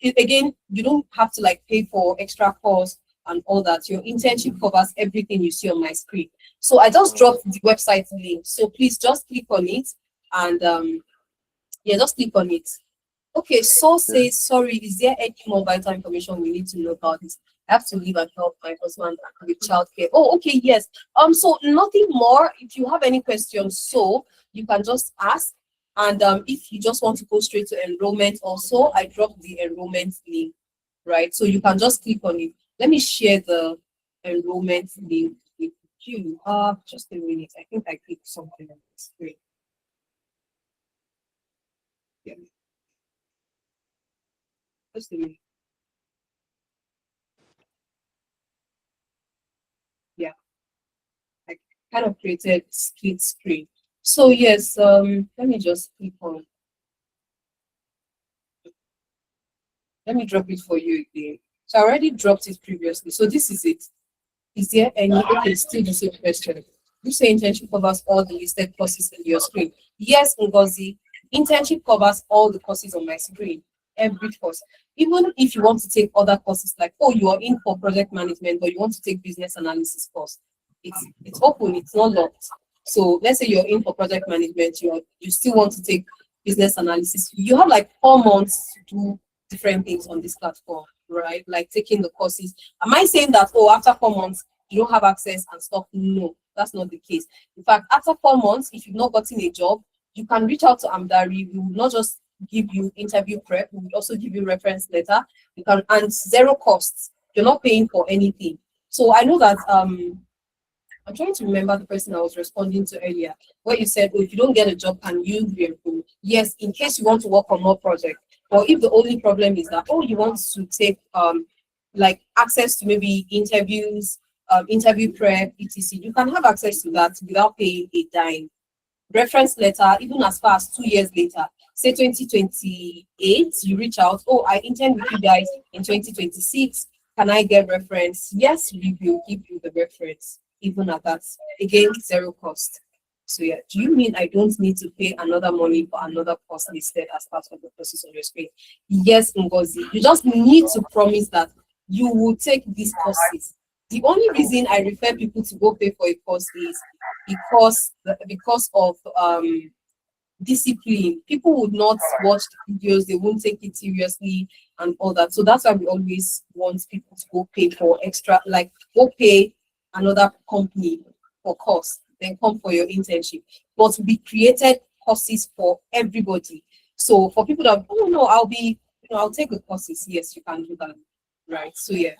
again, you don't have to like pay for extra costs and all that. Your internship covers everything you see on my screen. So I just dropped the website link. So please just click on it and yeah, just click on it. Okay, so says, sorry, is there any more vital information we need to know about this? I have to leave and help my husband with childcare. Oh, okay, yes. So nothing more. If you have any questions, so you can just ask. And if you just want to go straight to enrollment, also, I dropped the enrollment link, right? So you can just click on it. Let me share the enrollment link with you. Just a minute. I think I clicked something on the screen. Yeah. Just a minute. Yeah. I kind of created split screen. So yes, let me just click on. Let me drop it for you again. So I already dropped it previously. So this is it. Is there any? Okay, still the same question. You say internship covers all the listed courses in your screen. Yes, Ngozi. Internship covers all the courses on my screen. Every course. Even if you want to take other courses, like you are in for project management, or you want to take business analysis course, it's open. It's not locked. So let's say you're in for project management, you still want to take business analysis. You have like 4 months to do different things on this platform, right? Like taking the courses. Am I saying that, after 4 months, you don't have access and stuff? No, that's not the case. In fact, after 4 months, if you've not gotten a job, you can reach out to Amdari. We will not just give you interview prep, we will also give you reference letter. You can, and zero costs. You're not paying for anything. So I know that I'm trying to remember the person I was responding to earlier, where you said, if you don't get a job, can you re-enroll? Yes, in case you want to work on more projects. Or if the only problem is that, you want to take like access to maybe interviews, interview prep, etc., you can have access to that without paying a dime. Reference letter, even as far as 2 years later, say 2028, you reach out, I intend with you guys in 2026. Can I get reference? Yes, we will give you the reference, even at that. Again, zero cost. So yeah, do you mean I don't need to pay another money for another course listed as part of the process on your screen? Yes, Ngozi. You just need to promise that you will take these courses. The only reason I refer people to go pay for a course is because of discipline. People would not watch the videos, they won't take it seriously and all that. So that's why we always want people to go pay for extra, like go pay another company for course, then come for your internship. But we created courses for everybody. So for people that, no, I'll take the courses. Yes, you can do that. Right. So yeah.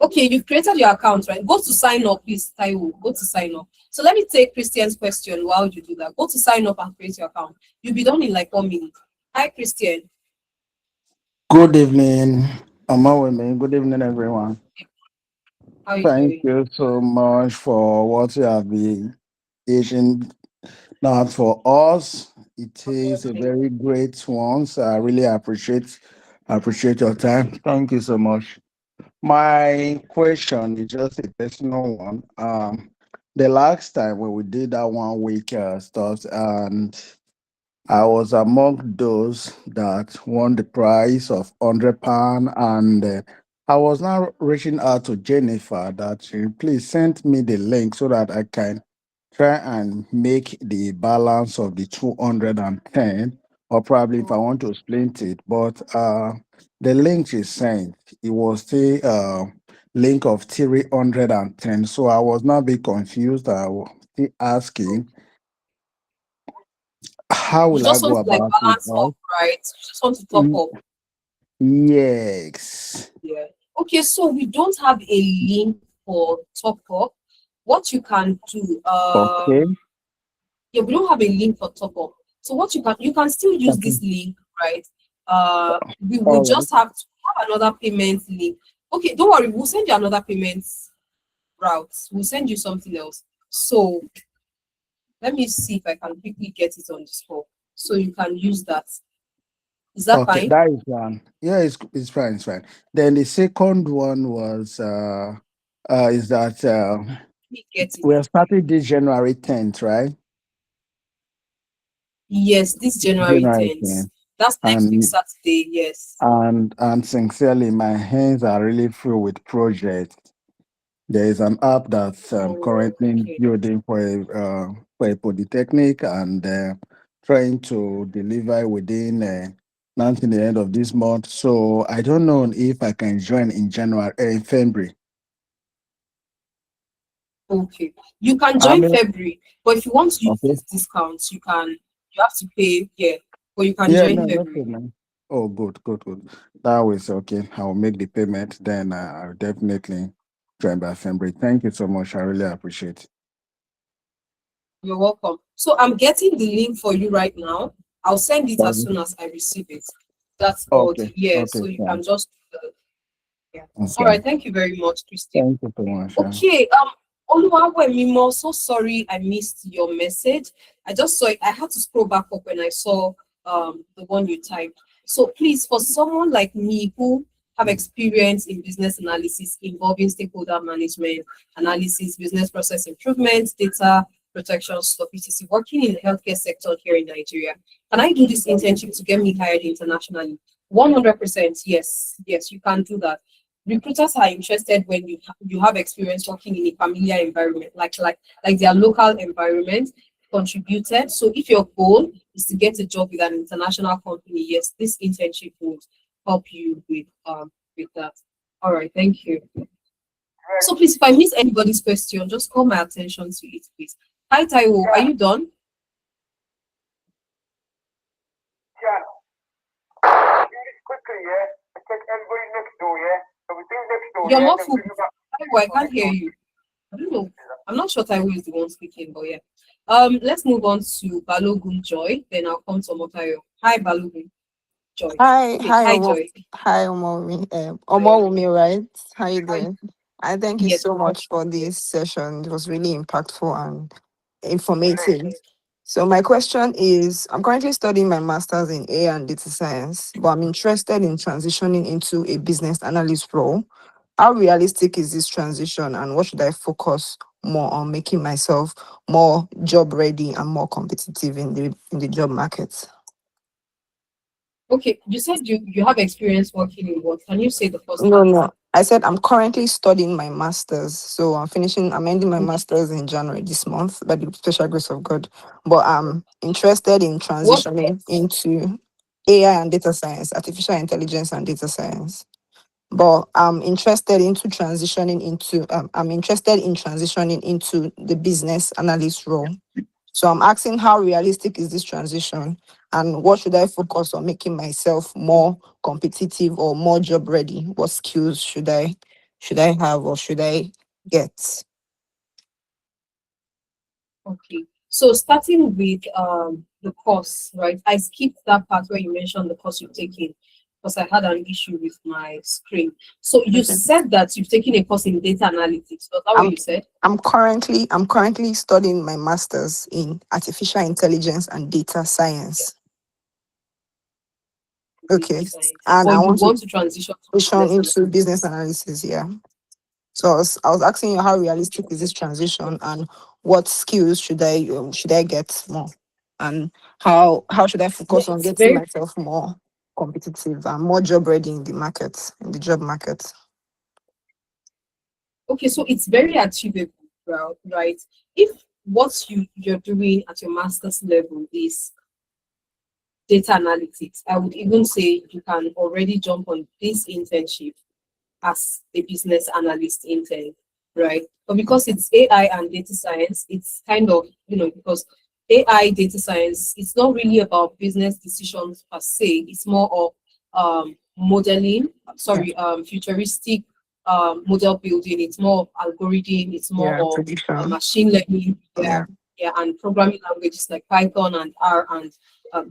Okay, you've created your account, right? Go to sign up, please, Taiwo. Go to sign up. So let me take Christian's question while you do that. Go to sign up and create your account. You'll be done in like 1 minute. Hi, Christian. Good evening, Omowunmi. Good evening, everyone. How are you Thank doing? you so much for what you have been teaching now for us. It is a very great one. So I really appreciate your time. Thank you so much. My question is just a personal one. The last time when we did that 1 week stuff, and I was among those that won the prize of £100, and I was now reaching out to Jennifer that she please send me the link so that I can try and make the balance of the 210, or probably if I want to split it. But the link she sent, it was the link of 310. So I was now a bit confused. I was still asking, how You will I just go want to like about it? balance up, right? You just want to top up. Yes. Yeah. Okay, so we don't have a link for top up. What you can do, Okay. yeah, we don't have a link for top up. So what you can still use Okay. this link, right? We will All right. just have to have another payment link. Okay, don't worry, we'll send you another payment route. We'll send you something else. So let me see if I can quickly get it on the spot. So you can use that. Is that Okay, fine? that is one. Yeah, it's fine, it's fine. Then the second one was is that Let me get it. we are starting this January 10th, right? Yes, this January January 10th. 10th. That's next week And Saturday. Yes. sincerely, my hands are really full with projects. There is an app that's Oh, currently okay. building for a polytechnic, and trying to deliver within now until the end of this month. So I don't know if I can join in January, in February. Okay. You can I join mean, February, but if you want to use okay. this discount, you have to pay, yeah, but you can Yeah, join no, no February. problem. Oh, good, good, good. That was okay. I'll make the payment. Then I'll definitely join by February. Thank you so much. I really appreciate. You're welcome. So I'm getting the link for you right now. I'll send it as Okay, soon as I receive it. That's all okay, the yeah. okay, So you can fine. just yeah. All Okay. right. Thank you very much, Christy. Thank you so much. Okay. Oluwawemi, I'm so sorry I missed your message. I just saw it. I had to scroll back up when I saw the one you typed. So please, for someone like me who have experience in business analysis involving stakeholder management, analysis, business process improvement, data protection stuff, etc., working in the healthcare sector here in Nigeria, can I do this internship to get me hired internationally? 100% yes. Yes, you can do that. Recruiters are interested when you have experience working in a familiar environment, like their local environment contributed. So if your goal is to get a job with an international company, yes, this internship would help you with that. All right, thank you. So please, if I miss anybody's question, just call my attention to it, please. Hi Taiwo, are you done? Quickly, yeah. I take everybody next door, yeah. So we do next door, You're yeah. not Then full. bring them back. Taiwo, I can't hear you. I don't know. I'm not sure Taiwo is the one speaking, but yeah. Let's move on to Balogun Joy. Then I'll come to Motayo. Hi, Balogun Joy. Hi, Okay, hi Joy. hi, Omowunmi, Hi. Omowunmi, right? How you Hi. doing? I thank you Yes. so much for this session. It was really impactful and informative. So my question is, I'm currently studying my master's in AI and data science, but I'm interested in transitioning into a business analyst role. How realistic is this transition, and what should I focus more on making myself more job ready and more competitive in the job market? Okay, you said you have experience working in what? Can you say the first No, part? no. I said I'm currently studying my master's. So I'm ending my Okay. master's in January this month by the special grace of God. But I'm interested in What? transitioning into AI and data science, artificial intelligence and data science. But I'm interested in transitioning into the business analyst role. So I'm asking, how realistic is this transition, and what should I focus on making myself more competitive or more job ready? What skills should I have or should I get? Okay. So starting with the course, right? I skipped that part where you mentioned the course you've taken because I had an issue with my screen. So you Okay. said that you've taken a course in data analytics. Was that what I'm you said? I'm currently studying my master's in artificial intelligence and data Yeah, science. data Okay. scientist. And I But you want to want to transition to transition business into analytics. business analysis, yeah. So I was asking you, how realistic is this transition, and what skills should I get more, and how should I Yeah, focus on it's getting very myself more competitive and more job ready in the job market. okay. So it's very achievable, right? If what you're doing at your master's level is data analytics, I would even say you can already jump on this internship as a business analyst intern, right? But because it's AI and data science, it's kind of, because AI data science, it's not really about business decisions per se, it's more of modeling, Yeah, futuristic model building, it's more of algorithm, it's more yeah, of prediction. machine learning, yeah, Yeah, yeah, and programming languages like Python and R, and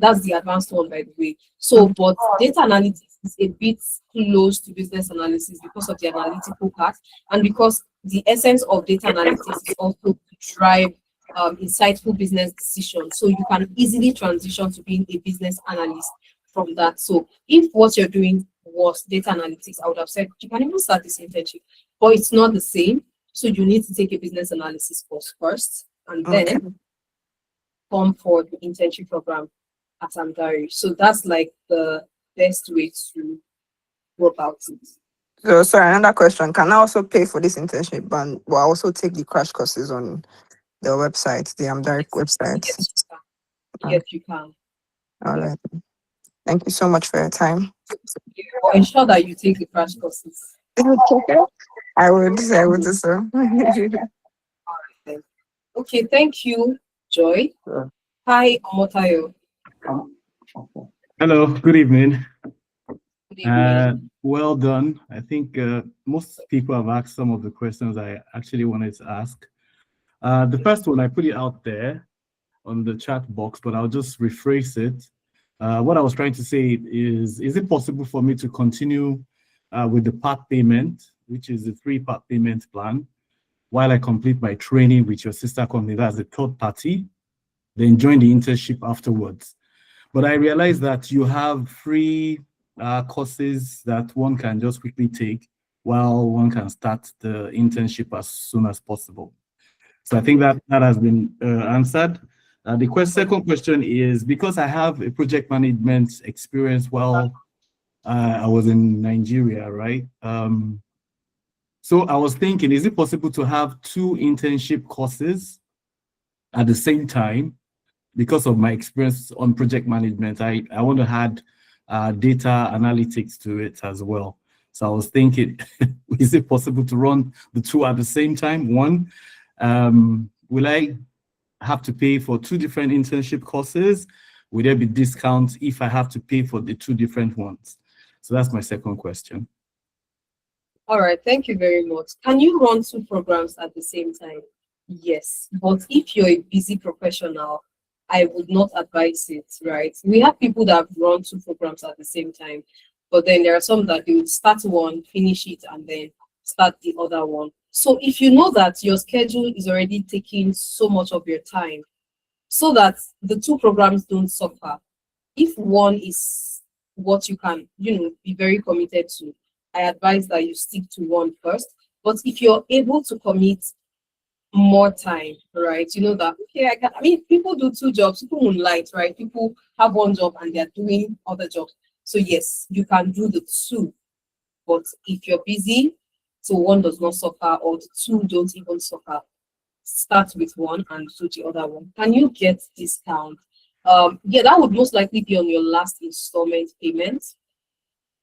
that's the advanced one, by the way. So, mm, but data analytics is a bit close to business analysis because of the analytical part, and because the essence of data analytics is also to drive insightful business decisions. So you can easily transition to being a business analyst from that. So if what you're doing was data analytics, I would have said you can even start this internship, but it's not the same. So you need to take a business analysis course first, and okay. then come for the internship program at Amdari. So that's like the best way to go about it. So sorry, another question. Can I also pay for this internship, but will I also take the crash courses on the website, the Amdaric Yes, website? yes, you can. Yes, you can. All right. Thank you so much for your time. But ensure that you take the crash courses. I would do so. Okay, thank you, Joy. Uh, Hi, Omotayo. okay. Hello, good evening. Good evening. Well done. I think most people have asked some of the questions I actually wanted to ask. The first one, I put it out there on the chat box, but I'll just rephrase it. What I was trying to say is it possible for me to continue with the part payment, which is the 3-part payment plan, while I complete my training with your sister company, that's the third party, then join the internship afterwards? But I realized that you have free courses that one can just quickly take while one can start the internship as soon as possible. So I think that has been answered. The second question is, because I have a project management experience while I was in Nigeria, right? So I was thinking, is it possible to have 2 internship courses at the same time? Because of my experience on project management, I want to add data analytics to it as well. So I was thinking, is it possible to run the 2 at the same time? One, will I have to pay for 2 different internship courses? Will there be discounts if I have to pay for the 2 different ones? So that's my second question. All right, thank you very much. Can you run 2 programs at the same time? Yes, but if you're a busy professional, I would not advise it, right? We have people that run 2 programs at the same time, but then there are some that they would start one, finish it, and then start the other one. So if you know that your schedule is already taking so much of your time, so that the 2 programs don't suffer, if one is what you can, be very committed to, I advise that you stick to one first. But if you're able to commit more time, right? You know that, okay, people do 2 jobs, people moonlight, right? People have 1 job and they're doing other jobs. So yes, you can do the 2. But if you're busy, so 1 does not suffer, or the 2 don't even suffer, start with 1 and do the other one. Can you get discount? Yeah, that would most likely be on your last installment payment,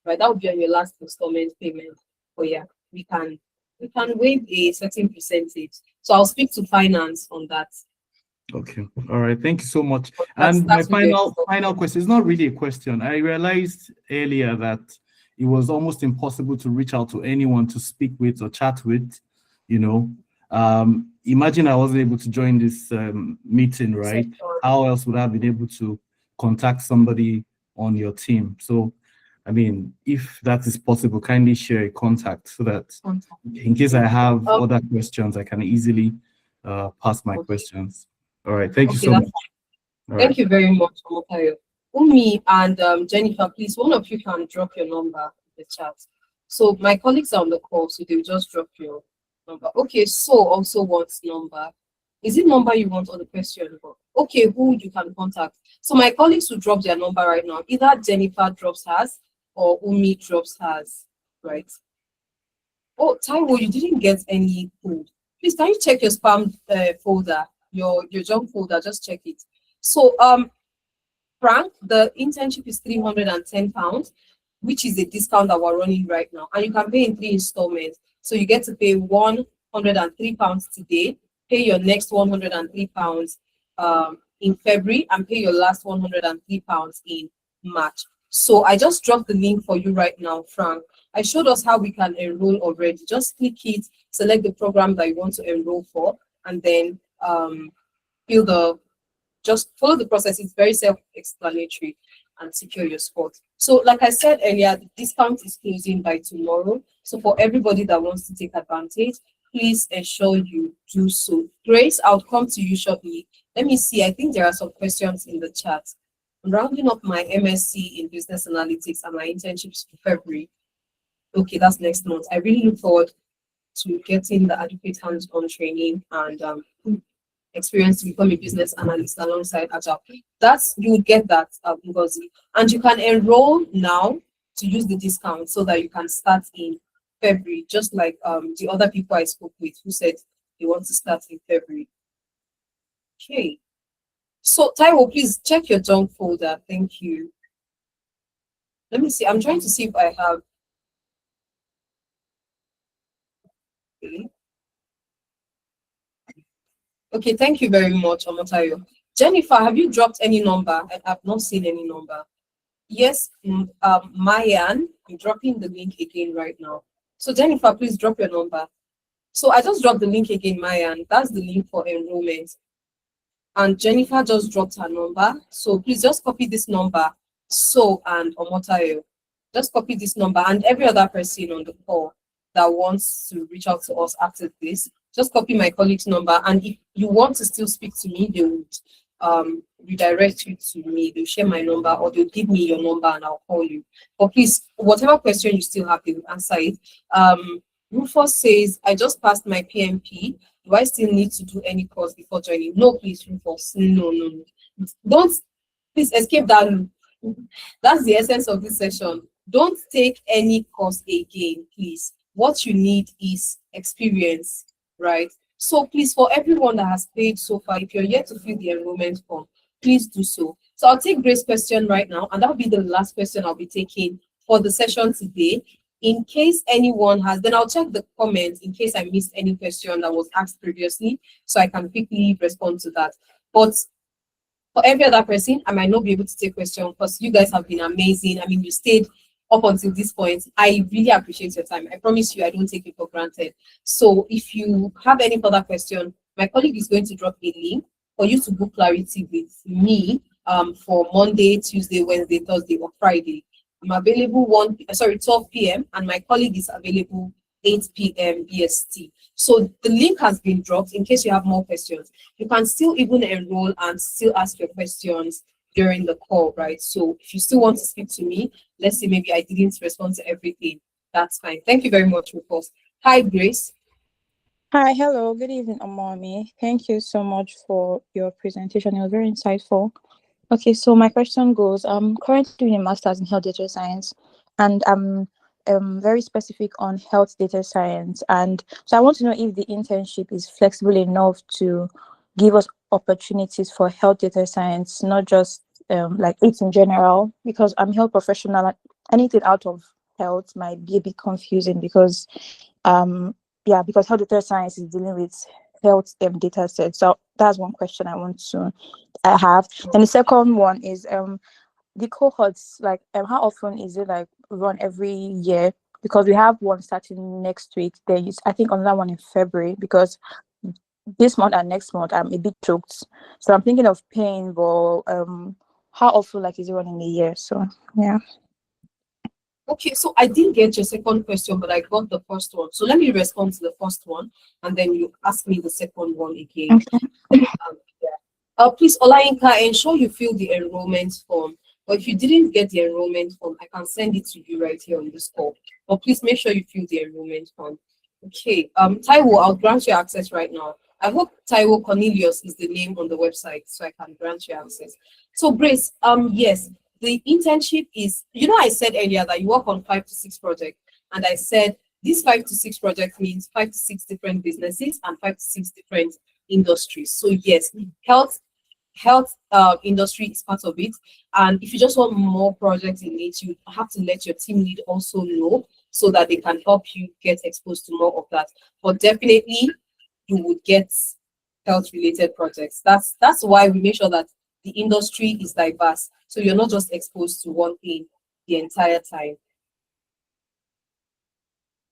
right? That would be on your last installment payment. But yeah, we can waive a certain percentage. So I'll speak to finance on that. Okay. All right. Thank you so much. That's And my with your final question is not really a question. I realized earlier that it was almost impossible to reach out to anyone to speak with or chat with, Imagine I wasn't able to join this meeting, right? How else would I have been able to contact somebody on your team? So, I mean, if that is possible, kindly share a contact so that in case I have other questions, I can easily pass my questions. All right. Thank you so much. Thank you very much, Omotayo. Umi and Jennifer, please, one of you can drop your number in the chat. So my colleagues are on the call, so they'll just drop your number. Okay, so also wants number. Is it number you want on the question? Okay, who you can contact. So my colleagues will drop their number right now. Either Jennifer drops hers or Umi drops hers, right? Oh, Taiwo, you didn't get any code. Please, can you check your spam folder, your junk folder? Just check it. So, Frank, the internship is £310, which is a discount that we're running right now, and you can pay in 3 installments. So you get to pay £103 today, pay your next £103 in February, and pay your last £103 in March. So I just dropped the link for you right now, Frank. I showed us how we can enroll already. Just click it, select the program that you want to enroll for, and then just follow the process. It's very self-explanatory, and secure your spot. So like I said earlier, the discount is closing by tomorrow. So for everybody that wants to take advantage, please ensure you do so. Grace, I'll come to you shortly. Let me see. I think there are some questions in the chat. I'm rounding up my MSc in business analytics and my internships for February. Okay, that's next month. I really look forward to getting the adequate hands-on training and experience to become a business analyst alongside Agile. You would get that, Ngozi. And you can enroll now to use the discount so that you can start in February, just like the other people I spoke with who said they want to start in February. Okay. So Taiwo, please check your junk folder. Thank you. Let me see. I'm trying to see if I have. Okay, thank you very much, Omotayo. Jennifer, have you dropped any number? I have not seen any number. Yes, Mayan, I'm dropping the link again right now. So Jennifer, please drop your number. So I just dropped the link again, Mayan. That's the link for enrollment. And Jennifer just dropped her number. So please just copy this number. So and Omotayo, just copy this number and every other person on the call that wants to reach out to us after this, just copy my colleague's number. And if you want to still speak to me, they would redirect you to me. They'll share my number or they'll give me your number and I'll call you. But please, whatever question you still have, they will answer it. Rufus says, I just passed my PMP. Do I still need to do any course before joining? No, please, Rufus. No, no, no. Don't, please escape that loop. That's the essence of this session. Don't take any course again, please. What you need is experience, right? So please, for everyone that has paid so far, if you're yet to fill the enrollment form, please do so. So I'll take Grace's question right now, and that'll be the last question I'll be taking for the session today. In case anyone has, then I'll check the comments in case I missed any question that was asked previously, so I can quickly respond to that. But for every other person, I might not be able to take questions because you guys have been amazing. I mean, you stayed up until this point. I really appreciate your time. I promise you, I don't take it for granted. So if you have any further question, my colleague is going to drop a link for you to book clarity with me for Monday, Tuesday, Wednesday, Thursday, or Friday. I'm available 12 p.m. and my colleague is available 8 p.m. BST. So the link has been dropped in case you have more questions. You can still even enroll and still ask your questions during the call, right? So if you still want to speak to me, let's say maybe I didn't respond to everything, that's fine. Thank you very much, Rufus. Hi, Grace. Hi, hello, good evening, Omowunmi. Thank you so much for your presentation. It was very insightful. Okay, so my question goes, I'm currently doing a master's in health data science, and I'm very specific on health data science. And so I want to know if the internship is flexible enough to give us opportunities for health data science, not just like it in general, because I'm a health professional. Anything out of health might be a bit confusing because because health data science is dealing with health data sets. So that's one question I have. And the second one is the cohorts, like how often is it like run every year? Because we have one starting next week. There is, I think, another one in February, because this month and next month I'm a bit choked. So I'm thinking of paying, but how often like is it running a year? So yeah. Okay, so I didn't get your second question, but I got the first one. So let me respond to the first one, and then you ask me the second one again. Please, Olayinka, ensure you fill the enrollment form. But if you didn't get the enrollment form, I can send it to you right here on this call. But please make sure you fill the enrollment form. Okay, Taiwo, I'll grant you access right now. I hope Taiwo Cornelius is the name on the website, so I can grant you access. So Grace, yes, the internship is, I said earlier that you work on 5 to 6 projects, and I said these 5 to 6 projects means 5 to 6 different businesses and 5 to 6 different industries. So yes, health industry is part of it. And if you just want more projects in it, you have to let your team lead also know so that they can help you get exposed to more of that. But definitely you would get health related projects. That's why we make sure that the industry is diverse. So you're not just exposed to one thing the entire time.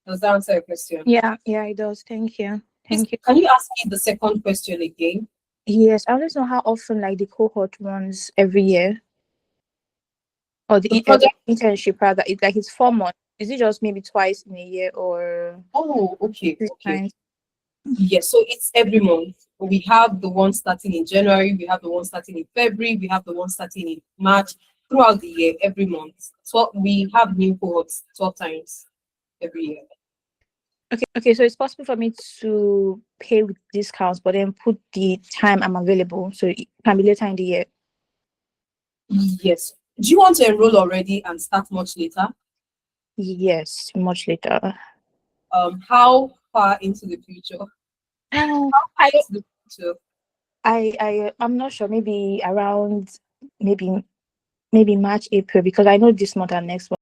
Does that answer your question? Yeah, it does. Thank you. Thank you. Can you ask me the second question again? Yes, I want to know how often like the cohort runs every year, or the project internship rather. It's 4 months. Is it just maybe twice in a year or? Oh, okay. 3 times? Yes, so it's every month. We have the one starting in January, we have the one starting in February, we have the one starting in March, throughout the year, every month. So we have new cohorts 12 times every year. Okay, so it's possible for me to pay with discounts, but then put the time I'm available, so it can be later in the year. Yes. Do you want to enroll already and start much later? Yes, much later. How far into the future? I I'm not sure. Maybe around maybe March, April, because I know this month and next month